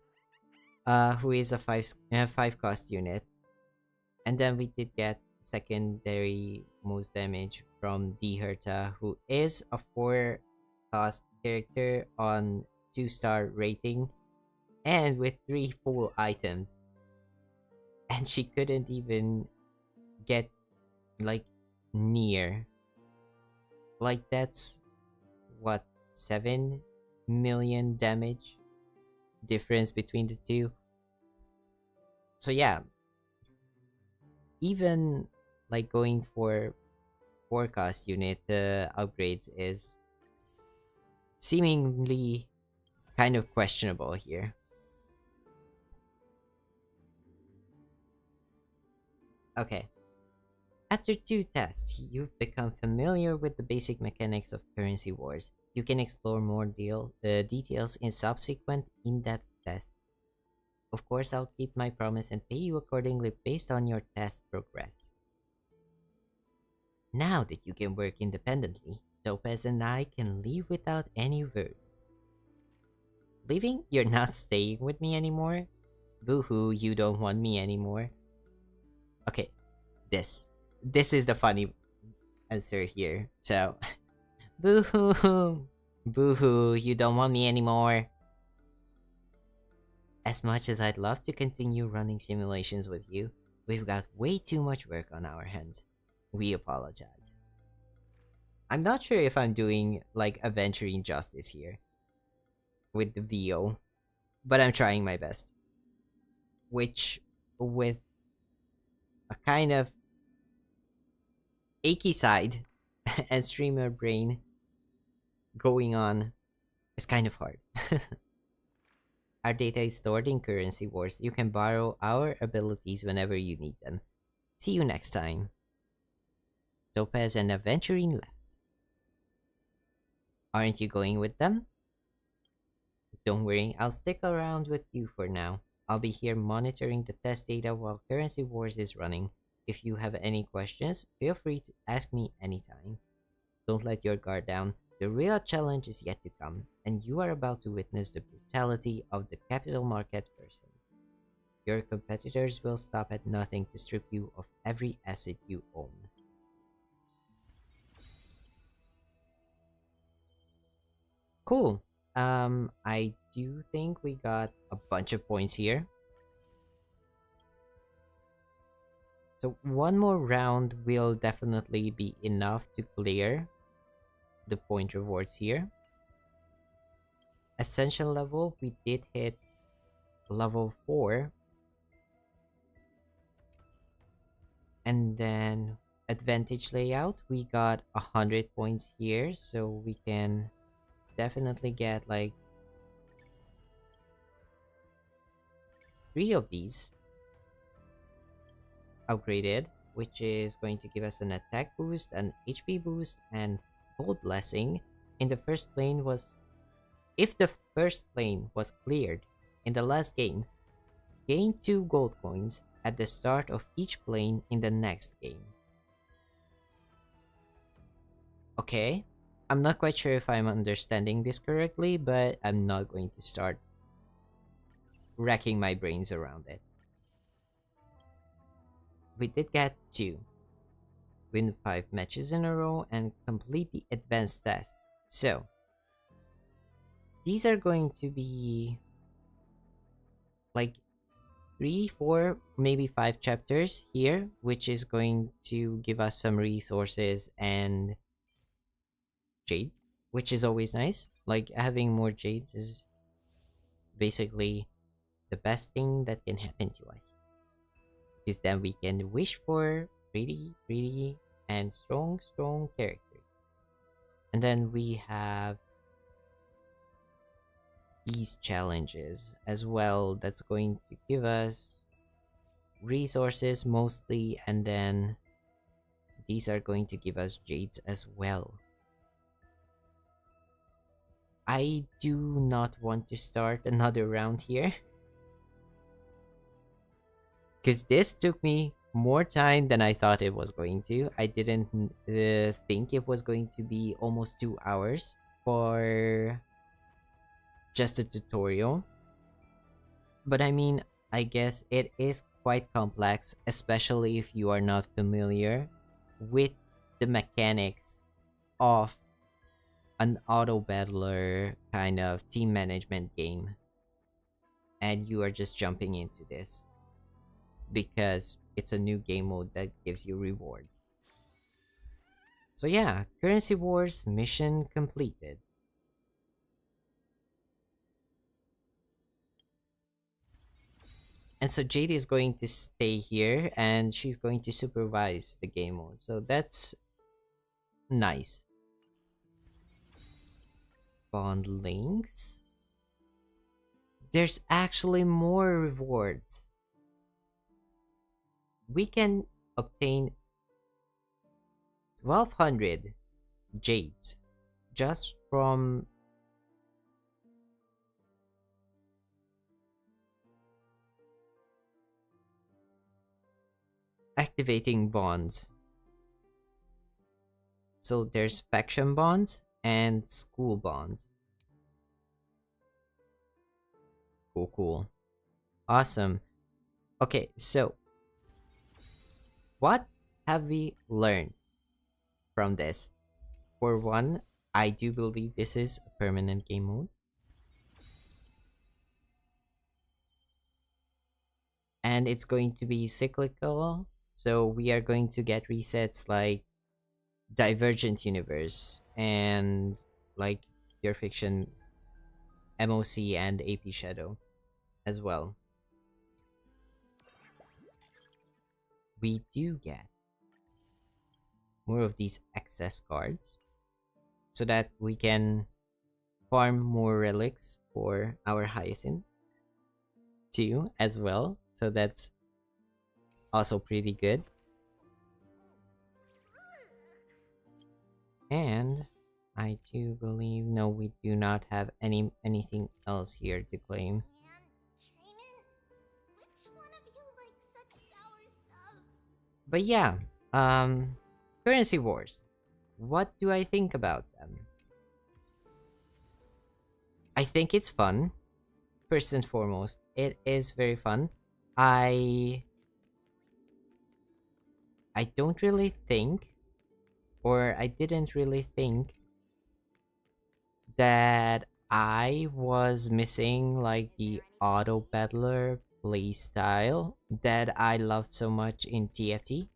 who is a five cost unit. And then we did get secondary most damage from D Herta, who is a 4 cost character on 2-star rating and with 3 full items. And she couldn't even get like near. Like that's what, 7 million damage difference between the two. So yeah, even like going for forecast unit upgrades is seemingly kind of questionable here. Okay. After 2 tests, you've become familiar with the basic mechanics of currency wars. You can explore more details in subsequent in-depth tests. Of course, I'll keep my promise and pay you accordingly based on your test progress. Now that you can work independently, Topaz and I can leave without any words. Leaving? You're not staying with me anymore? Boo-hoo, you don't want me anymore. Okay, this. This is the funny answer here. So, boo-hoo! Boo-hoo, you don't want me anymore. As much as I'd love to continue running simulations with you, we've got way too much work on our hands. We apologize. I'm not sure if I'm doing like adventuring justice here with the VO, but I'm trying my best. Which, with a kind of achy side and streamer brain going on, is kind of hard. Our data is stored in Currency Wars. You can borrow our abilities whenever you need them. See you next time. Topaz and Aventurine left. Aren't you going with them? Don't worry, I'll stick around with you for now. I'll be here monitoring the test data while Currency Wars is running. If you have any questions, feel free to ask me anytime. Don't let your guard down. The real challenge is yet to come, and you are about to witness the brutality of the capital market person. Your competitors will stop at nothing to strip you of every asset you own. Cool. I do think we got a bunch of points here. So one more round will definitely be enough to clear the point rewards here. Ascension level, we did hit level 4. And then advantage layout, we got 100 points here, so we can definitely get like 3 of these upgraded, which is going to give us an attack boost, an HP boost, and gold blessing. In the first plane was, if the first plane was cleared in the last game, gain 2 gold coins at the start of each plane in the next game. Okay, I'm not quite sure if I'm understanding this correctly, but I'm not going to start racking my brains around it. We did get 2. Win 5 matches in a row and complete the advanced test. So, these are going to be like 3, 4, maybe 5 chapters here, which is going to give us some resources and jades, which is always nice. Like, having more jades is basically the best thing that can happen to us. Because then we can wish for pretty, and strong characters. And then we have these challenges as well that's going to give us resources mostly, and then these are going to give us jades as well. I do not want to start another round here. Because this took me more time than I thought it was going to. I didn't think it was going to be almost 2 hours for just a tutorial. But I mean, I guess it is quite complex, especially if you are not familiar with the mechanics of an auto battler kind of team management game. And you are just jumping into this because it's a new game mode that gives you rewards. So yeah, Currency Wars mission completed. And so Jade is going to stay here and she's going to supervise the game mode. So that's nice. Bond links. There's actually more rewards. We can obtain 1200 jades just from activating bonds. So there's faction bonds and school bonds. Cool, cool. Awesome. Okay, so what have we learned from this? For one, I do believe this is a permanent game mode. And it's going to be cyclical. So we are going to get resets like Divergent Universe and like Pure Fiction MOC and AP Shadow as well. We do get more of these excess cards so that we can farm more relics for our Hyacinth too as well. So that's also pretty good. And I do believe no, we do not have anything else here to claim. But yeah, Currency Wars. What do I think about them? I think it's fun. First and foremost, it is very fun. I don't really think, or I didn't really think that I was missing like the auto battler playstyle that I loved so much in TFT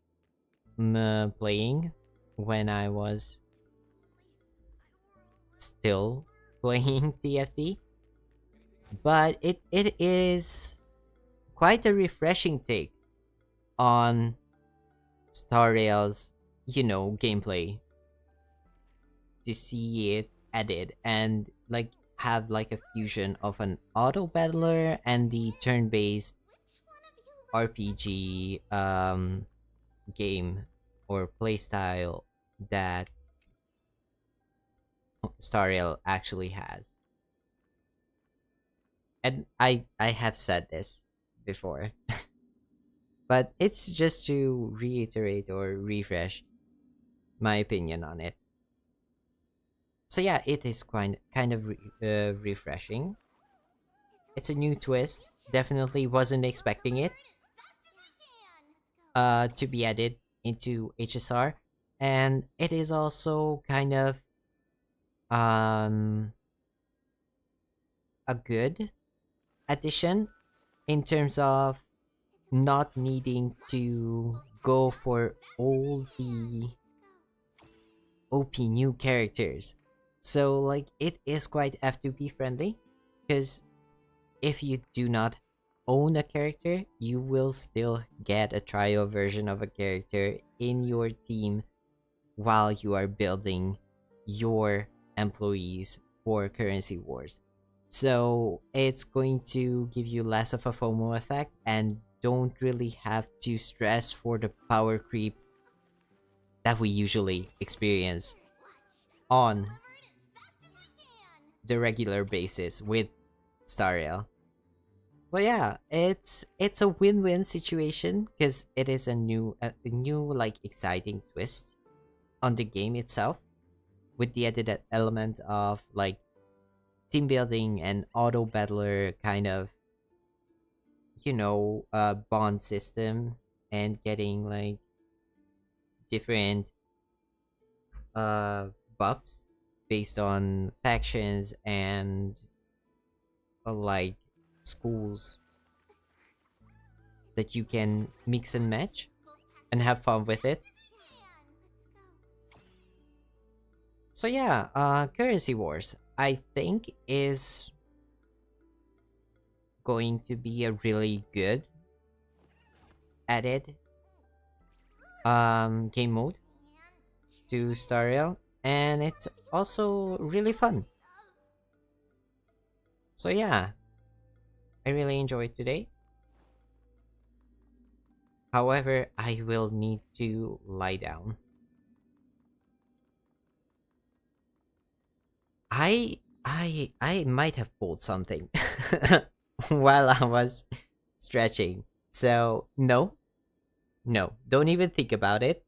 playing when I was still playing TFT. But it is quite a refreshing take on Star Rail's, gameplay to see it added and like have like a fusion of an auto battler and the turn-based RPG game or playstyle that Star Rail actually has. And I have said this before, but it's just to reiterate or refresh my opinion on it. So yeah, it is quite kind of refreshing. It's a new twist. Definitely wasn't expecting it to be added into HSR, and it is also kind of a good addition in terms of not needing to go for all the OP new characters. So like it is quite F2P friendly because if you do not own a character, you will still get a trial version of a character in your team while you are building your employees for Currency Wars. So it's going to give you less of a FOMO effect and don't really have to stress for the power creep that we usually experience on the regular basis with Stariel. So yeah, it's a win-win situation because it is a new like exciting twist on the game itself with the added element of like team building and auto battler kind of bond system and getting like different uh buffs based on factions and like schools that you can mix and match and have fun with it. So yeah, currency wars I think is going to be a really good added game mode to Stariel, and it's also really fun. So yeah, I really enjoyed today. However, I will need to lie down. I might have pulled something while I was stretching. So no, no, don't even think about it.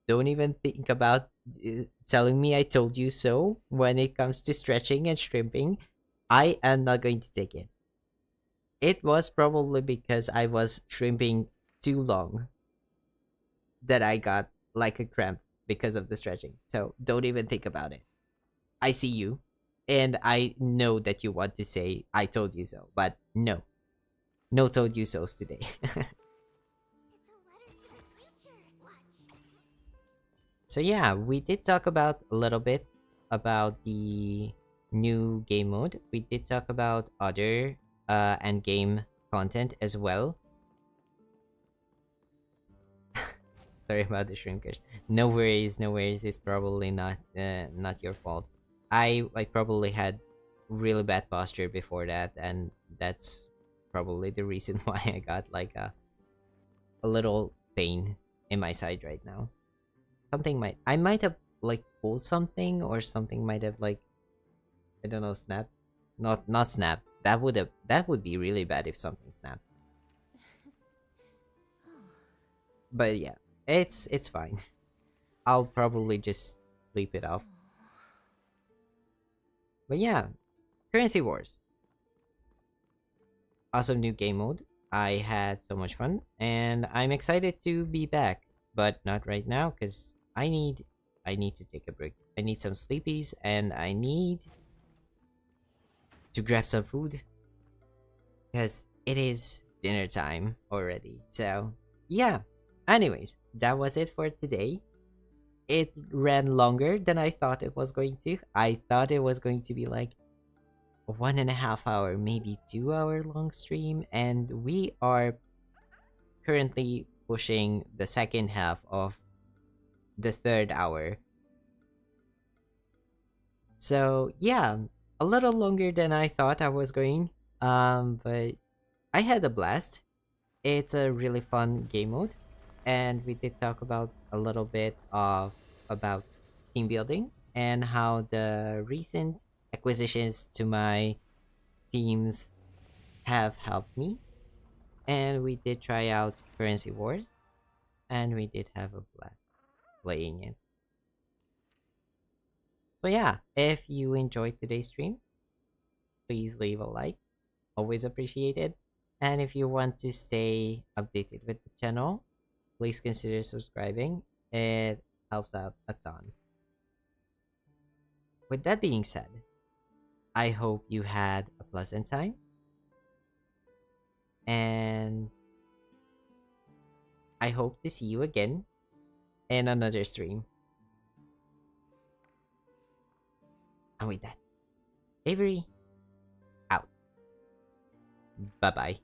Don't even think about telling me I told you so when it comes to stretching and shrimping. I am not going to take it. It was probably because I was shrimping too long that I got like a cramp because of the stretching. So don't even think about it. I see you, and I know that you want to say I told you so, but no, no told you so's today. So yeah, we did talk about a little bit about the new game mode. We did talk about other end game content as well. Sorry about the shrinkers. No worries, no worries. It's probably not your fault. I probably had really bad posture before that, and that's probably the reason why I got like a little pain in my side right now. Something might have like pulled something, or something might have like, I don't know, snapped. Not snap. That would be really bad if something snapped. But yeah, it's fine. I'll probably just sleep it off. But yeah, currency wars. Awesome new game mode. I had so much fun, and I'm excited to be back, but not right now because I need to take a break. I need some sleepies, and I need to grab some food because it is dinner time already. So yeah. Anyways, that was it for today. It ran longer than I thought it was going to. I thought it was going to be like a 1.5 hour, maybe 2 hour long stream, and we are currently pushing the second half of the third hour. So yeah, a little longer than I thought I was going. But I had a blast. It's a really fun game mode, and we did talk about a little bit of about team building and how the recent acquisitions to my teams have helped me. And we did try out Currency Wars, and we did have a blast playing it. So yeah, if you enjoyed today's stream, please leave a like. Always appreciated. And if you want to stay updated with the channel, please consider subscribing. It helps out a ton. With that being said, I hope you had a pleasant time, and I hope to see you again in another stream. And with that, Avery out. Bye bye.